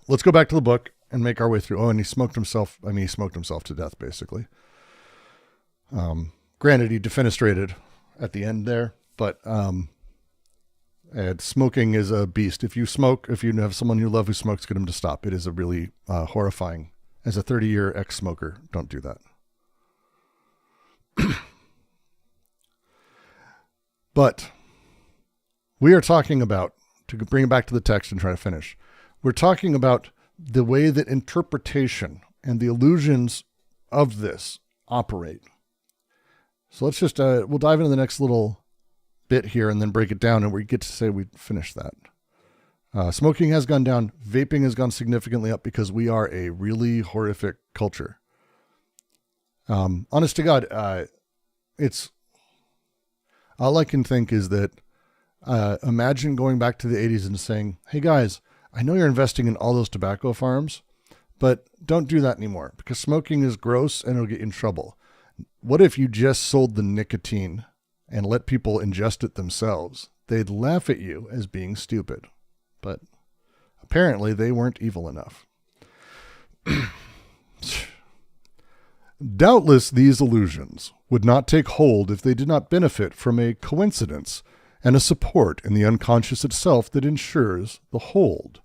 let's go back to the book and make our way through. Oh, and he smoked himself. I mean, he smoked himself to death, basically. Granted, he defenestrated at the end there, but and smoking is a beast. If you smoke, if you have someone you love who smokes, get him to stop. It is a really horrifying. As a 30-year ex-smoker, don't do that. But we are talking about, to bring it back to the text and try to finish, we're talking about the way that interpretation and the illusions of this operate. So let's just, we'll dive into the next little bit here and then break it down, and we get to say we finished that. Smoking has gone down. Vaping has gone significantly up because we are a really horrific culture. Honest to God, it's all I can think is that imagine going back to the 80s and saying, hey guys, I know you're investing in all those tobacco farms, but don't do that anymore because smoking is gross and it'll get you in trouble. What if you just sold the nicotine and let people ingest it themselves? They'd laugh at you as being stupid. But apparently they weren't evil enough. Doubtless these illusions would not take hold if they did not benefit from a coincidence and a support in the unconscious itself that ensures the hold.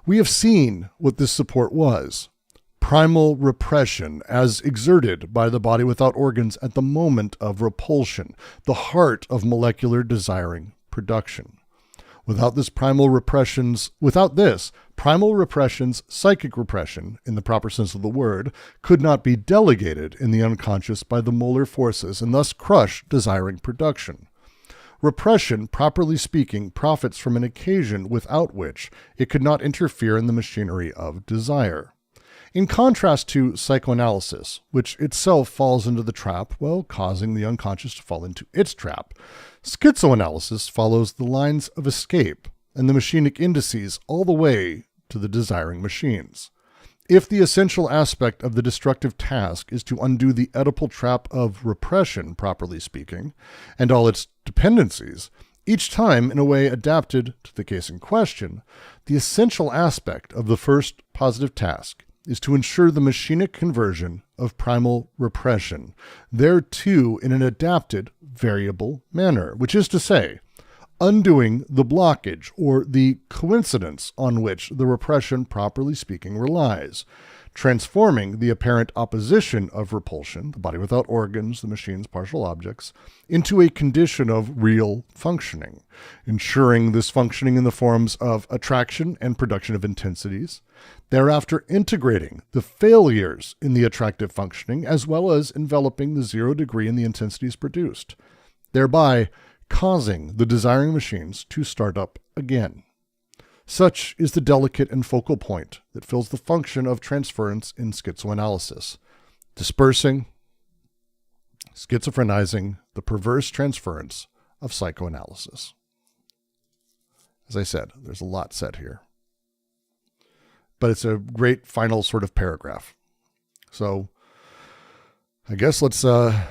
We have seen what this support was. Primal repression as exerted by the body without organs at the moment of repulsion, the heart of molecular desiring production. Without this, primal repression's psychic repression, in the proper sense of the word, could not be delegated in the unconscious by the molar forces and thus crush desiring production. Repression, properly speaking, profits from an occasion without which it could not interfere in the machinery of desire. in contrast to psychoanalysis, which itself falls into the trap while causing the unconscious to fall into its trap. Schizoanalysis follows the lines of escape and the machinic indices all the way to the desiring machines. If the essential aspect of the destructive task is to undo the Oedipal trap of repression, properly speaking, and all its dependencies, each time in a way adapted to the case in question, the essential aspect of the first positive task is to ensure the machinic conversion of primal repression, thereto in an adapted, variable manner, which is to say, undoing the blockage or the coincidence on which the repression, properly speaking, relies, transforming the apparent opposition of repulsion, the body without organs, the machine's partial objects, into a condition of real functioning, ensuring this functioning in the forms of attraction and production of intensities, thereafter integrating the failures in the attractive functioning as well as enveloping the 0 degree in the intensities produced, thereby causing the desiring machines to start up again. Such is the delicate and focal point that fills the function of transference in schizoanalysis, dispersing, schizophrenizing the perverse transference of psychoanalysis. As I said, there's a lot said here, but it's a great final sort of paragraph. So I guess let's burn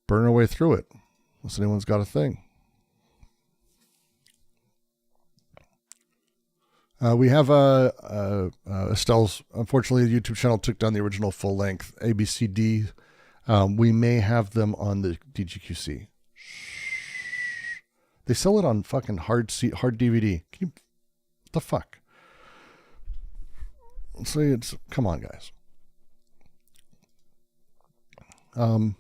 our way through it, unless anyone's got a thing. We have Estelle's, unfortunately, the YouTube channel took down the original full-length ABCD. We may have them on the DGQC. They sell it on fucking hard DVD. What the fuck? Let's say it's, come on, guys. We'll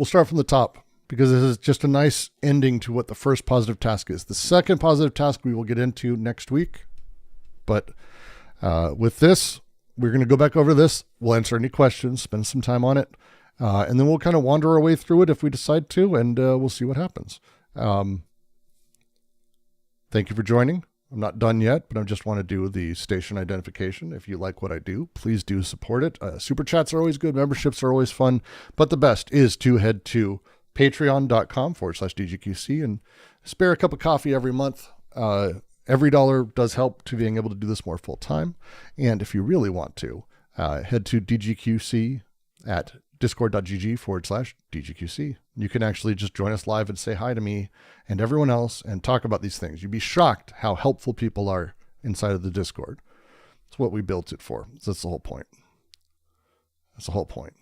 start from the top, because this is just a nice ending to what the first positive task is. The second positive task we will get into next week. But with this, we're going to go back over this. We'll answer any questions, spend some time on it, and then we'll kind of wander our way through it if we decide to, and we'll see what happens. Thank you for joining. I'm not done yet, but I just want to do the station identification. If you like what I do, please do support it. Super chats are always good. Memberships are always fun. But the best is to head to patreon.com/DGQC and spare a cup of coffee every month. Every dollar does help to being able to do this more full time. And if you really want to, head to DGQC at discord.gg/DGQC. You can actually just join us live and say hi to me and everyone else and talk about these things. You'd be shocked how helpful people are inside of the Discord. That's what we built it for. That's the whole point. That's the whole point.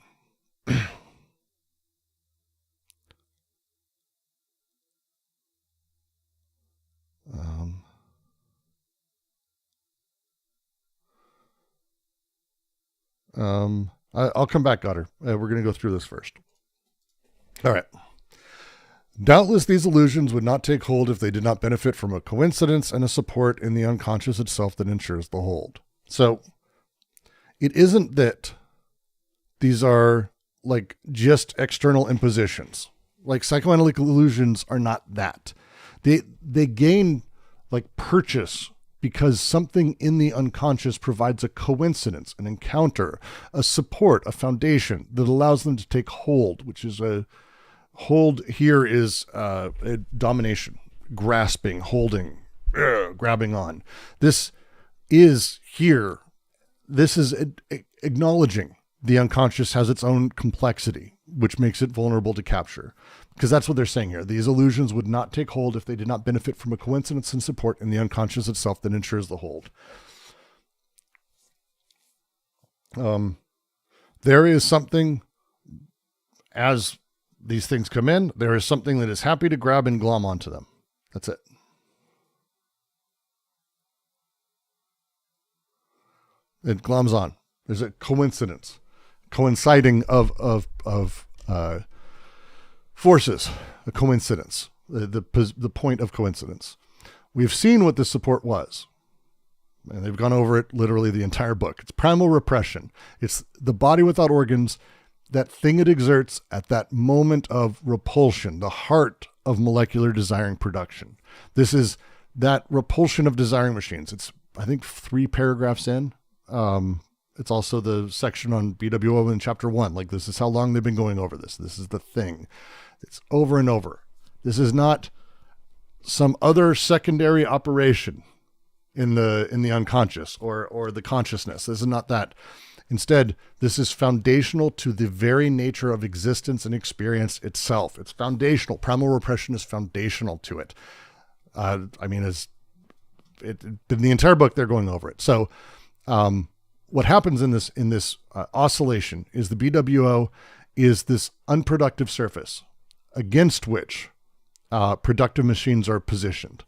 I'll come back, Guattari. We're going to go through this first. All right. Doubtless these illusions would not take hold if they did not benefit from a coincidence and a support in the unconscious itself that ensures the hold. So it isn't that these are like just external impositions. Like psychoanalytic illusions are not that. They gain like purchase because something in the unconscious provides a coincidence, an encounter, a support, a foundation that allows them to take hold, which is a hold here is a domination, grasping, holding, grabbing on. This is here. This is acknowledging the unconscious has its own complexity, which makes it vulnerable to capture. Because that's what they're saying here. These illusions would not take hold if they did not benefit from a coincidence and support in the unconscious itself that ensures the hold. There is something, as these things come in, there is something that is happy to grab and glom onto them. That's it. It gloms on. There's a coincidence, coinciding of forces, a coincidence, the point of coincidence. We've seen what this support was, and they've gone over it literally the entire book. It's primal repression. It's the body without organs, that thing it exerts at that moment of repulsion, the heart of molecular desiring production. This is that repulsion of desiring machines. It's, I think, 3 paragraphs in. It's also the section on BWO in chapter 1. Like, this is how long they've been going over this. This is the thing. It's over and over. This is not some other secondary operation in the unconscious or the consciousness. This is not that. Instead, this is foundational to the very nature of existence and experience itself. It's foundational. Primal repression is foundational to it. In the entire book, they're going over it. So, what happens in this oscillation is the BWO is this unproductive surface against which productive machines are positioned.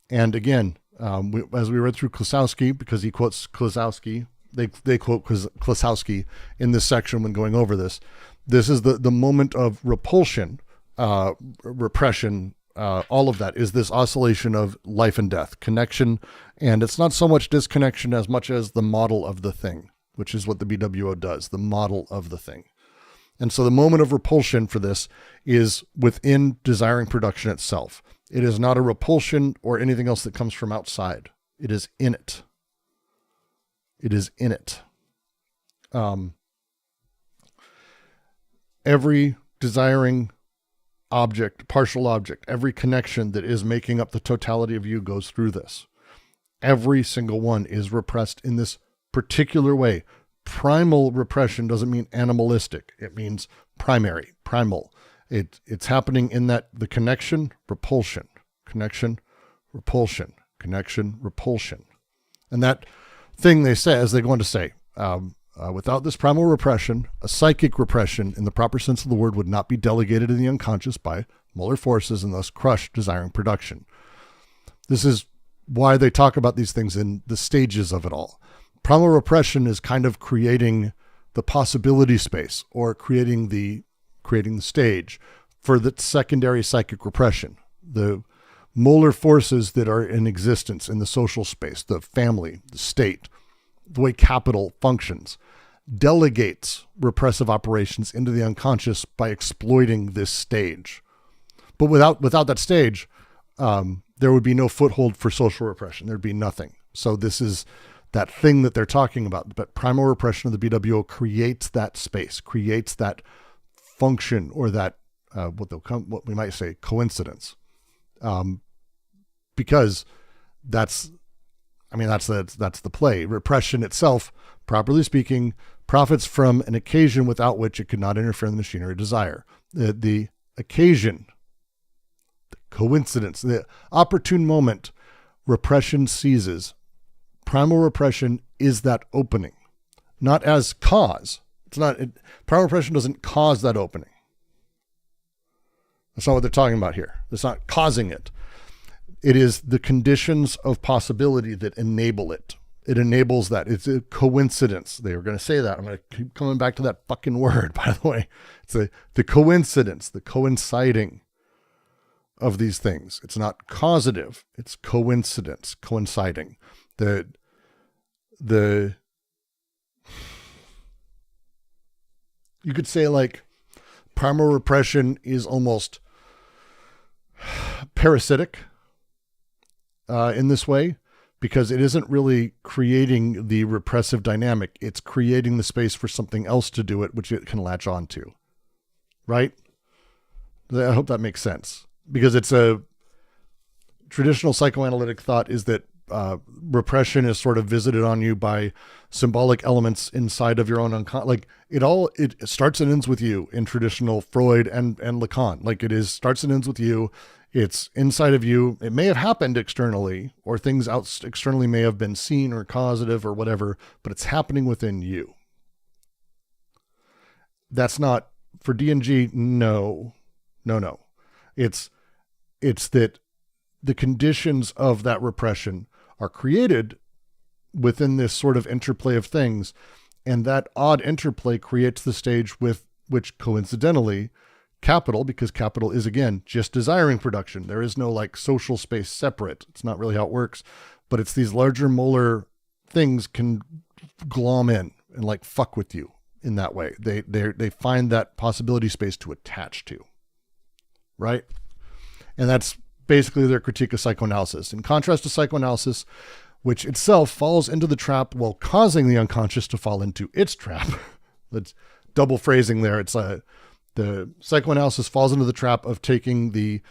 And again, as we read through Klosowski, because he quotes Klosowski, they quote Klosowski in this section when going over this. This is the moment of repulsion, repression, all of that is this oscillation of life and death, connection, and it's not so much disconnection as much as the model of the thing, which is what the BWO does, the model of the thing. And so the moment of repulsion for this is within desiring production itself. It is not a repulsion or anything else that comes from outside. It is in it. It is in it. Every desiring object, partial object, every connection that is making up the totality of you goes through this. Every single one is repressed in this particular way. Primal repression doesn't mean animalistic. It means primary, primal. It's happening in that the connection, repulsion, connection, repulsion, connection, repulsion. And that thing they say, as they go on to say, without this primal repression, a psychic repression in the proper sense of the word would not be delegated in the unconscious by molar forces and thus crush desiring production. This is why they talk about these things in the stages of it all. Primal repression is kind of creating the possibility space or creating the stage for the secondary psychic repression, the molar forces that are in existence in the social space, the family, the state, the way capital functions, delegates repressive operations into the unconscious by exploiting this stage. But without that stage, there would be no foothold for social repression. There'd be nothing. So this is that thing that they're talking about. But primal repression of the BWO creates that space, creates that function or that what we might say coincidence, because that's the play. Repression itself, properly speaking, profits from an occasion without which it could not interfere in the machinery of desire. The occasion, the coincidence, the opportune moment, repression seizes. Primal repression is that opening, not as cause. Primal repression doesn't cause that opening. That's not what they're talking about here. It's not causing it. It is the conditions of possibility that enable it. It enables that. It's a coincidence. They were going to say that. I'm going to keep coming back to that fucking word, by the way. It's the coincidence, the coinciding of these things. It's not causative. It's coincidence, coinciding. You could say like primal repression is almost parasitic in this way, because it isn't really creating the repressive dynamic. It's creating the space for something else to do it, which it can latch on to. Right? I hope that makes sense, because it's a traditional psychoanalytic thought is that repression is sort of visited on you by symbolic elements inside of your own unconscious. Like it starts and ends with you in traditional Freud and Lacan. Like starts and ends with you. It's inside of you. It may have happened externally, or things externally may have been seen or causative or whatever, but it's happening within you. That's not for D&G. No. It's that the conditions of that repression are created within this sort of interplay of things. And that odd interplay creates the stage with which coincidentally capital, because capital is again, just desiring production. There is no like social space separate. It's not really how it works, but it's these larger molar things can glom in and like fuck with you in that way. They find that possibility space to attach to. Right. And that's basically their critique of psychoanalysis. In contrast to psychoanalysis, which itself falls into the trap while causing the unconscious to fall into its trap. That's double phrasing there. It's the psychoanalysis falls into the trap of taking the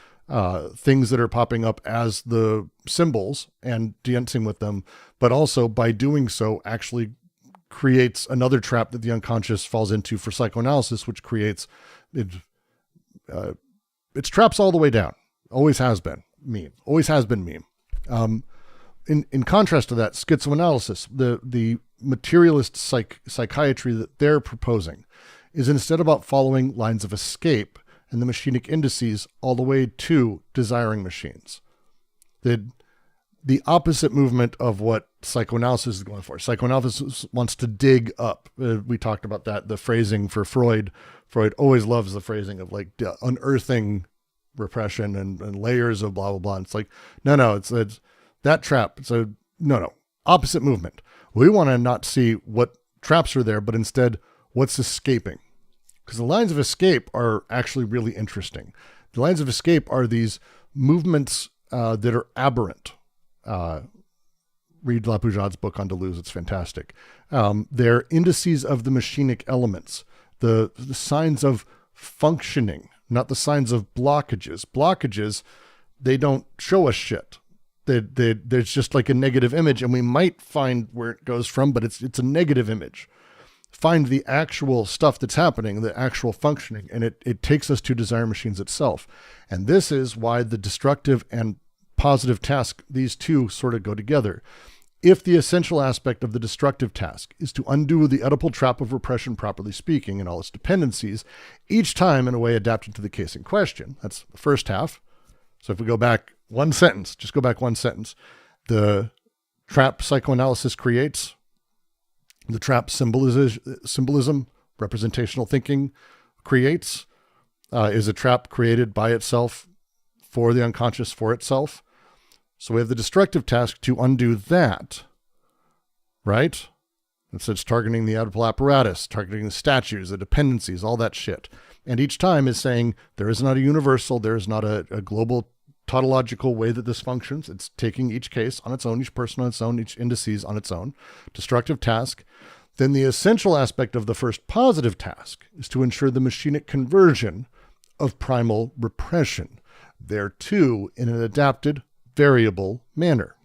things that are popping up as the symbols and dancing with them, but also by doing so actually creates another trap that the unconscious falls into for psychoanalysis, which creates it's traps all the way down. Always has been meme. Always has been meme. In contrast to that, schizoanalysis, the materialist psychiatry that they're proposing, is instead about following lines of escape and the machinic indices all the way to desiring machines. The opposite movement of what psychoanalysis is going for. Psychoanalysis wants to dig up. We talked about that, the phrasing for Freud. Freud always loves the phrasing of like unearthing repression and layers of blah, blah, blah. And it's like, no, it's that trap. So no, opposite movement. We want to not see what traps are there, but instead what's escaping. Because the lines of escape are actually really interesting. The lines of escape are these movements that are aberrant. Read Lapoujade's book on Deleuze. It's fantastic. They're indices of the machinic elements, the signs of functioning, not the signs of blockages. Blockages, they don't show us shit. There's just like a negative image, and we might find where it goes from, but it's a negative image. Find the actual stuff that's happening, the actual functioning, and it takes us to desire machines itself. And this is why the destructive and positive task, these two sort of go together. If the essential aspect of the destructive task is to undo the Oedipal trap of repression, properly speaking, and all its dependencies, each time in a way adapted to the case in question, that's the first half. So if we go back one sentence, just go back one sentence, the trap psychoanalysis creates, the trap symbolism, representational thinking creates, is a trap created by itself for the unconscious, for itself. So we have the destructive task to undo that, right? So it's targeting the Oedipal apparatus, targeting the statues, the dependencies, all that shit. And each time is saying there is not a universal, there is not a global tautological way that this functions. It's taking each case on its own, each person on its own, each indices on its own. Destructive task. Then the essential aspect of the first positive task is to ensure the machinic conversion of primal repression, thereto in an adapted, variable manner.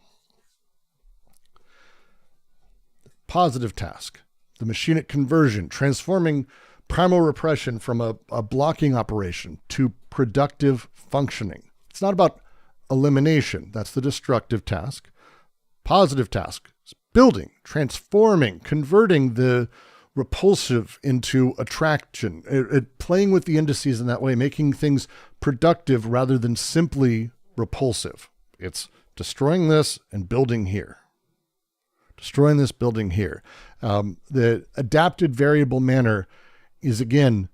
Positive task, the machinic conversion, transforming primal repression from a blocking operation to productive functioning. It's not about elimination. That's the destructive task. Positive task is building, transforming, converting the repulsive into attraction, playing with the indices in that way, making things productive rather than simply repulsive. It's destroying this and building here. Destroying this, building here. The adapted variable manner is, again,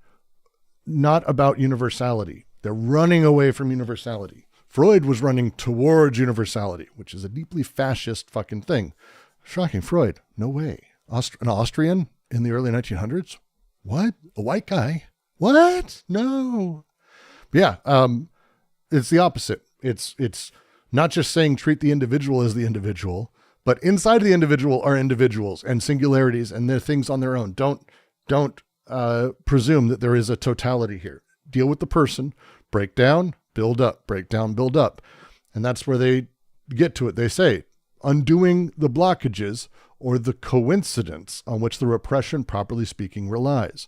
not about universality. They're running away from universality. Freud was running towards universality, which is a deeply fascist fucking thing. Shocking. Freud. No way. An Austrian in the early 1900s? What? A white guy? What? No. But yeah, it's the opposite. It's not just saying treat the individual as the individual, but inside of the individual are individuals and singularities and they're things on their own. Don't presume that there is a totality here. Deal with the person, break down, build up, break down, build up. And that's where they get to it. They say, undoing the blockages or the coincidence on which the repression, properly speaking, relies.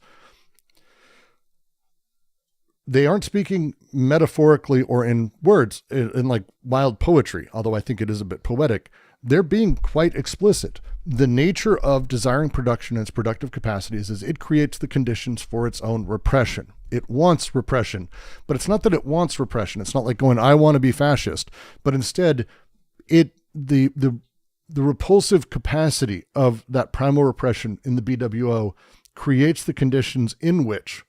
They aren't speaking metaphorically or in words, in like wild poetry, although I think it is a bit poetic. They're being quite explicit. The nature of desiring production and its productive capacities is it creates the conditions for its own repression. It wants repression, but it's not that it wants repression. It's not like going, I want to be fascist, but instead the repulsive capacity of that primal repression in the BWO creates the conditions in which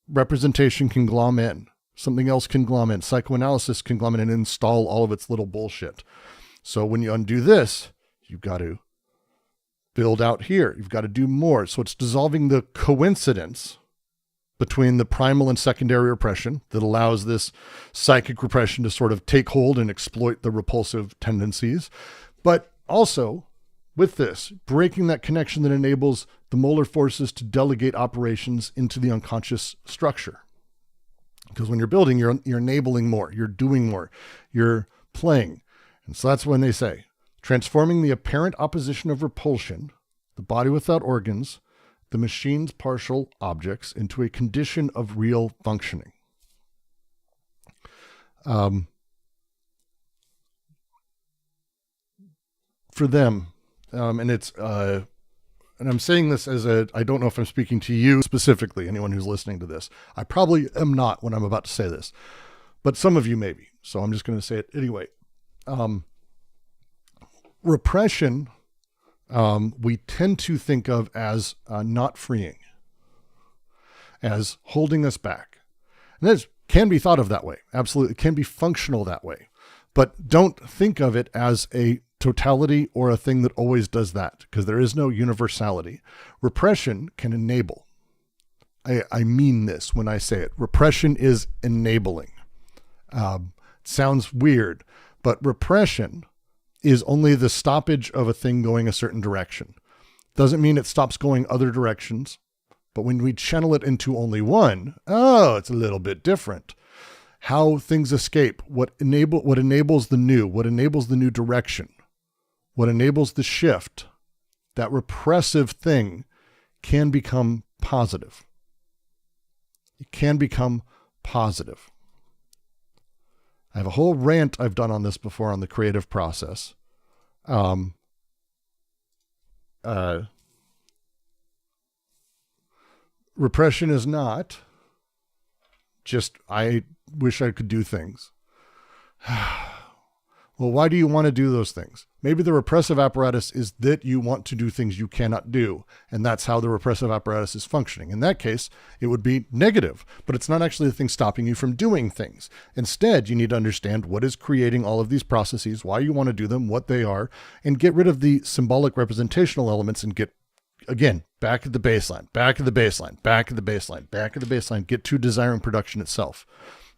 representation can glom in, something else can glom in, psychoanalysis can glom in and install all of its little bullshit. So when you undo this, you've got to build out here. You've got to do more. So it's dissolving the coincidence between the primal and secondary repression that allows this psychic repression to sort of take hold and exploit the repulsive tendencies. But Also, with this, breaking that connection that enables the molar forces to delegate operations into the unconscious structure. Because when you're building, you're enabling more, you're doing more, you're playing. And so that's when they say, transforming the apparent opposition of repulsion, the body without organs, the machine's partial objects, into a condition of real functioning. For them, and it's, and I'm saying this as I don't know if I'm speaking to you specifically, anyone who's listening to this. I probably am not when I'm about to say this, but some of you may be. So I'm just going to say it anyway. Repression, we tend to think of as not freeing, as holding us back. And that can be thought of that way. Absolutely. It can be functional that way. But don't think of it as a totality or a thing that always does that, because there is no universality. Repression can enable. I mean this when I say it. Repression is enabling. Sounds weird, but repression is only the stoppage of a thing going a certain direction. Doesn't mean it stops going other directions, but when we channel it into only one, it's a little bit different. How things escape, what enables the new direction, what enables the shift, that repressive thing can become positive. It can become positive. I have a whole rant I've done on this before on the creative process. Repression is not just, I wish I could do things. Well, why do you want to do those things? Maybe the repressive apparatus is that you want to do things you cannot do, and that's how the repressive apparatus is functioning. In that case, it would be negative, but it's not actually the thing stopping you from doing things. Instead, you need to understand what is creating all of these processes, why you want to do them, what they are, and get rid of the symbolic representational elements and get, again, back at the baseline, back at the baseline, back at the baseline, back at the baseline, get to desiring production itself.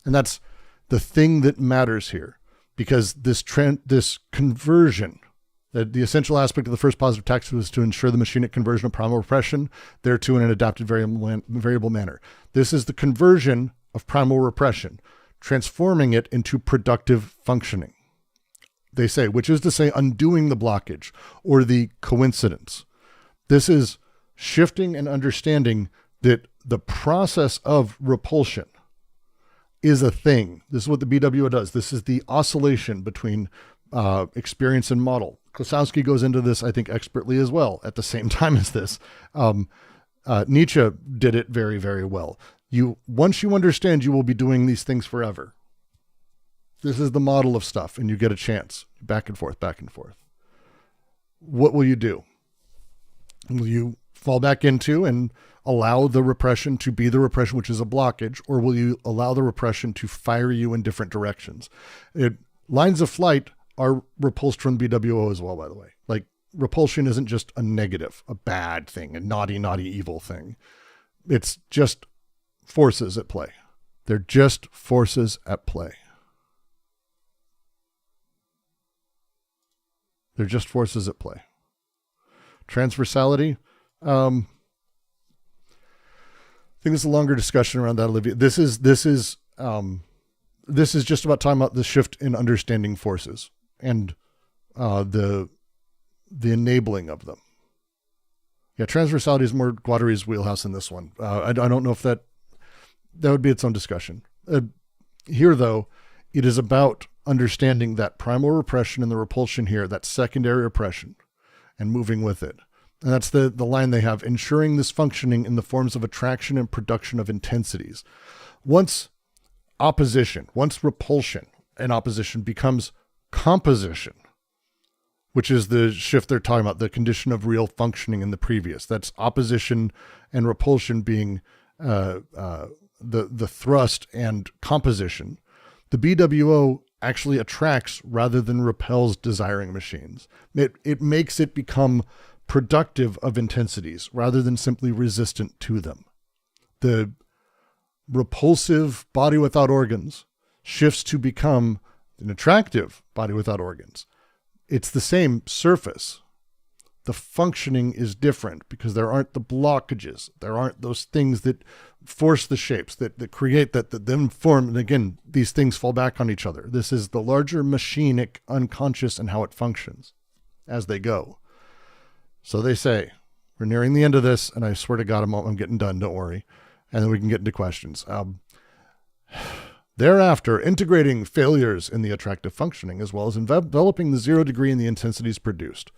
And that's the thing that matters here. Because this conversion, the essential aspect of the first positive tax was to ensure the machinic conversion of primal repression thereto in an adapted variable manner. This is the conversion of primal repression, transforming it into productive functioning. They say, which is to say, undoing the blockage or the coincidence. This is shifting and understanding that the process of repulsion is a thing. This is what the BWO does. This is the oscillation between experience and model. Klosowski goes into this, I think, expertly as well at the same time as this. Nietzsche did it very, very well. Once you understand, you will be doing these things forever. This is the model of stuff, and you get a chance. Back and forth, back and forth. What will you do? Will you fall back into and allow the repression to be the repression, which is a blockage, or will you allow the repression to fire you in different directions? Lines of flight are repulsed from BWO as well, by the way. Like, repulsion isn't just a negative, a bad thing, a naughty, naughty, evil thing. It's just forces at play. They're just forces at play. They're just forces at play. Transversality, I think it's a longer discussion around that, Olivia. This is just about talking about the shift in understanding forces and the enabling of them. Yeah, transversality is more Guattari's wheelhouse in this one. I don't know if that would be its own discussion. Here, though, it is about understanding that primal repression and the repulsion here, that secondary repression, and moving with it. And that's the line they have, ensuring this functioning in the forms of attraction and production of intensities. Once repulsion and opposition becomes composition, which is the shift they're talking about, the condition of real functioning in the previous. That's opposition and repulsion being the thrust and composition. The BWO actually attracts rather than repels desiring machines. It makes it become productive of intensities rather than simply resistant to them. The repulsive body without organs shifts to become an attractive body without organs. it's the same surface. The functioning is different because there aren't the blockages. There aren't those things that force the shapes, that create, that then form. And again, these things fall back on each other. This is the larger machinic unconscious and how it functions as they go. So they say, we're nearing the end of this, and I swear to God, I'm getting done, don't worry. And then we can get into questions. Thereafter, integrating failures in the attractive functioning, as well as developing the 0 degree in the intensities produced.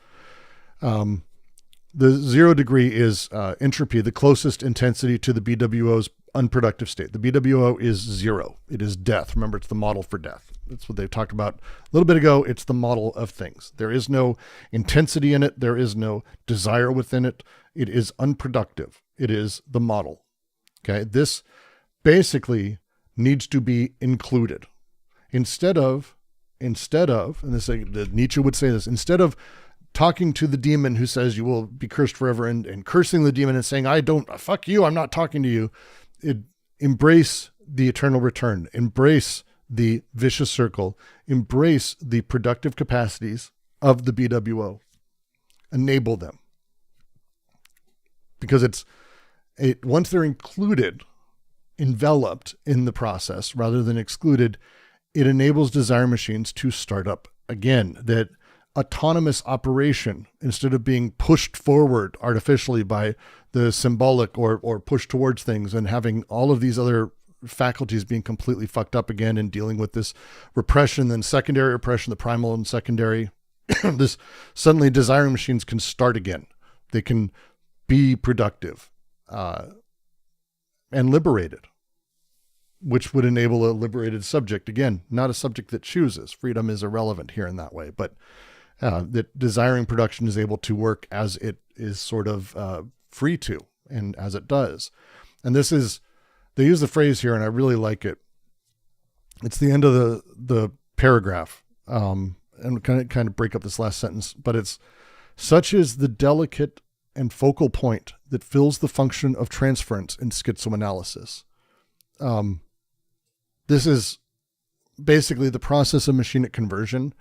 The 0 degree is entropy, the closest intensity to the BWO's unproductive state. The BWO is 0. It is death. Remember, it's the model for death. That's what they talked about a little bit ago. It's the model of things. There is no intensity in it. There is no desire within it. It is unproductive. It is the model. Okay. This basically needs to be included instead of, and this, Nietzsche would say this, instead of talking to the demon who says you will be cursed forever and cursing the demon and saying, fuck you, I'm not talking to you. Embrace the eternal return, embrace the vicious circle, embrace the productive capacities of the BWO, enable them. Because once they're included, enveloped in the process rather than excluded, it enables desire machines to start up again. That autonomous operation, instead of being pushed forward artificially by the symbolic or pushed towards things and having all of these other faculties being completely fucked up again and dealing with this repression, then secondary repression, the primal and secondary, this suddenly desiring machines can start again. They can be productive and liberated, which would enable a liberated subject. Again, not a subject that chooses. Freedom is irrelevant here in that way, but that desiring production is able to work as it is sort of free to, and as it does. And this is, they use the phrase here, and I really like it. It's the end of the paragraph, and kind of break up this last sentence, but it's, such is the delicate and focal point that fills the function of transference in schizoanalysis. This is basically the process of machinic conversion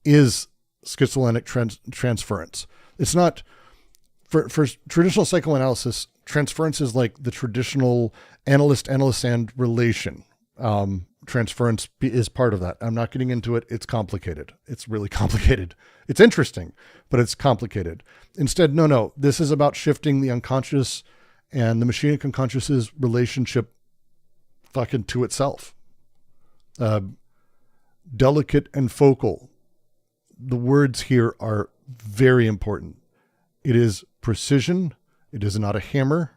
is schizoanalytic transference. It's not, for traditional psychoanalysis, transference is like the traditional analyst-analysand relation. Transference is part of that. I'm not getting into it. It's complicated. It's really complicated. It's interesting, but it's complicated. Instead, no, this is about shifting the unconscious and the machinic unconscious's relationship fucking to itself. Delicate and focal. The words here are very important. It is precision. It is not a hammer.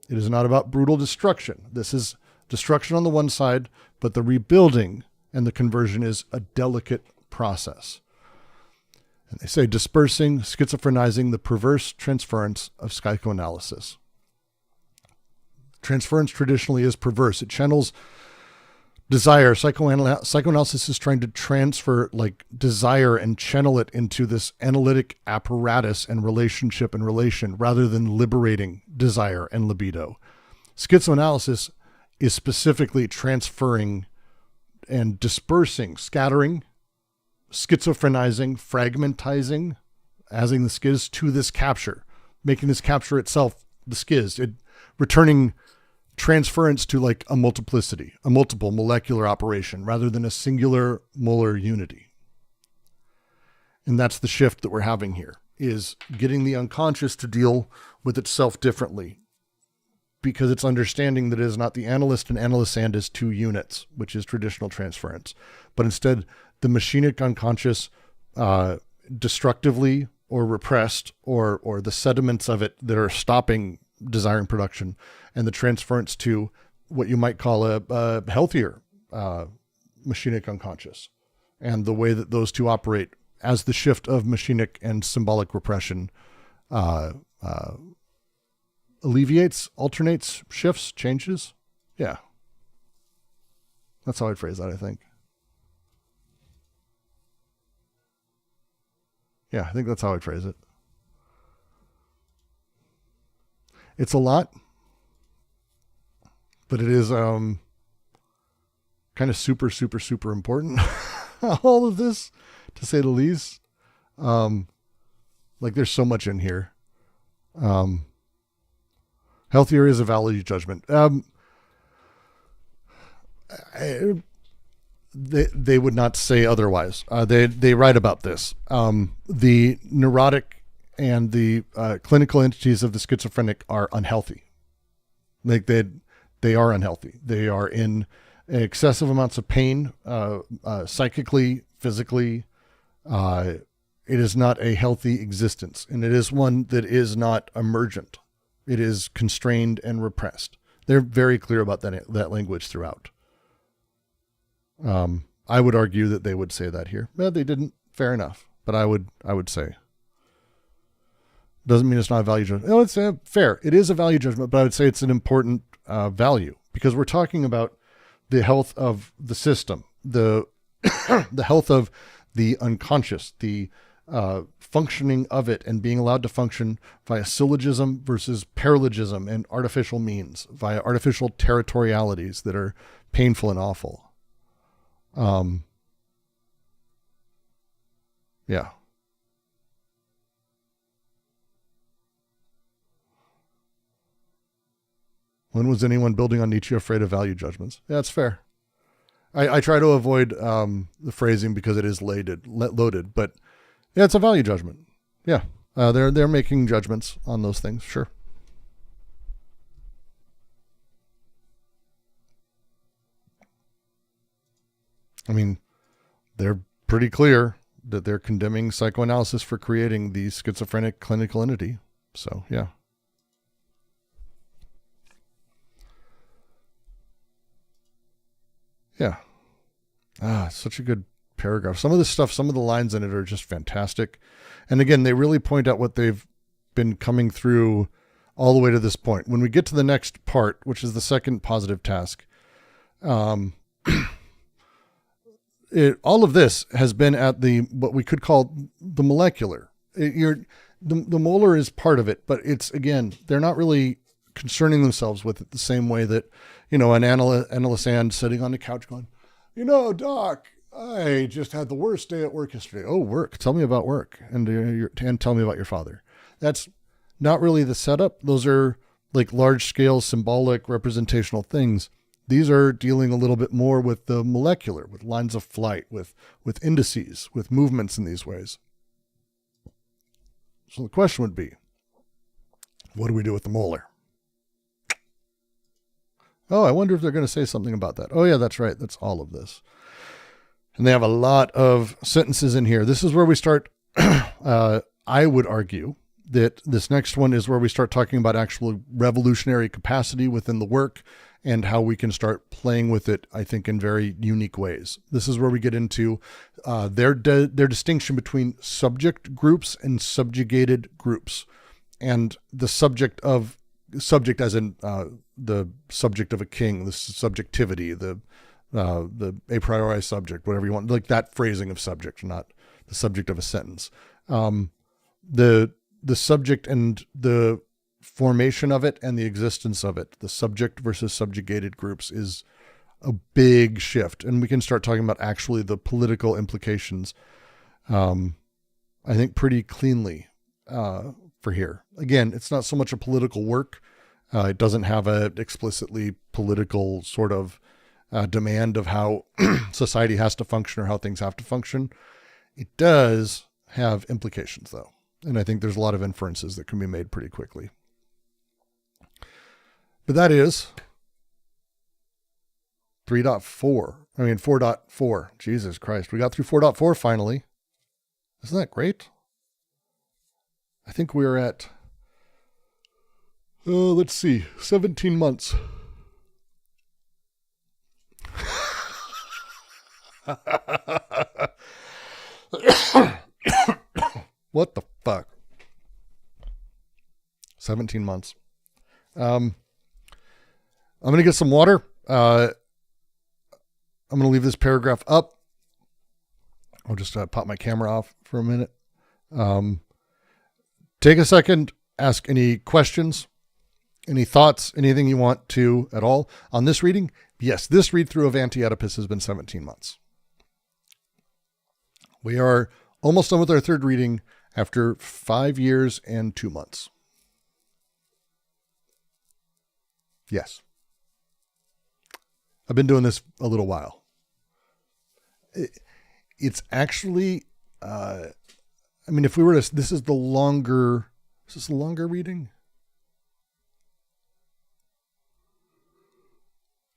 It is not about brutal destruction. This is destruction on the one side, but the rebuilding and the conversion is a delicate process. And they say dispersing, schizophrenizing the perverse transference of psychoanalysis. Transference traditionally is perverse. It channels desire. Psychoanalysis is trying to transfer like desire and channel it into this analytic apparatus and relationship and relation rather than liberating desire and libido. Schizoanalysis is specifically transferring and dispersing, scattering, schizophrenizing, fragmentizing, adding the schiz to this capture, making this capture itself the schiz, returning transference to like a multiplicity, a multiple molecular operation rather than a singular molar unity. And that's the shift that we're having here, is getting the unconscious to deal with itself differently, because it's understanding that it is not the analyst and analysand as two units, which is traditional transference, but instead the machinic unconscious destructively or repressed or the sediments of it that are stopping desiring production, and the transference to what you might call a healthier machinic unconscious, and the way that those two operate as the shift of machinic and symbolic repression alleviates, alternates, shifts, changes. Yeah. That's how I'd phrase that, I think. Yeah, I think that's how I'd phrase it. It's a lot, but it is kind of super, super, super important. All of this, to say the least. Like there's so much in here. Healthier is a value judgment. They would not say otherwise. They write about this. The neurotic and the clinical entities of the schizophrenic are unhealthy. Like they are unhealthy. They are in excessive amounts of pain, psychically, physically. It is not a healthy existence, and it is one that is not emergent. It is constrained and repressed. They're very clear about that language throughout. I would argue that they would say that here. Well, they didn't. Fair enough. But I would say. Doesn't mean it's not a value judgment. No, it's fair. It is a value judgment, but I would say it's an important value because we're talking about the health of the system, the the health of the unconscious, the functioning of it and being allowed to function via syllogism versus paralogism and artificial means, via artificial territorialities that are painful and awful. Yeah. When was anyone building on Nietzsche afraid of value judgments? Yeah, that's fair. I try to avoid the phrasing because it is loaded, but yeah, it's a value judgment. Yeah, they're making judgments on those things. Sure. I mean, they're pretty clear that they're condemning psychoanalysis for creating the schizophrenic clinical entity. So, yeah. Yeah. Such a good paragraph. Some of this stuff, some of the lines in it are just fantastic. And again, they really point out what they've been coming through all the way to this point. When we get to the next part, which is the second positive task, all of this has been at what we could call the molecular. The molar is part of it, but it's, again, they're not really concerning themselves with it the same way that, an analyst sitting on the couch going, Doc, I just had the worst day at work yesterday. Oh, work. Tell me about work. And tell me about your father. That's not really the setup. Those are like large scale symbolic representational things. These are dealing a little bit more with the molecular, with lines of flight, with indices, with movements in these ways. So the question would be, what do we do with the molar? Oh, I wonder if they're going to say something about that. Oh, yeah, that's right. That's all of this. And they have a lot of sentences in here. This is where we start. I would argue that this next one is where we start talking about actual revolutionary capacity within the work and how we can start playing with it, I think, in very unique ways. This is where we get into their distinction between subject groups and subjugated groups. And the subject as in the subject of a king, the subjectivity, the a priori subject, whatever you want, like that phrasing of subject, not the subject of a sentence. The subject and the formation of it and the existence of it, the subject versus subjugated groups, is a big shift. And we can start talking about actually the political implications, I think, pretty cleanly for here. Again, it's not so much a political work. It doesn't have an explicitly political sort of demand of how society has to function or how things have to function. It does have implications, though. And I think there's a lot of inferences that can be made pretty quickly. But that is 4.4. Jesus Christ. We got through 4.4 finally. Isn't that great? I think we're at, let's see, 17 months. What the fuck? 17 months. I'm going to get some water. I'm going to leave this paragraph up. I'll just pop my camera off for a minute. Take a second, ask any questions, any thoughts, anything you want to at all on this reading. Yes, this read through of Anti-Oedipus has been 17 months. We are almost done with our third reading after 5 years and 2 months. Yes. I've been doing this a little while. It's actually, I mean, if we were to, this is the longer reading?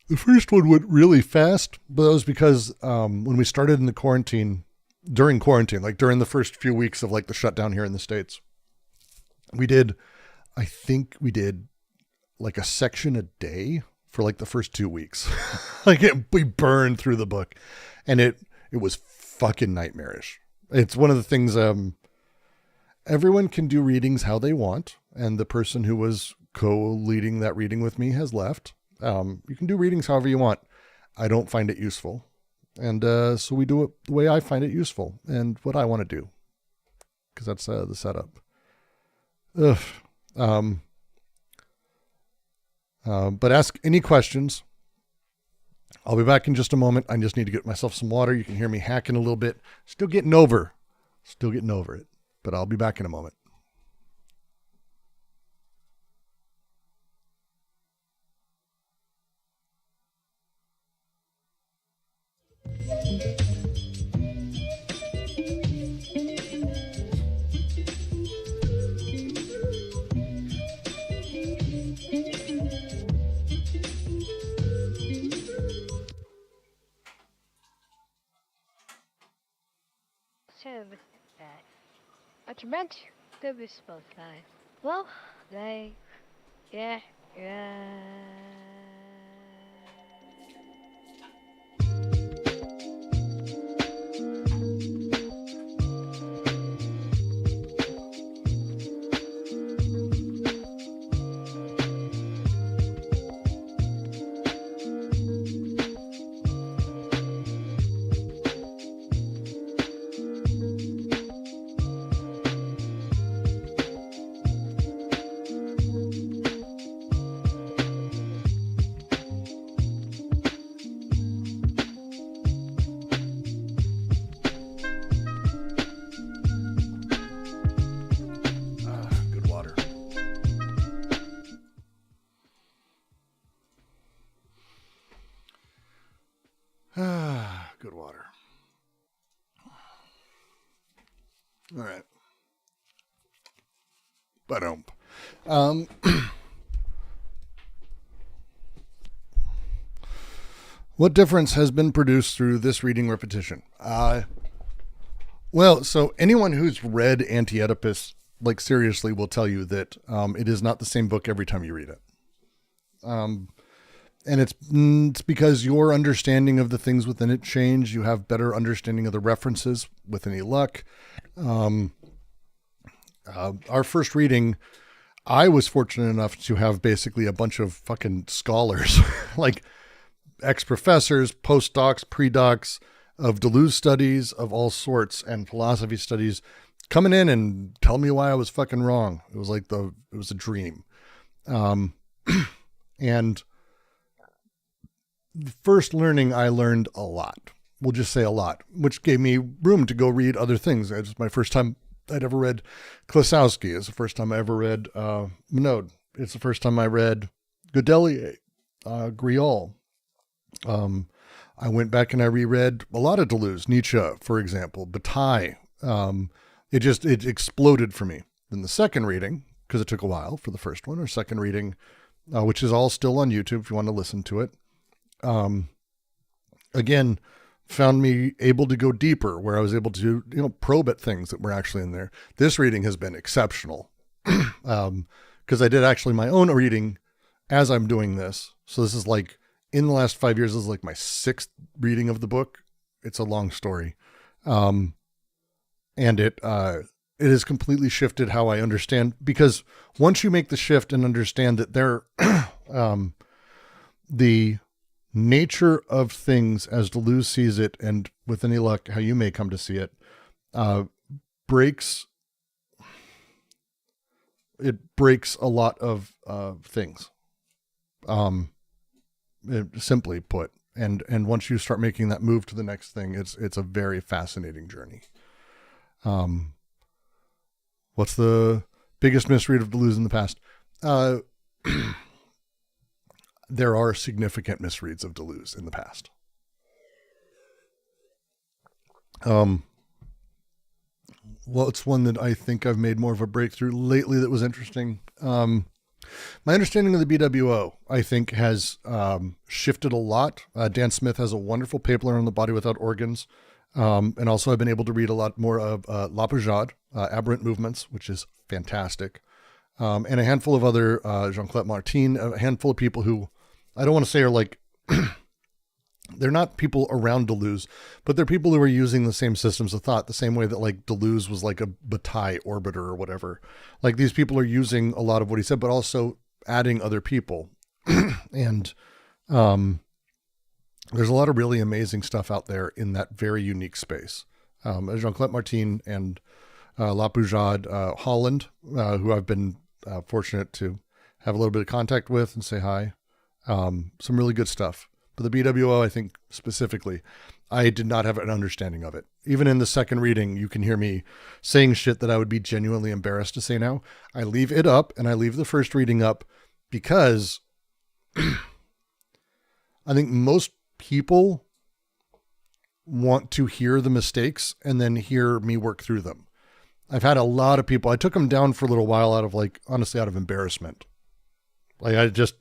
The first one went really fast, but that was because when we started in the during quarantine, like during the first few weeks of like the shutdown here in the States, I think we did like a section a day for like the first 2 weeks. We burned through the book, and it was fucking nightmarish. It's one of the things, everyone can do readings how they want, and the person who was co-leading that reading with me has left. You can do readings however you want. I don't find it useful. And so we do it the way I find it useful and what I want to do. Because that's the setup. But ask any questions. I'll be back in just a moment. I just need to get myself some water. You can hear me hacking a little bit. Still getting over it. But I'll be back in a moment. Wat je bent, de bespootlijst. Wel, nee, ja. Good water. All right. What difference has been produced through this reading repetition? Well, so anyone who's read Anti-Oedipus, like seriously, will tell you that it is not the same book every time you read it. And it's because your understanding of the things within it change. You have better understanding of the references with any luck. Our first reading, I was fortunate enough to have basically a bunch of fucking scholars, like ex-professors, postdocs, pre-docs of Deleuze studies of all sorts and philosophy studies coming in and telling me why I was fucking wrong. It was like it was a dream. And the first learning, I learned a lot. We'll just say a lot, which gave me room to go read other things. It was my first time I'd ever read Klossowski. It's the first time I ever read Minode. It's the first time I read Godelier, Griol. I went back and I reread a lot of Deleuze, Nietzsche, for example, Bataille. It exploded for me. Then the second reading, because it took a while for the first one, or second reading, which is all still on YouTube if you want to listen to it. Again, found me able to go deeper, where I was able to, probe at things that were actually in there. This reading has been exceptional. Because I did actually my own reading as I'm doing this. So this is like, in the last 5 years, this is like my 6th reading of the book. It's a long story. And it has completely shifted how I understand, because once you make the shift and understand that the nature of things as Deleuze sees it, and with any luck, how you may come to see it, breaks a lot of things, simply put. And once you start making that move to the next thing, it's a very fascinating journey. What's the biggest misread of Deleuze in the past? There are significant misreads of Deleuze in the past. Well, it's one that I think I've made more of a breakthrough lately that was interesting. My understanding of the BWO, I think, has shifted a lot. Dan Smith has a wonderful paper on the body without organs. And also I've been able to read a lot more of La Poujade, Aberrant Movements, which is fantastic. And a handful of other, Jean-Claude Martin, a handful of people who I don't want to say are like, they're not people around Deleuze, but they're people who are using the same systems of thought, the same way that like Deleuze was like a Bataille orbiter or whatever. Like these people are using a lot of what he said, but also adding other people. And there's a lot of really amazing stuff out there in that very unique space. Jean-Claude Martin and La Poujade, Holland, who I've been fortunate to have a little bit of contact with and say hi. Some really good stuff. But the BWO, I think specifically, I did not have an understanding of it. Even in the second reading, you can hear me saying shit that I would be genuinely embarrassed to say now. I leave it up and I leave the first reading up because I think most people want to hear the mistakes and then hear me work through them. I've had a lot of people, I took them down for a little while out of like, honestly, out of embarrassment. Like I just,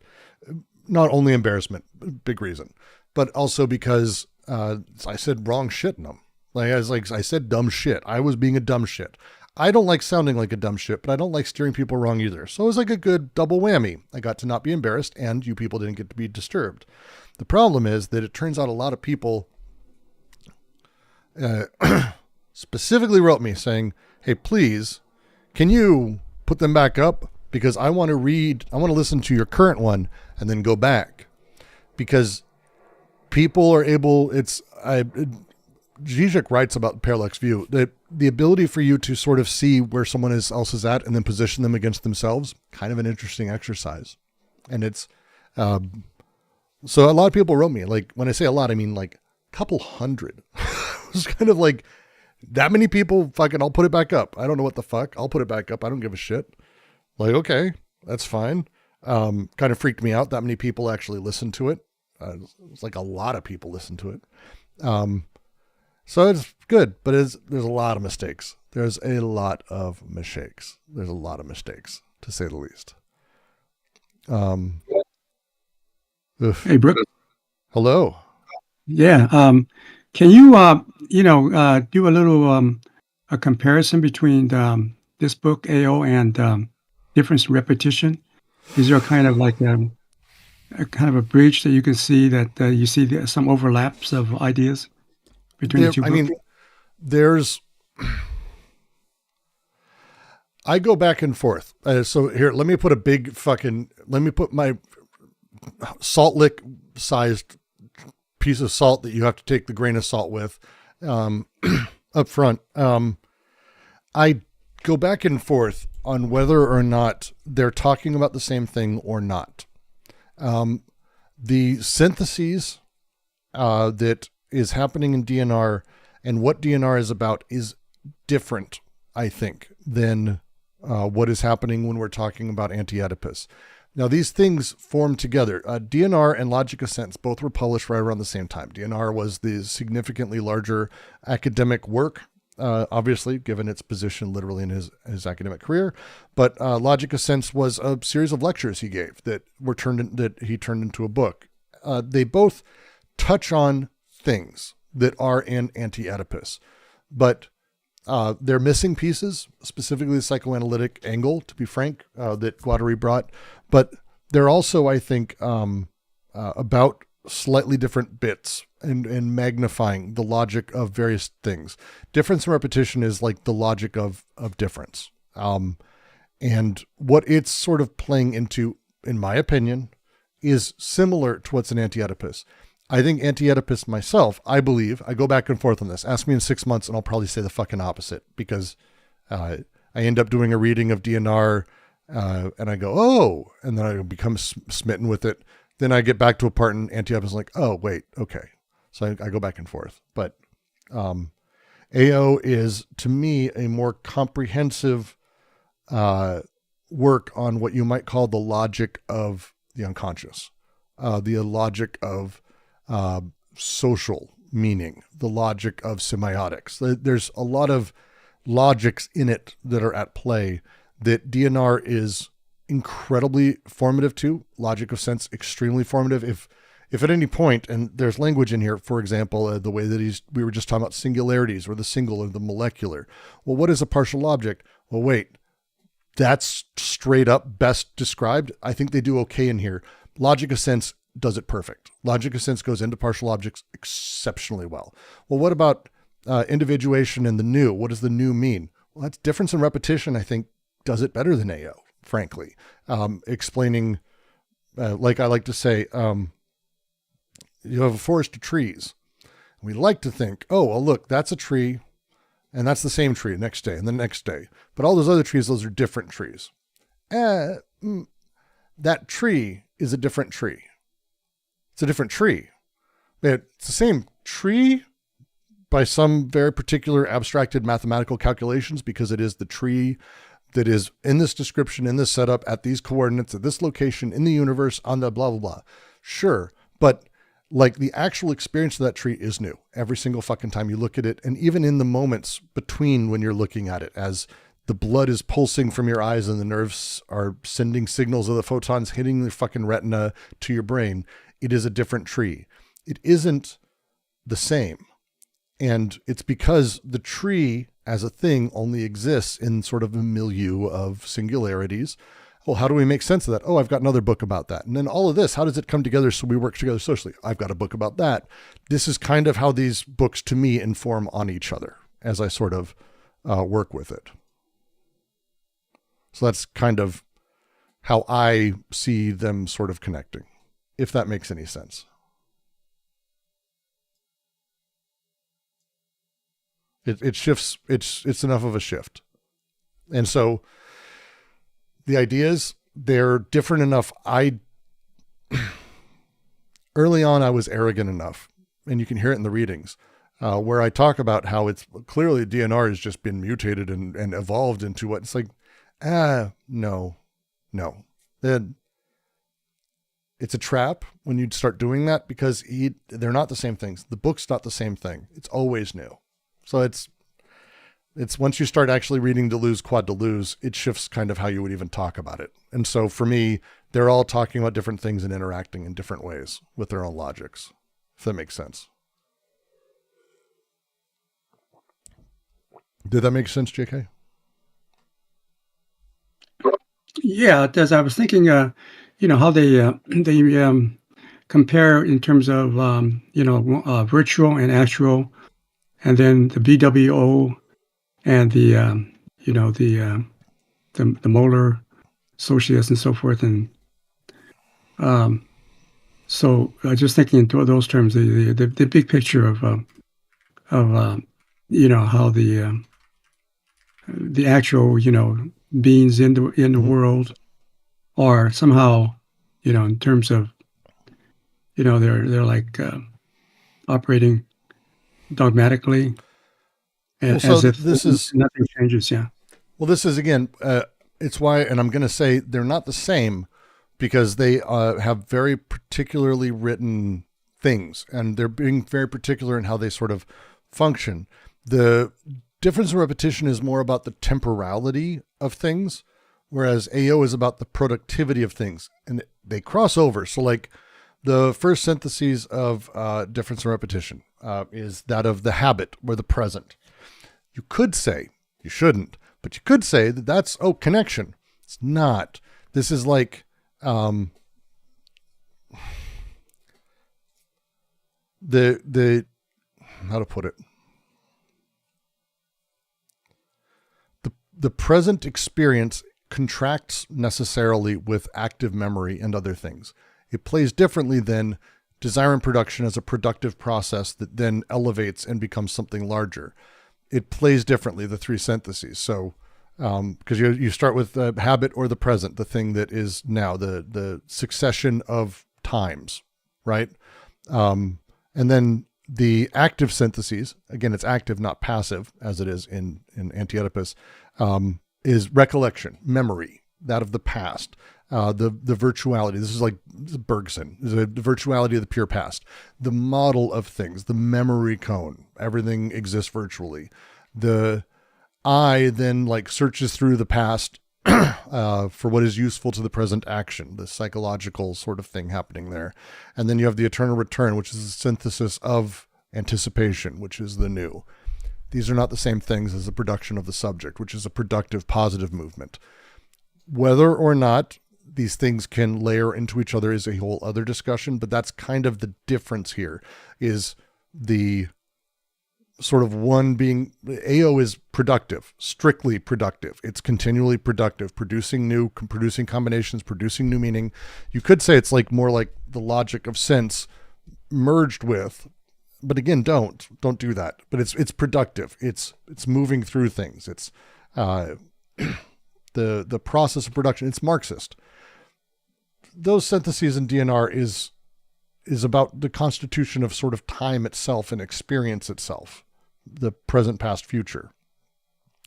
not only embarrassment, big reason, but also because I said wrong shit in them. I said dumb shit. I was being a dumb shit. I don't like sounding like a dumb shit, but I don't like steering people wrong either. So it was like a good double whammy. I got to not be embarrassed and you people didn't get to be disturbed. The problem is that it turns out a lot of people specifically wrote me saying, hey, please, can you put them back up? Because I want to listen to your current one and then go back. Because people are able, Zizek writes about parallax view, the ability for you to sort of see where someone else is at and then position them against themselves, kind of an interesting exercise. And it's, so a lot of people wrote me, like when I say a lot, I mean like a couple hundred. It was kind of like that many people, fucking, I'll put it back up. I don't know what the fuck. I'll put it back up. I don't give a shit. Like, okay, that's fine. Kind of freaked me out. That many people actually listened to it. It's like a lot of people listened to it. So it's good, but there's a lot of mistakes. There's a lot of mistakes. There's a lot of mistakes, to say the least. Hey, Brooke. Hello. Yeah. Can you, do a little a comparison between this book, AO, and Difference in Repetition? Is there a kind of like a kind of a bridge that you can see that you see some overlaps of ideas between the two books? I mean, I go back and forth. So here, let me put my salt lick sized piece of salt that you have to take the grain of salt with up front. I go back and forth on whether or not they're talking about the same thing or not. The syntheses that is happening in DNR and what DNR is about is different, I think, than what is happening when we're talking about Anti-Oedipus. Now, these things form together. DNR and Logic of Sense both were published right around the same time. DNR was the significantly larger academic work, obviously, given its position literally in his academic career. But Logic of Sense was a series of lectures he gave that he turned into a book. They both touch on things that are in Anti-Oedipus, but they're missing pieces, specifically the psychoanalytic angle, to be frank, that Guattari brought. But they're also, I think, about slightly different bits and magnifying the logic of various things. Difference and repetition is like the logic of difference. And what it's sort of playing into, in my opinion, is similar to what's in Anti-Oedipus. I think Anti-Oedipus myself, I believe, I go back and forth on this. Ask me in 6 months and I'll probably say the fucking opposite, because I end up doing a reading of DNR and I go, oh, and then I become smitten with it. Then I get back to a part in Anti-Oedipus like, oh, wait, okay. So I go back and forth. But AO is, to me, a more comprehensive work on what you might call the logic of the unconscious, the logic of social meaning, the logic of semiotics. There's a lot of logics in it that are at play that DNR is incredibly formative to. Logic of sense, extremely formative. If at any point, and there's language in here, for example, the way that we were just talking about singularities or the single or the molecular. Well, what is a partial object? Well, wait, that's straight up best described. I think they do okay in here. Logic of sense does it perfect. Logic of sense goes into partial objects exceptionally well. Well, what about individuation and the new? What does the new mean? Well, that's difference and repetition, I think, does it better than AO, frankly. Explaining, like I like to say, you have a forest of trees. We like to think, oh, well, look, that's a tree, and that's the same tree next day and the next day. But all those other trees, those are different trees. That tree is a different tree. It's a different tree. It's the same tree by some very particular abstracted mathematical calculations, because it is the tree that is in this description, in this setup, at these coordinates, at this location, in the universe, on the blah, blah, blah. Sure, but like the actual experience of that tree is new every single fucking time you look at it. And even in the moments between when you're looking at it, as the blood is pulsing from your eyes and the nerves are sending signals of the photons hitting the fucking retina to your brain, it is a different tree. It isn't the same. And it's because the tree as a thing only exists in sort of a milieu of singularities. Well, how do we make sense of that? Oh, I've got another book about that. And then all of this, how does it come together so we work together socially? I've got a book about that. This is kind of how these books, to me, inform on each other as I sort of work with it. So that's kind of how I see them sort of connecting, if that makes any sense. It shifts, it's enough of a shift. And so the ideas, they're different enough. Early on, I was arrogant enough, and you can hear it in the readings, where I talk about how it's clearly DNR has just been mutated and evolved into what it's like, no. Then it's a trap when you start doing that, because they're not the same things. The book's not the same thing. It's always new. So it's once you start actually reading Deleuze, Quad Deleuze, it shifts kind of how you would even talk about it. And so for me, they're all talking about different things and interacting in different ways with their own logics, if that makes sense. Did that make sense, JK? Yeah, it does. I was thinking, how they compare in terms of, virtual and actual, and then the BWO and the molar socius and so forth. And so just thinking in those terms, the big picture of how the actual, beings in the world are somehow, in terms of, they're like operating dogmatically, and well, so as if nothing changes. Yeah. Well, this is, again, it's why, and I'm going to say they're not the same, because they have very particularly written things, and they're being very particular in how they sort of function. The difference in repetition is more about the temporality of things, whereas AO is about the productivity of things, and they cross over. So like the first syntheses of difference in repetition is that of the habit or the present. You could say, you shouldn't, but you could say that that's, connection. It's not. This is like, how to put it? The present experience contracts necessarily with active memory and other things. It plays differently than desire and production as a productive process that then elevates and becomes something larger. It plays differently, the three syntheses. So, because you start with the habit or the present, the thing that is now, the succession of times, right? And then The active syntheses, again, it's active, not passive, as it is in Anti-Oedipus, is recollection, memory, that of the past, the virtuality. This is like Bergson, the virtuality of the pure past, the model of things, the memory cone. Everything exists virtually. The I then like searches through the past for what is useful to the present action, the psychological sort of thing happening there. And then you have the eternal return, which is a synthesis of anticipation, which is the new. These are not the same things as the production of the subject, which is a productive, positive movement. Whether or not these things can layer into each other is a whole other discussion, but that's kind of the difference here, is the sort of one being, AO is productive, strictly productive. It's continually productive, producing combinations, producing new meaning. You could say it's like more like the logic of sense merged with, but again, don't do that. But it's productive. It's moving through things. It's the process of production. It's Marxist. Those syntheses in DNR is about the constitution of sort of time itself and experience itself, the present, past, future.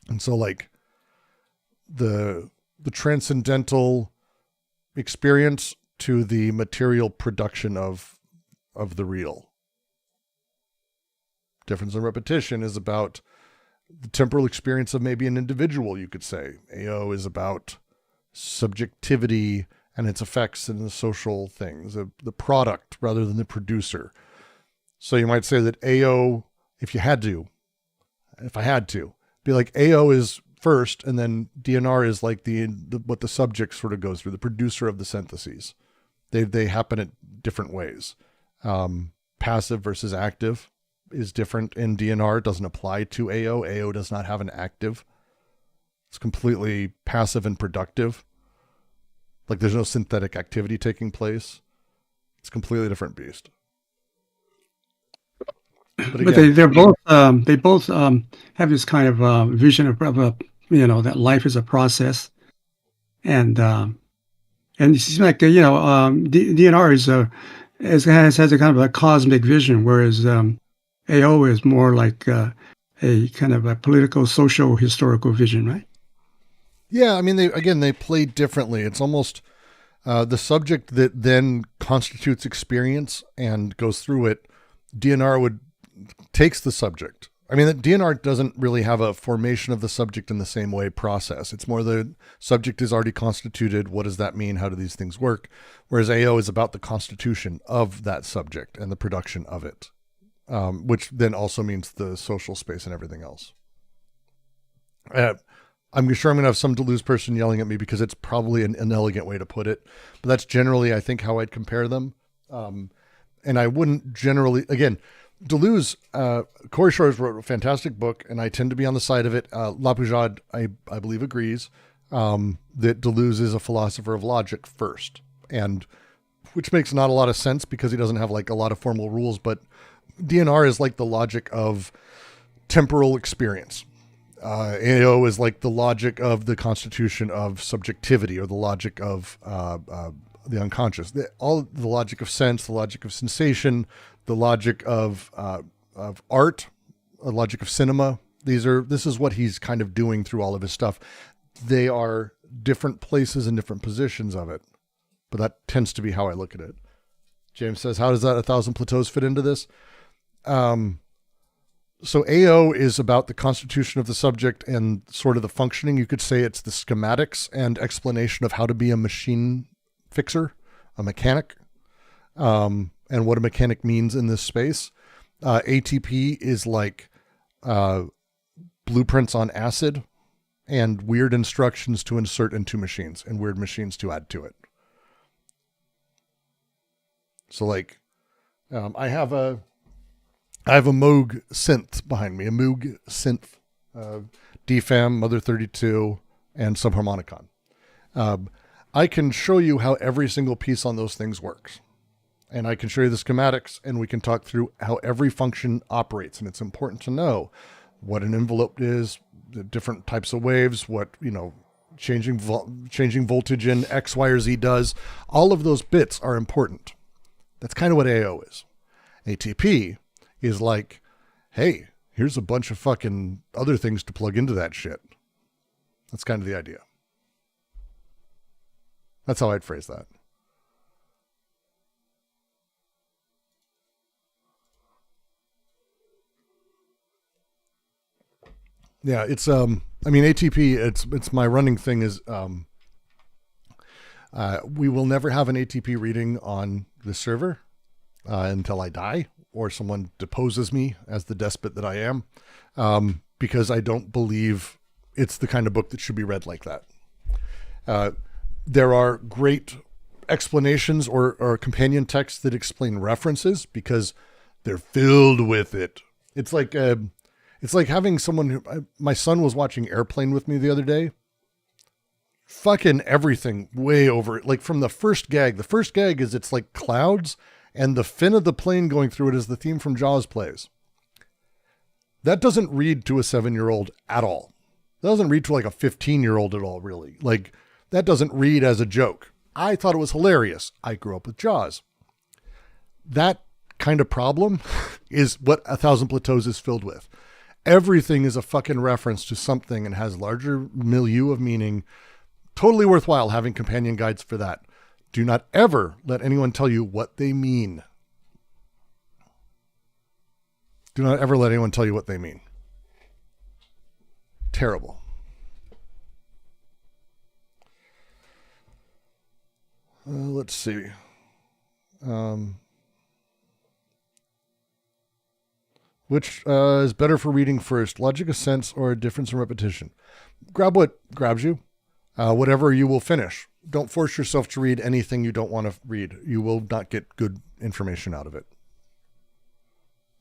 And so like the transcendental experience to the material production of the real. Difference in repetition is about the temporal experience of maybe an individual, you could say. AO is about subjectivity and its effects in the social things, the product rather than the producer. So you might say that AO, if I had to, be like AO is first, and then DNR is like the what the subject sort of goes through, the producer of the syntheses. They happen at different ways. Passive versus active is different in DNR. It doesn't apply to AO. AO does not have an active. It's completely passive and productive. Like there's no synthetic activity taking place. It's a completely different beast. But again, they both have this kind of vision of that life is a process, and it seems like DNR has a kind of a cosmic vision, whereas AO is more like a kind of a political, social, historical vision, right? Yeah, I mean, they play differently. It's almost the subject that then constitutes experience and goes through it. DNR takes the subject. I mean, the DNR doesn't really have a formation of the subject in the same way process. It's more the subject is already constituted. What does that mean? How do these things work? Whereas AO is about the constitution of that subject and the production of it, which then also means the social space and everything else. I'm sure I'm going to have some Deleuze person yelling at me because it's probably an inelegant way to put it, but that's generally, I think, how I'd compare them. And I wouldn't generally, again, Deleuze, Corey Shores wrote a fantastic book, and I tend to be on the side of it. Lapujade, I believe, agrees that Deleuze is a philosopher of logic first, and which makes not a lot of sense because he doesn't have like a lot of formal rules, but DNR is like the logic of temporal experience. AO is like the logic of the constitution of subjectivity, or the logic of the unconscious. All the logic of sense, the logic of sensation, the logic of art, a logic of cinema. This is what he's kind of doing through all of his stuff. They are different places and different positions of it, but that tends to be how I look at it. James says, how does that 1,000 Plateaus fit into this? So AO is about the constitution of the subject and sort of the functioning. You could say it's the schematics and explanation of how to be a machine fixer, a mechanic, and what a mechanic means in this space. ATP is like blueprints on acid and weird instructions to insert into machines and weird machines to add to it. So like, I have a Moog synth behind me, a Moog synth, DFAM, Mother 32, and Subharmonicon. I can show you how every single piece on those things works. And I can show you the schematics, and we can talk through how every function operates. And it's important to know what an envelope is, the different types of waves, what, changing voltage in X, Y, or Z does. All of those bits are important. That's kind of what AO is. ATP is like, hey, here's a bunch of fucking other things to plug into that shit. That's kind of the idea. That's how I'd phrase that. Yeah, it's ATP, it's my running thing is we will never have an ATP reading on the server until I die or someone deposes me as the despot that I am, because I don't believe it's the kind of book that should be read like that. There are great explanations or companion texts that explain references because they're filled with it. It's like having someone who, my son was watching Airplane with me the other day. Fucking everything way over, like from the first gag. The first gag is it's like clouds and the fin of the plane going through it is the theme from Jaws plays. That doesn't read to a 7-year-old at all. That doesn't read to like a 15-year-old at all, really. Like that doesn't read as a joke. I thought it was hilarious. I grew up with Jaws. That kind of problem is what 1,000 Plateaus is filled with. Everything is a fucking reference to something and has larger milieu of meaning. Totally worthwhile having companion guides for that. Do not ever let anyone tell you what they mean. Do not ever let anyone tell you what they mean. Terrible. Let's see. Which is better for reading first, logic of sense or a difference in repetition? Grab what grabs you. Whatever you will finish. Don't force yourself to read anything you don't want to read. You will not get good information out of it.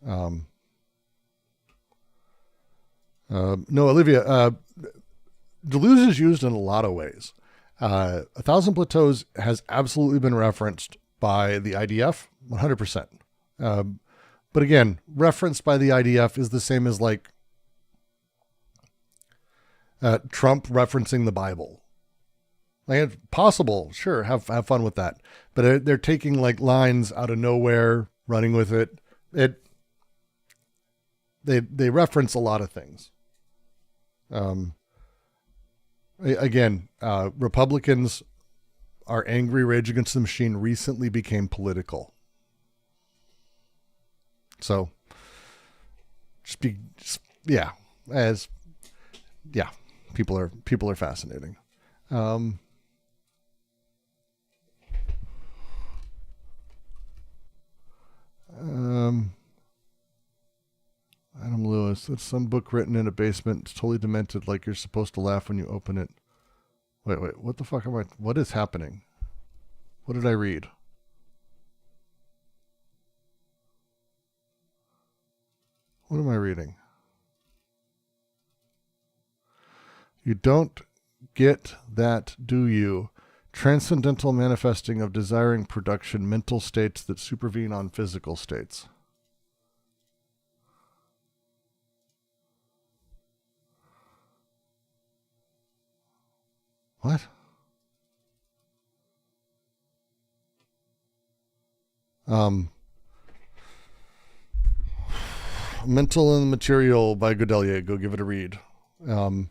No, Olivia, Deleuze is used in a lot of ways. 1,000 Plateaus has absolutely been referenced by the IDF, 100%. But again, referenced by the IDF is the same as like Trump referencing the Bible. Like it's possible, sure, have fun with that. But they're taking like lines out of nowhere, running with it. They reference a lot of things. Again, Republicans are angry. Rage Against the Machine recently became political. So, people are fascinating. Adam Lewis, it's some book written in a basement. It's totally demented, like you're supposed to laugh when you open it. Wait, what the fuck what is happening? What did I read? What am I reading? You don't get that, do you? Transcendental manifesting of desiring production, mental states that supervene on physical states. What? Mental and Material by Godelier. Go give it a read. I'm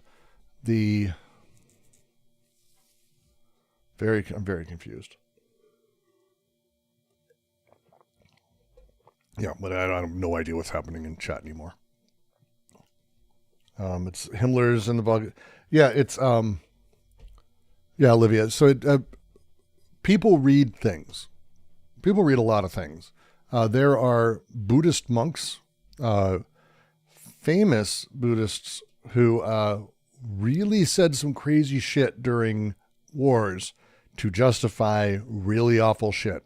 very confused. Yeah, but I have no idea what's happening in chat anymore. It's Himmler's and the bug. Yeah, it's yeah, Olivia. So people read things. People read a lot of things. There are Buddhist monks, famous Buddhists who really said some crazy shit during wars to justify really awful shit.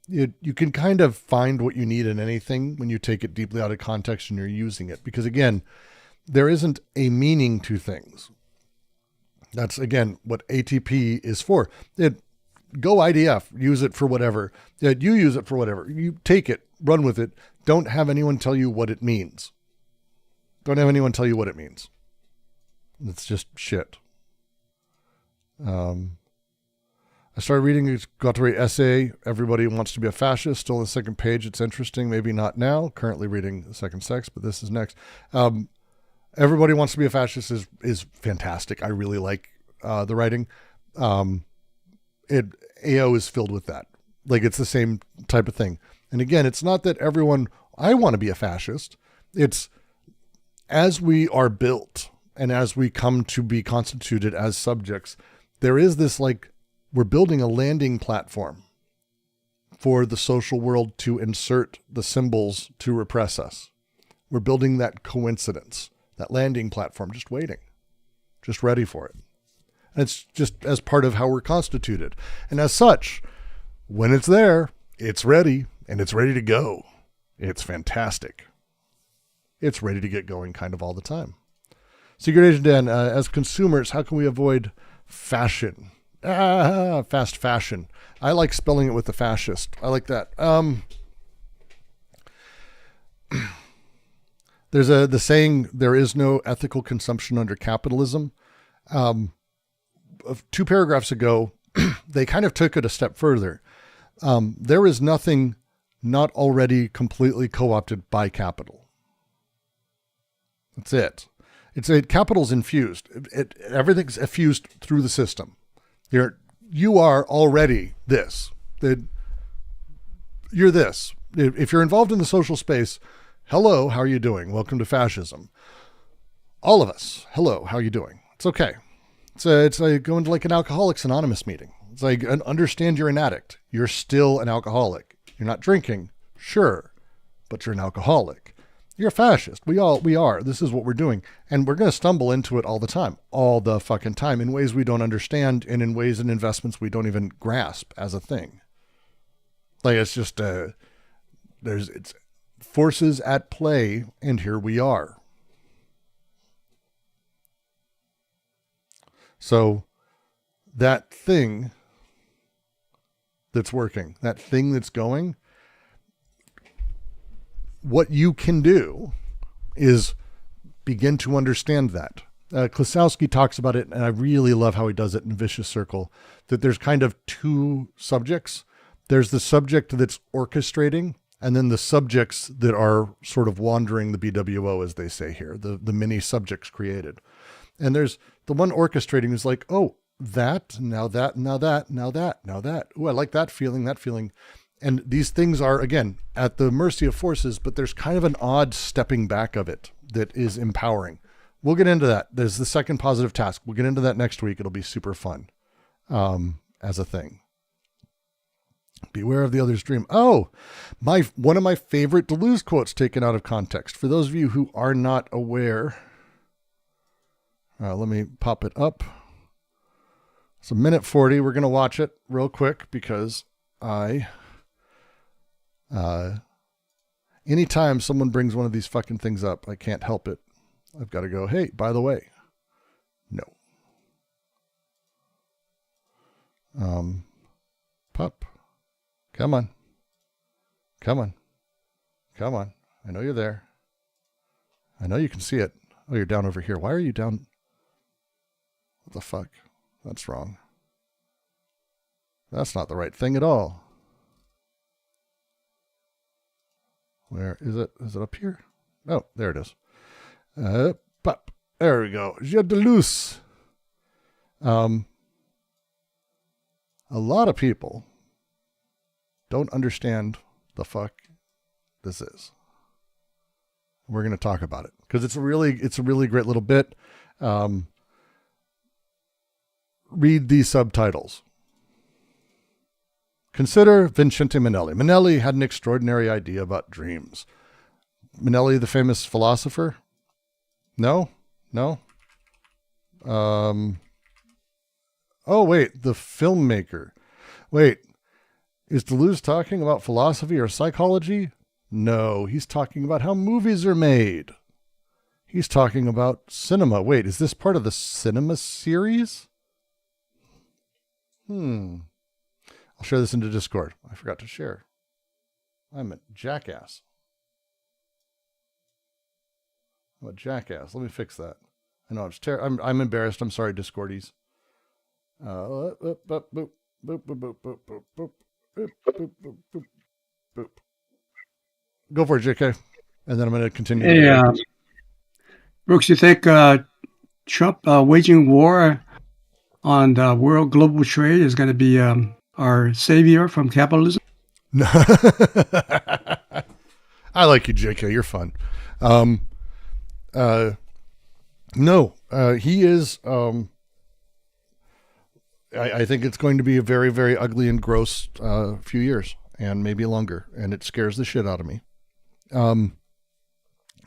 You can kind of find what you need in anything when you take it deeply out of context and you're using it. Because again, there isn't a meaning to things. That's, again, what ATP is for. Go IDF, use it for whatever. You use it for whatever. You take it, run with it. Don't have anyone tell you what it means. Don't have anyone tell you what it means. It's just shit. I started reading his Guattari essay, Everybody Wants to Be a Fascist, still on the second page. It's interesting, maybe not now. Currently reading The Second Sex, but this is next. Everybody Wants to Be a Fascist is fantastic. I really like the writing. AO is filled with that. Like, it's the same type of thing. And again, it's not that I want to be a fascist. It's as we are built and as we come to be constituted as subjects, there is this, like, we're building a landing platform for the social world to insert the symbols to repress us. We're building that coincidence, that landing platform, just waiting, just ready for it. And it's just as part of how we're constituted. And as such, when it's there, it's ready and it's ready to go. It's fantastic. It's ready to get going kind of all the time. Secret Agent Dan, as consumers, how can we avoid fashion? Fast fashion. I like spelling it with the fascist. I like that. There's the saying, there is no ethical consumption under capitalism. 2 paragraphs ago, they kind of took it a step further. There is nothing not already completely co-opted by capital. That's it. Capital's infused. Everything's effused through the system. You are already this. You're this. If you're involved in the social space, hello, how are you doing? Welcome to fascism. All of us, hello, how are you doing? It's okay. It's like going to like an Alcoholics Anonymous meeting. It's like, understand you're an addict. You're still an alcoholic. You're not drinking, sure, but you're an alcoholic. You're a fascist. We are. This is what we're doing. And we're going to stumble into it all the fucking time in ways we don't understand and in ways and investments we don't even grasp as a thing. Like, it's just, it's forces at play, and here we are. So that thing that's working, that thing that's going, what you can do is begin to understand that. Klosowski talks about it, and I really love how he does it in Vicious Circle, that there's kind of 2 subjects. There's the subject that's orchestrating, and then the subjects that are sort of wandering the BWO, as they say here, the many subjects created. And there's the one orchestrating who's like, oh, that, now that, now that, now that, now that. Oh, I like that feeling, that feeling. And these things are, again, at the mercy of forces, but there's kind of an odd stepping back of it that is empowering. We'll get into that. There's the second positive task. We'll get into that next week. It'll be super fun as a thing. Beware of the other's dream. Oh, one of my favorite Deleuze quotes taken out of context. For those of you who are not aware, let me pop it up. It's 1:40. We're going to watch it real quick because anytime someone brings one of these fucking things up, I can't help it. I've got to go, hey, by the way, no. Pup, come on. Come on. Come on. I know you're there. I know you can see it. Oh, you're down over here. Why are you down? What the fuck? That's wrong. That's not the right thing at all. Where is it? Is it up here? Oh, there it is. Pop. There we go. Deleuze. A lot of people don't understand the fuck this is. We're going to talk about it because it's a really great little bit. Read these subtitles. Consider Vincente Minnelli. Minnelli had an extraordinary idea about dreams. Minnelli, the famous philosopher? No? Oh, wait, the filmmaker. Wait, is Deleuze talking about philosophy or psychology? No, he's talking about how movies are made. He's talking about cinema. Wait, is this part of the cinema series? I'll share this into Discord. I forgot to share. I'm a jackass. Let me fix that. I know I'm embarrassed. I'm sorry, Discordies. Boop, boop, boop, boop, boop, boop, boop, boop, boop, boop, boop. Go for it, JK. And then I'm going to continue. Hey, Brooks, you think Trump waging war on the world global trade is going to be our savior from capitalism? No. I like you, JK. You're fun. No, he is. I think it's going to be a very, very ugly and gross few years, and maybe longer, and it scares the shit out of me.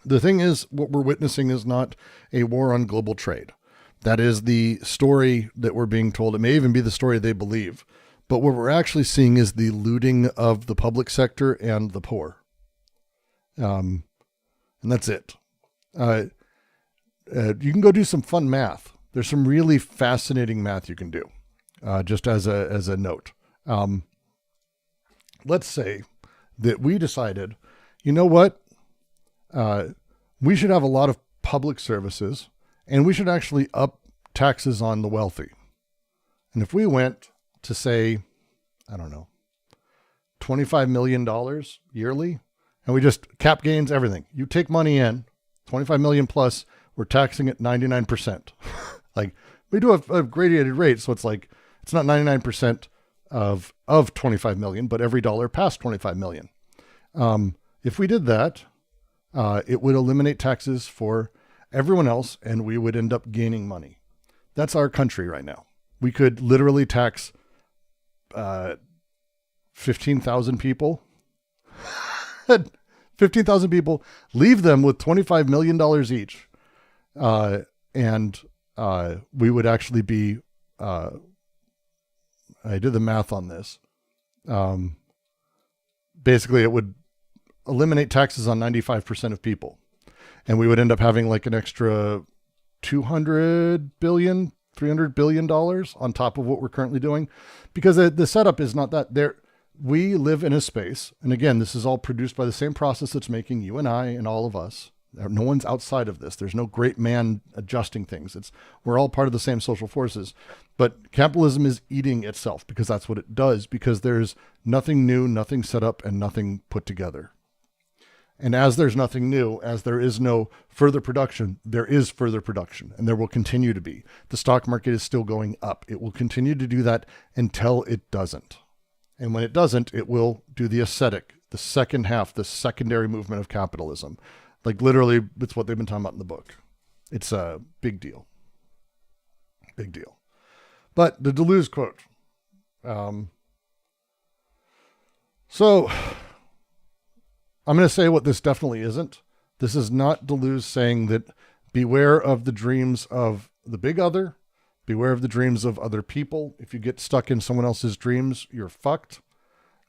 The thing is, what we're witnessing is not a war on global trade. That is the story that we're being told. It may even be the story they believe. But what we're actually seeing is the looting of the public sector and the poor. And that's it. You can go do some fun math. There's some really fascinating math you can do, just as a note. Let's say that we decided, you know what? We should have a lot of public services, and we should actually up taxes on the wealthy. And if we went to say, I don't know, $25 million yearly, and we just cap gains everything. You take money in, 25 million plus, we're taxing it 99%. Like, we do a gradated rate, so it's like, it's not 99% of 25 million, but every dollar past 25 million. If we did that, it would eliminate taxes for everyone else, and we would end up gaining money. That's our country right now. We could literally tax 15,000 people. 15,000 people, leave them with $25 million each. And we would actually be, I did the math on this. Basically, it would eliminate taxes on 95% of people. And we would end up having like an extra $200 billion, $300 billion on top of what we're currently doing. Because the setup is not that there. We live in a space, and again, this is all produced by the same process that's making you and I and all of us. No one's outside of this. There's no great man adjusting things. We're all part of the same social forces. But capitalism is eating itself because that's what it does, because there's nothing new, nothing set up, and nothing put together. And as there's nothing new, as there is no further production, there is further production, and there will continue to be. The stock market is still going up. It will continue to do that until it doesn't. And when it doesn't, it will do the ascetic, the second half, the secondary movement of capitalism. Like literally, it's what they've been talking about in the book. It's a big deal. Big deal. But the Deleuze quote. So I'm going to say what this definitely isn't. This is not Deleuze saying that beware of the dreams of the big other. Beware of the dreams of other people. If you get stuck in someone else's dreams, you're fucked.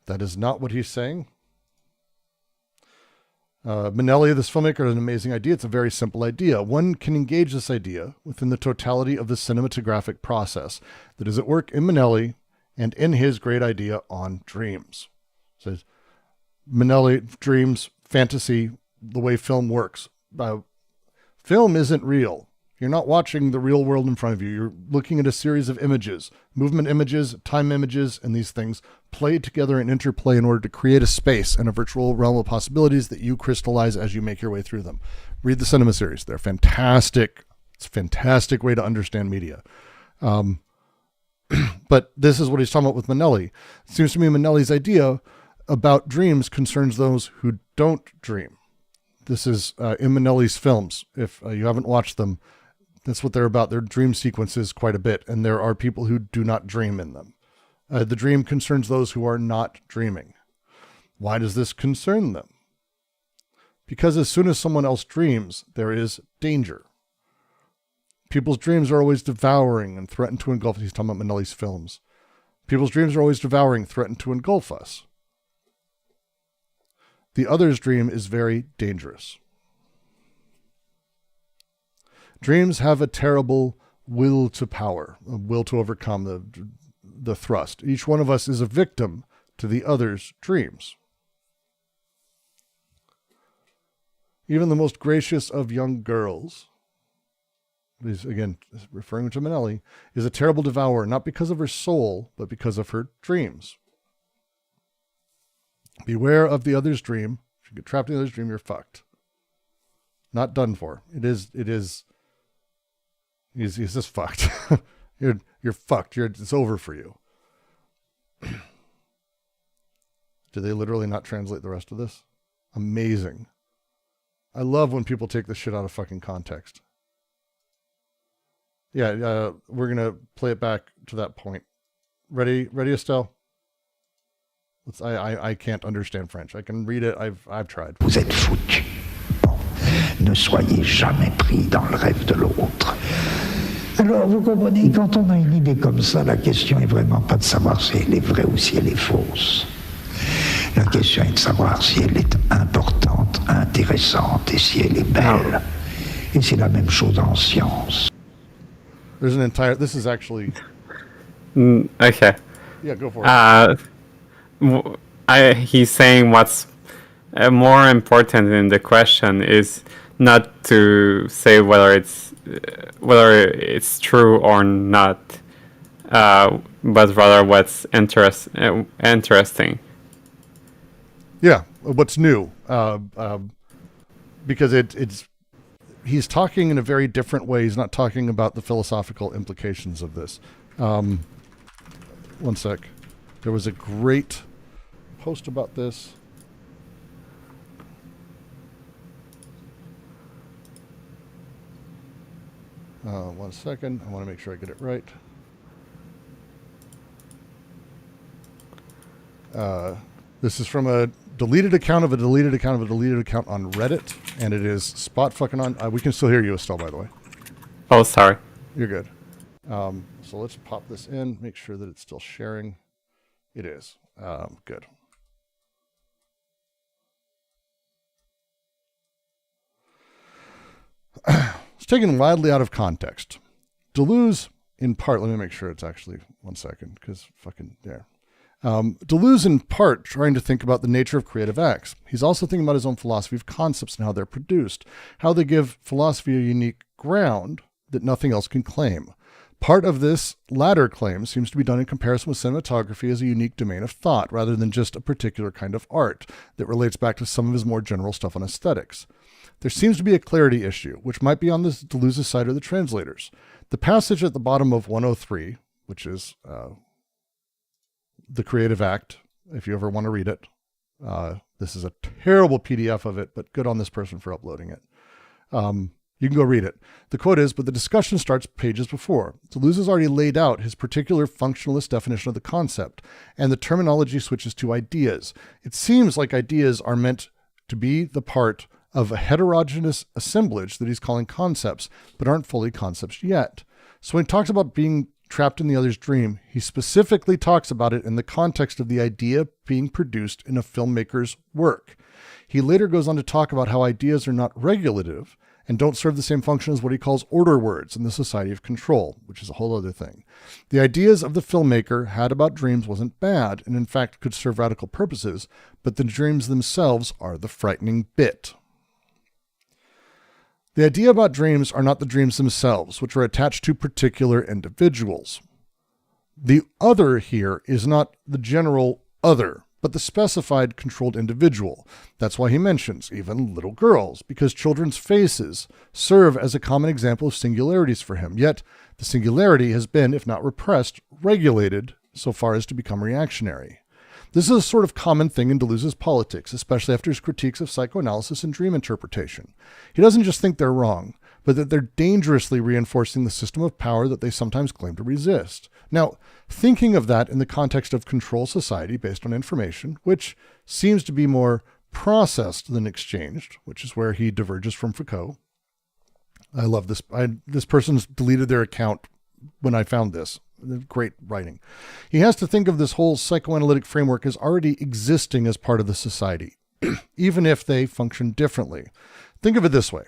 That is not what he's saying. Minnelli, this filmmaker, has an amazing idea. It's a very simple idea. One can engage this idea within the totality of the cinematographic process that is at work in Minnelli and in his great idea on dreams. So Minnelli, dreams, fantasy, the way film works. Film isn't real. You're not watching the real world in front of you. You're looking at a series of images, movement images, time images, and these things play together and interplay in order to create a space and a virtual realm of possibilities that you crystallize as you make your way through them. Read the cinema series. They're fantastic. It's a fantastic way to understand media. But this is what he's talking about with Minnelli. It seems to me Minnelli's idea about dreams concerns those who don't dream. This is in Minnelli's films. If you haven't watched them, that's what they're about. They're dream sequences quite a bit, and there are people who do not dream in them. The dream concerns those who are not dreaming. Why does this concern them? Because as soon as someone else dreams, there is danger. People's dreams are always devouring and threaten to engulf. He's talking about Minnelli's films. People's dreams are always devouring, threaten to engulf us. The other's dream is very dangerous. Dreams have a terrible will to power, a will to overcome the thrust. Each one of us is a victim to the other's dreams. Even the most gracious of young girls, he's again referring to Manelli, is a terrible devourer, not because of her soul, but because of her dreams. Beware of the other's dream. If you get trapped in the other's dream, you're fucked. Not done for. He's just fucked. You're fucked. It's over for you. Did they literally not translate the rest of this? Amazing. I love when people take this shit out of fucking context. Yeah, we're going to play it back to that point. Ready, Estelle? I can't understand French. I can read it. I've tried. Vous êtes foutus. Ne soyez jamais pris dans le rêve de l'autre. Alors, vous comprenez, quand on a une idée comme ça, la question est vraiment pas de savoir si elle est vraie ou si elle est fausse. La question est de savoir si elle est importante, intéressante et si elle est belle. Et c'est la même chose en science. This is actually... Okay. Yeah, go for it. He's saying what's more important in the question is not to say whether it's true or not, but rather what's interesting. Yeah, what's new? Because he's talking in a very different way. He's not talking about the philosophical implications of this. One sec. There was a great post about this. One second. I want to make sure I get it right. This is from a deleted account of a deleted account of a deleted account on Reddit, and it is spot fucking on. We can still hear you, Estelle, by the way. Oh, sorry. You're good. So let's pop this in, make sure that it's still sharing. It is. Good. It's taken widely out of context. Deleuze, in part, let me make sure it's actually, one second, because fucking, there. Deleuze, in part, trying to think about the nature of creative acts. He's also thinking about his own philosophy of concepts and how they're produced, how they give philosophy a unique ground that nothing else can claim. Part of this latter claim seems to be done in comparison with cinematography as a unique domain of thought, rather than just a particular kind of art that relates back to some of his more general stuff on aesthetics. There seems to be a clarity issue, which might be on the Deleuze's side or the translators. The passage at the bottom of 103, which is the creative act, if you ever want to read it. This is a terrible PDF of it, but good on this person for uploading it. You can go read it. The quote is, but the discussion starts pages before. Deleuze has already laid out his particular functionalist definition of the concept, and the terminology switches to ideas. It seems like ideas are meant to be the part of a heterogeneous assemblage that he's calling concepts, but aren't fully concepts yet. So when he talks about being trapped in the other's dream, he specifically talks about it in the context of the idea being produced in a filmmaker's work. He later goes on to talk about how ideas are not regulative and don't serve the same function as what he calls order words in the society of control, which is a whole other thing. The ideas of the filmmaker had about dreams wasn't bad, and in fact could serve radical purposes, but the dreams themselves are the frightening bit. The idea about dreams are not the dreams themselves, which are attached to particular individuals. The other here is not the general other, but the specified controlled individual. That's why he mentions even little girls, because children's faces serve as a common example of singularities for him. Yet the singularity has been, if not repressed, regulated so far as to become reactionary. This is a sort of common thing in Deleuze's politics, especially after his critiques of psychoanalysis and dream interpretation. He doesn't just think they're wrong, but that they're dangerously reinforcing the system of power that they sometimes claim to resist. Now, thinking of that in the context of control society based on information, which seems to be more processed than exchanged, which is where he diverges from Foucault. I love this. This person's deleted their account when I found this. Great writing. He has to think of this whole psychoanalytic framework as already existing as part of the society, even if they function differently. Think of it this way.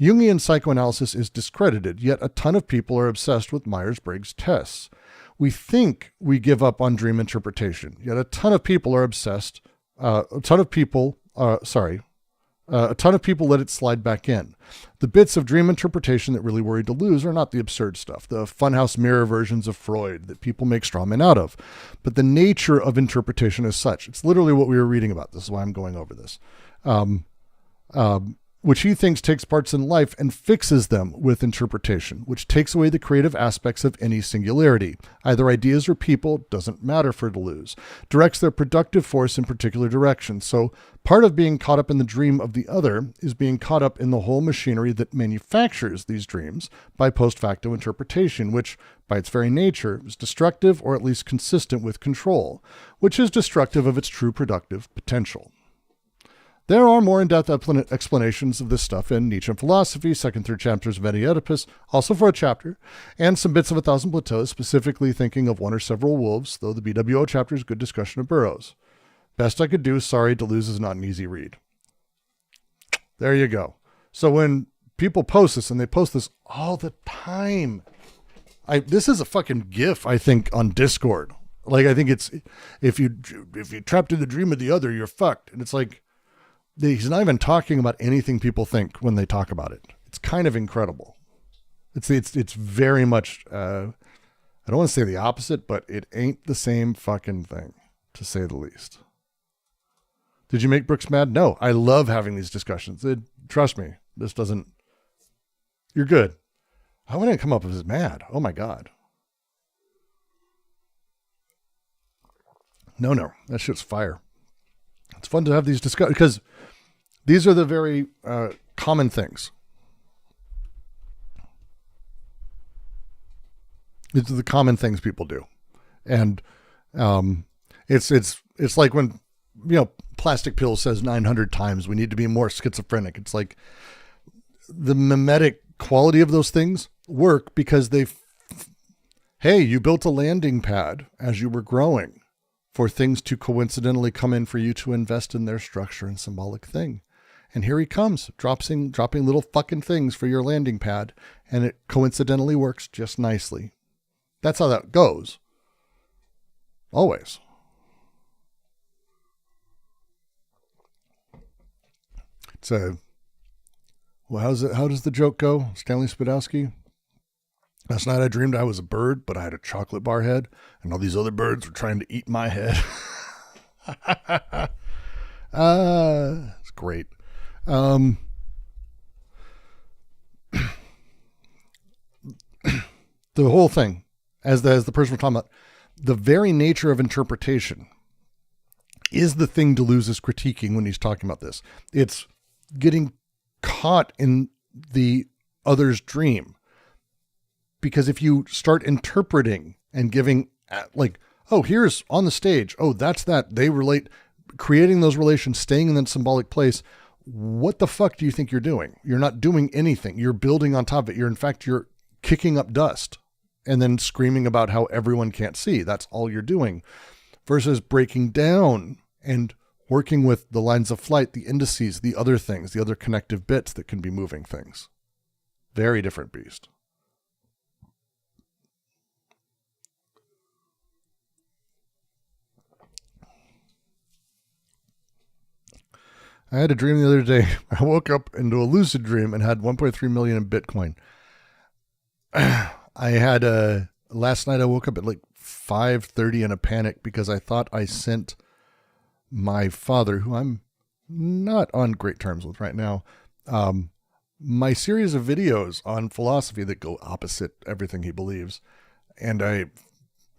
Jungian psychoanalysis is discredited, yet a ton of people are obsessed with Myers-Briggs tests. We think we give up on dream interpretation, yet a ton of people are obsessed. A ton of people A ton of people let it slide back in. The bits of dream interpretation that really worry Deleuze are not the absurd stuff, the funhouse mirror versions of Freud that people make straw men out of, but the nature of interpretation is such. It's literally what we were reading about. This is why I'm going over this. Which he thinks takes parts in life and fixes them with interpretation, which takes away the creative aspects of any singularity. Either ideas or people, doesn't matter for Deleuze, directs their productive force in particular directions. So part of being caught up in the dream of the other is being caught up in the whole machinery that manufactures these dreams by post facto interpretation, which by its very nature is destructive or at least consistent with control, which is destructive of its true productive potential. There are more in-depth explanations of this stuff in Nietzsche and Philosophy, second, third chapters of Anti-Oedipus, also for a chapter, and some bits of A Thousand Plateaus, specifically thinking of one or several wolves, though the BWO chapter is good discussion of burrows. Best I could do, sorry, Deleuze is not an easy read. There you go. So when people post this, and they post this all the time, this is a fucking GIF, I think, on Discord. Like, I think it's, if you trapped in the dream of the other, you're fucked. And it's like, he's not even talking about anything people think when they talk about it. It's kind of incredible. It's very much, I don't want to say the opposite, but it ain't the same fucking thing, to say the least. Did you make Brooks mad? No, I love having these discussions. Trust me, this doesn't, you're good. I wouldn't come up as mad. Oh my God. No, that shit's fire. It's fun to have these discussions because these are the very common things. These are the common things people do, and it's like when Plastic Pill says 900 times we need to be more schizophrenic. It's like the mimetic quality of those things work because hey, you built a landing pad as you were growing for things to coincidentally come in for you to invest in their structure and symbolic thing. And here he comes, dropping little fucking things for your landing pad, and it coincidentally works just nicely. That's how that goes. Always. Well, how does the joke go? Stanley Spadowski? Last night I dreamed I was a bird, but I had a chocolate bar head, and all these other birds were trying to eat my head. It's great. The whole thing, as the person we're talking about, the very nature of interpretation is the thing Deleuze is critiquing when he's talking about this. It's getting caught in the other's dream. Because if you start interpreting and giving like, oh, here's on the stage, oh, that's that, they relate, creating those relations, staying in that symbolic place, what the fuck do you think you're doing? You're not doing anything. You're building on top of it. You're kicking up dust and then screaming about how everyone can't see. That's all you're doing, versus breaking down and working with the lines of flight, the indices, the other things, the other connective bits that can be moving things. Very different beast. I had a dream the other day. I woke up into a lucid dream and had 1.3 million in Bitcoin. I had last night I woke up at like 5:30 in a panic because I thought I sent my father, who I'm not on great terms with right now, my series of videos on philosophy that go opposite everything he believes. And I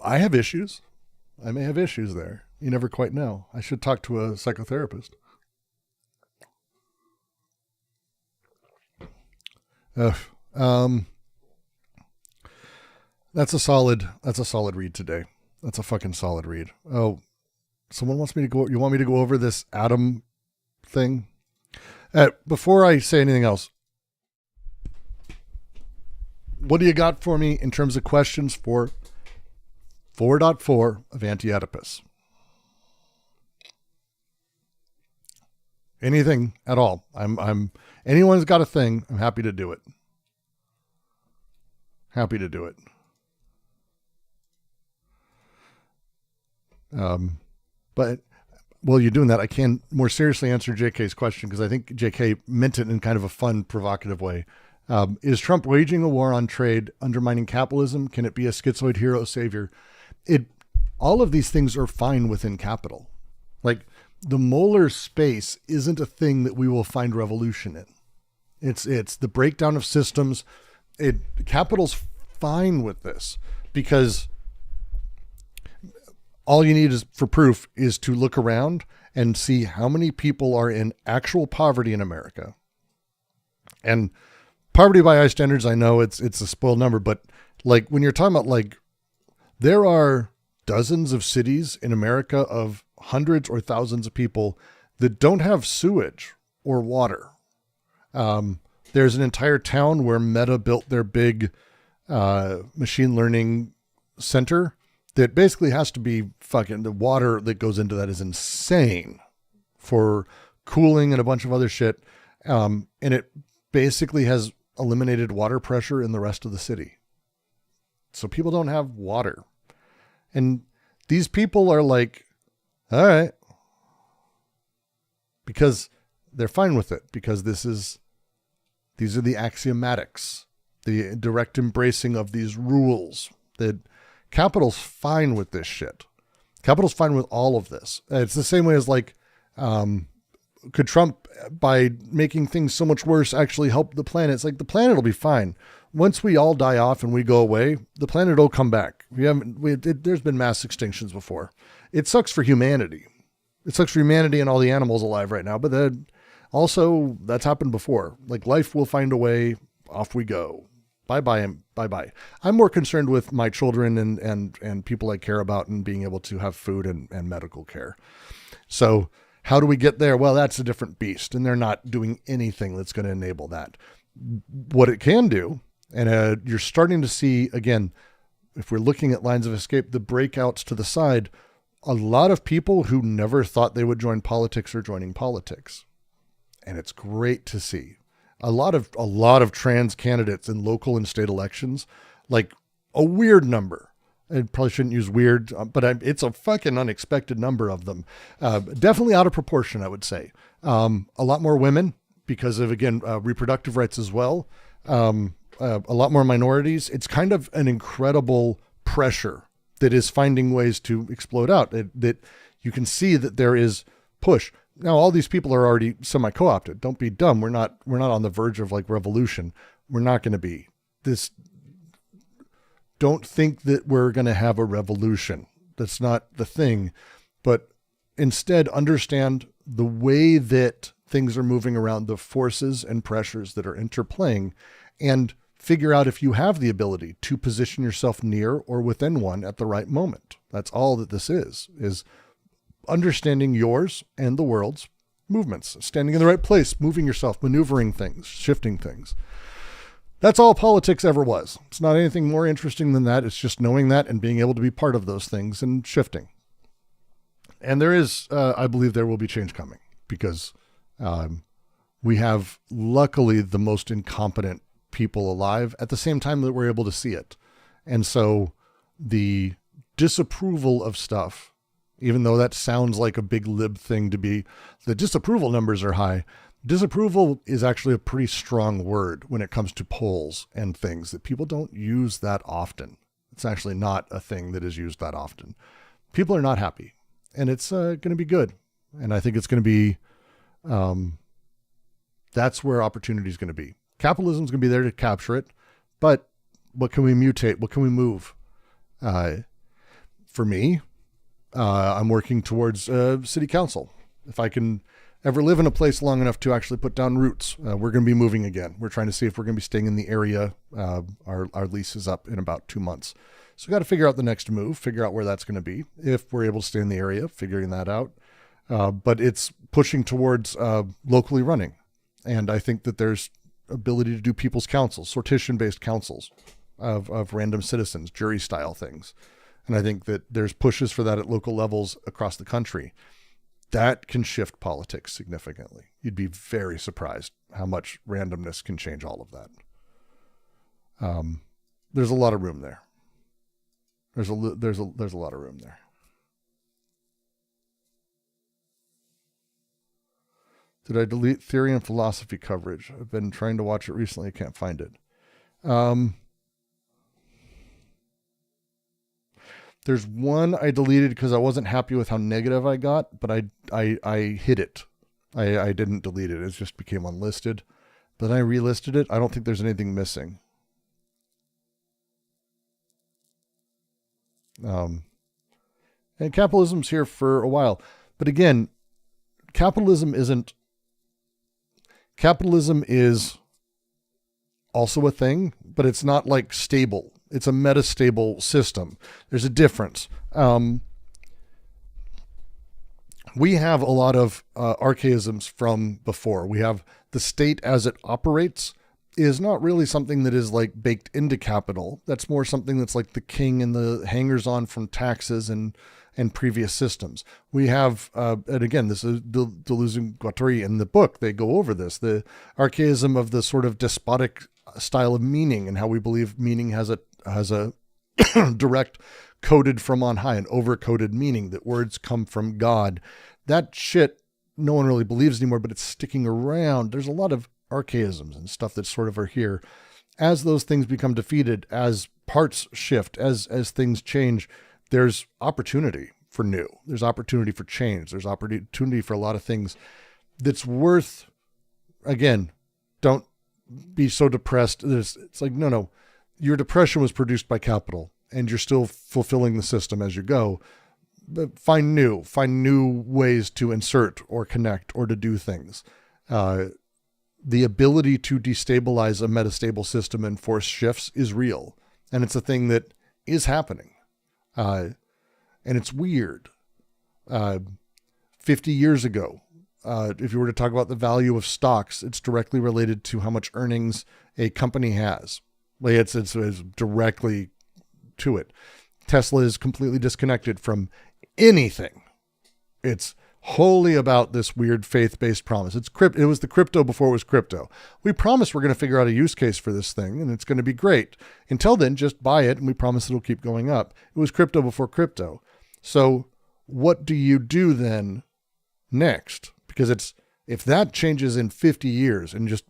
have issues. I may have issues there. You never quite know. I should talk to a psychotherapist. That's a solid read today. That's a fucking solid read. Oh, someone wants me to go. You want me to go over this atom thing? Before I say anything else, what do you got for me in terms of questions for 4.4 of Anti-Oedipus? Anything at all. Anyone's got a thing, I'm happy to do it. Happy to do it. But while you're doing that, I can more seriously answer JK's question, because I think JK meant it in kind of a fun, provocative way. Is Trump waging a war on trade, undermining capitalism? Can it be a schizoid hero savior? All of these things are fine within capital. Like, the molar space isn't a thing that we will find revolution in. It's the breakdown of systems. Capital's fine with this, because all you need is for proof is to look around and see how many people are in actual poverty in America. And poverty by high standards, I know it's a spoiled number, but like when you're talking about, like, there are dozens of cities in America of hundreds or thousands of people that don't have sewage or water. There's an entire town where Meta built their big machine learning center that basically has to be fucking, the water that goes into that is insane for cooling and a bunch of other shit. And it basically has eliminated water pressure in the rest of the city. So people don't have water. And these people are like, all right, because they're fine with it, because these are the axiomatics, the direct embracing of these rules. That capital's fine with this shit. Capital's fine with all of this. It's the same way as, like, could Trump, by making things so much worse, actually help the planet? It's like, the planet will be fine. Once we all die off and we go away, the planet will come back. There's been mass extinctions before. It sucks for humanity. It sucks for humanity and all the animals alive right now. But then also, that's happened before. Like, life will find a way. Off we go. Bye-bye and bye-bye. I'm more concerned with my children and people I care about, and being able to have food and medical care. So how do we get there? Well, that's a different beast, and they're not doing anything that's going to enable that. What it can do, and you're starting to see, again, if we're looking at lines of escape, the breakouts to the side, a lot of people who never thought they would join politics are joining politics. And it's great to see. A lot of trans candidates in local and state elections, like a weird number. I probably shouldn't use weird, but it's a fucking unexpected number of them. Definitely out of proportion, I would say. A lot more women because of, again, reproductive rights as well. A lot more minorities. It's kind of an incredible pressure that is finding ways to explode out. That you can see that there is push. Now, all these people are already semi-co-opted. Don't be dumb. We're not on the verge of, like, revolution. We're not going to be. Don't think that we're going to have a revolution. That's not the thing. But instead, understand the way that things are moving around, the forces and pressures that are interplaying, and figure out if you have the ability to position yourself near or within one at the right moment. That's all that this is understanding yours and the world's movements, standing in the right place, moving yourself, maneuvering things, shifting things. That's all politics ever was. It's not anything more interesting than that. It's just knowing that and being able to be part of those things and shifting. And there is, I believe there will be change coming, because we have, luckily, the most incompetent people alive at the same time that we're able to see it. And so the disapproval of stuff, even though that sounds like a big lib thing to be, the disapproval numbers are high. Disapproval is actually a pretty strong word when it comes to polls and things that people don't use that often. It's actually not a thing that is used that often. People are not happy, and it's going to be good. And I think it's going to be, that's where opportunity is going to be. Capitalism is going to be there to capture it, but what can we mutate? What can we move? For me, I'm working towards city council. If I can ever live in a place long enough to actually put down roots, we're going to be moving again. We're trying to see if we're going to be staying in the area. Our lease is up in about 2 months. So we got to figure out the next move, figure out where that's going to be. If we're able to stay in the area, figuring that out. But it's pushing towards locally running. And I think that there's ability to do people's councils, sortition-based councils of random citizens, jury-style things. And I think that there's pushes for that at local levels across the country. That can shift politics significantly. You'd be very surprised how much randomness can change all of that. There's a lot of room there. There's a lot of room there. Did I delete theory and philosophy coverage? I've been trying to watch it recently. I can't find it. There's one I deleted because I wasn't happy with how negative I got, but I hid it. I didn't delete it. It just became unlisted. But then I relisted it. I don't think there's anything missing. And capitalism's here for a while. But again, capitalism is also a thing, but it's not like stable. It's a metastable system. There's a difference. We have a lot of archaisms from before. We have the state as it operates is not really something that is like baked into capital. That's more something that's like the king and the hangers on from taxes and previous systems. We have, and again, this is Deleuze and Guattari in the book. They go over this, the archaism of the sort of despotic style of meaning and how we believe meaning has a direct coded from on high, an over-coded meaning, that words come from God. That shit no one really believes anymore, but it's sticking around. There's a lot of archaisms and stuff that sort of are here. As those things become defeated, as parts shift, as things change, there's opportunity for new. There's opportunity for change. There's opportunity for a lot of things that's worth, again, don't be so depressed. It's like, no, your depression was produced by capital and you're still fulfilling the system as you go. But find new ways to insert or connect or to do things. The ability to destabilize a metastable system and force shifts is real. And it's a thing that is happening. And it's weird. 50 years ago, if you were to talk about the value of stocks, it's directly related to how much earnings a company has. Like it's directly to it. Tesla is completely disconnected from anything. It's wholly about this weird faith-based promise. It was the crypto before it was crypto. We promise we're going to figure out a use case for this thing and it's going to be great. Until then, just buy it and we promise it'll keep going up. It was crypto before crypto. So what do you do then next? Because if that changes in 50 years and just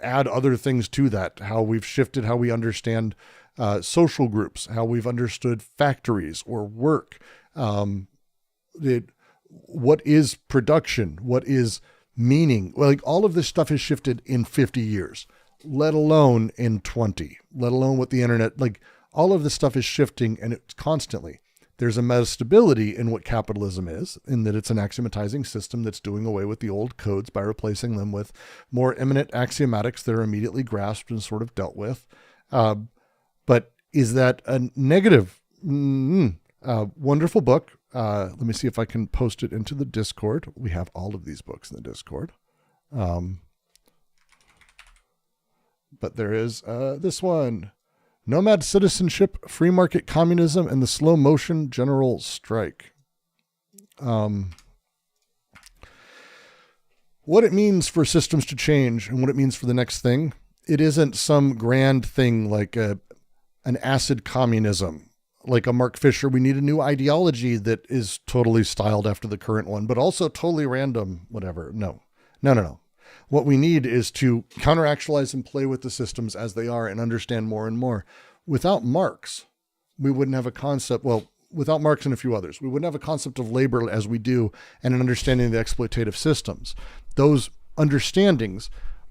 add other things to that, how we've shifted, how we understand social groups, how we've understood factories or work, what is production? What is meaning? Well, like all of this stuff has shifted in 50 years, let alone in 20, let alone what the internet, like all of this stuff is shifting and it's constantly. There's a metastability in what capitalism is, in that it's an axiomatizing system that's doing away with the old codes by replacing them with more eminent axiomatics that are immediately grasped and sort of dealt with. But is that a negative? Wonderful book. Let me see if I can post it into the Discord. We have all of these books in the Discord. But there is this one. Nomad Citizenship, Free Market Communism, and the Slow Motion General Strike. What it means for systems to change and what it means for the next thing, it isn't some grand thing like an acid communism. Like a Mark Fisher, we need a new ideology that is totally styled after the current one, but also totally random, whatever. No. What we need is to counteractualize and play with the systems as they are and understand more and more. Without Marx, we wouldn't have a concept, well, without Marx and a few others, we wouldn't have a concept of labor as we do and an understanding of the exploitative systems. Those understandings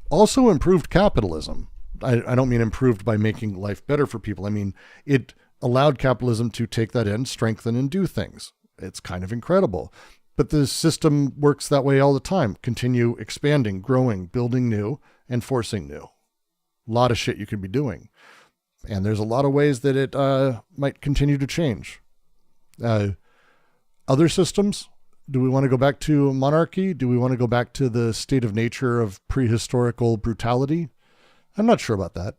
also improved capitalism. I don't mean improved by making life better for people. I mean, it allowed capitalism to take that in, strengthen, and do things. It's kind of incredible. But the system works that way all the time. Continue expanding, growing, building new, and forcing new. A lot of shit you could be doing. And there's a lot of ways that it might continue to change. Other systems, do we want to go back to monarchy? Do we want to go back to the state of nature of prehistorical brutality? I'm not sure about that.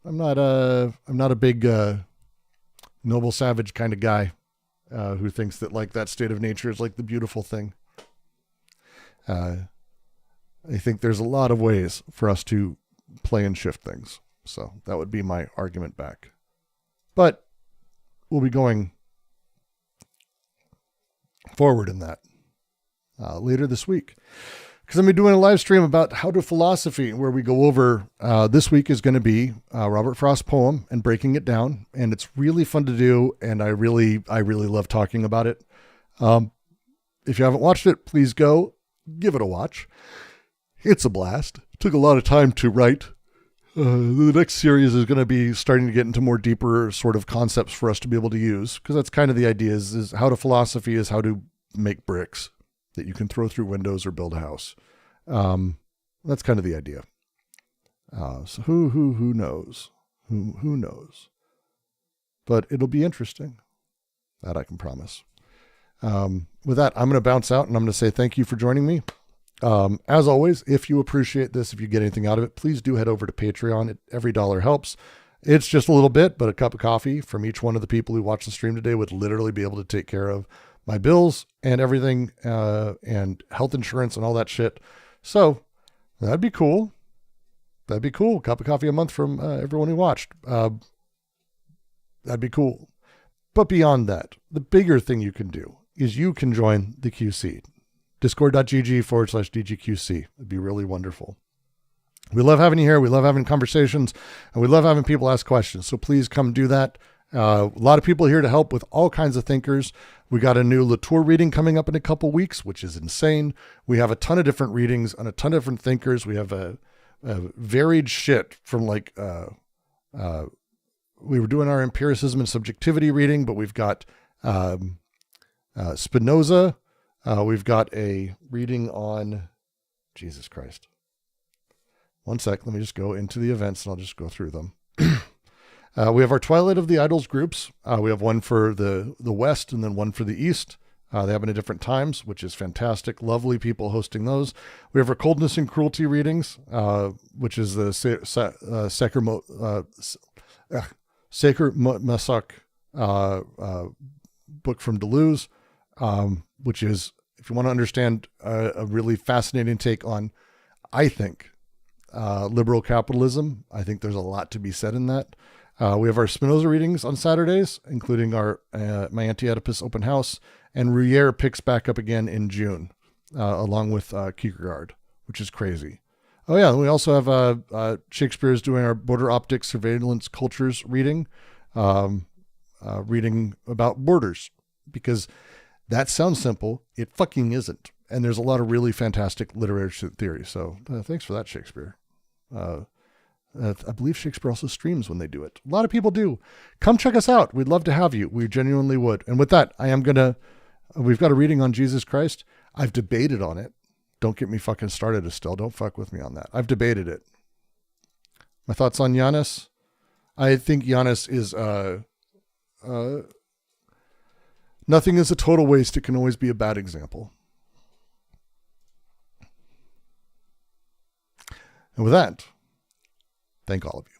I'm not a big noble savage kind of guy. Who thinks that like that state of nature is like the beautiful thing. I think there's a lot of ways for us to play and shift things. So that would be my argument back. But we'll be going forward in that later this week. because I'm doing a live stream about how to philosophy, where we go over, this week is going to be Robert Frost's poem and breaking it down. And it's really fun to do. And I really love talking about it. If you haven't watched it, please go give it a watch. It's a blast. It took a lot of time to write. The next series is going to be starting to get into more deeper sort of concepts for us to be able to use, because that's kind of the idea is how to philosophy is how to make bricks that you can throw through windows or build a house. That's kind of the idea. So who knows? Who knows? But it'll be interesting. That I can promise. With that, I'm going to bounce out and I'm going to say thank you for joining me. As always, if you appreciate this, if you get anything out of it, please do head over to Patreon. Every dollar helps. It's just a little bit, but a cup of coffee from each one of the people who watch the stream today would literally be able to take care of my bills and everything, and health insurance and all that shit. So that'd be cool. That'd be cool. Cup of coffee a month from everyone who watched. That'd be cool. But beyond that, the bigger thing you can do is you can join the QC. Discord.gg/DGQC. It'd be really wonderful. We love having you here. We love having conversations, and we love having people ask questions. So please come do that. A lot of people here to help with all kinds of thinkers. We got a new Latour reading coming up in a couple weeks, which is insane. We have a ton of different readings on a ton of different thinkers. We have a varied shit from like, we were doing our empiricism and subjectivity reading, but we've got Spinoza. We've got a reading on Jesus Christ. One sec. Let me just go into the events and I'll just go through them. We have our Twilight of the Idols groups. We have one for the West and then one for the East. They happen at different times, which is fantastic. Lovely people hosting those. We have our Coldness and Cruelty readings, which is the Saker Masak book from Deleuze, which is, if you want to understand a really fascinating take on, I think, liberal capitalism. I think there's a lot to be said in that. We have our Spinoza readings on Saturdays, including our my Anti-Oedipus open house, and Ruyere picks back up again in June, along with Kierkegaard, which is crazy. Oh yeah, we also have Shakespeare's doing our Border Optics Surveillance Cultures reading, reading about borders, because that sounds simple. It fucking isn't. And there's a lot of really fantastic literary theory. So thanks for that, Shakespeare. I believe Shakespeare also streams when they do it. A lot of people do. Come check us out. We'd love to have you. We genuinely would. And with that, we've got a reading on Jesus Christ. I've debated on it. Don't get me fucking started, Estelle. Don't fuck with me on that. I've debated it. My thoughts on Giannis. I think Giannis is, nothing is a total waste. It can always be a bad example. And with that, thank all of you.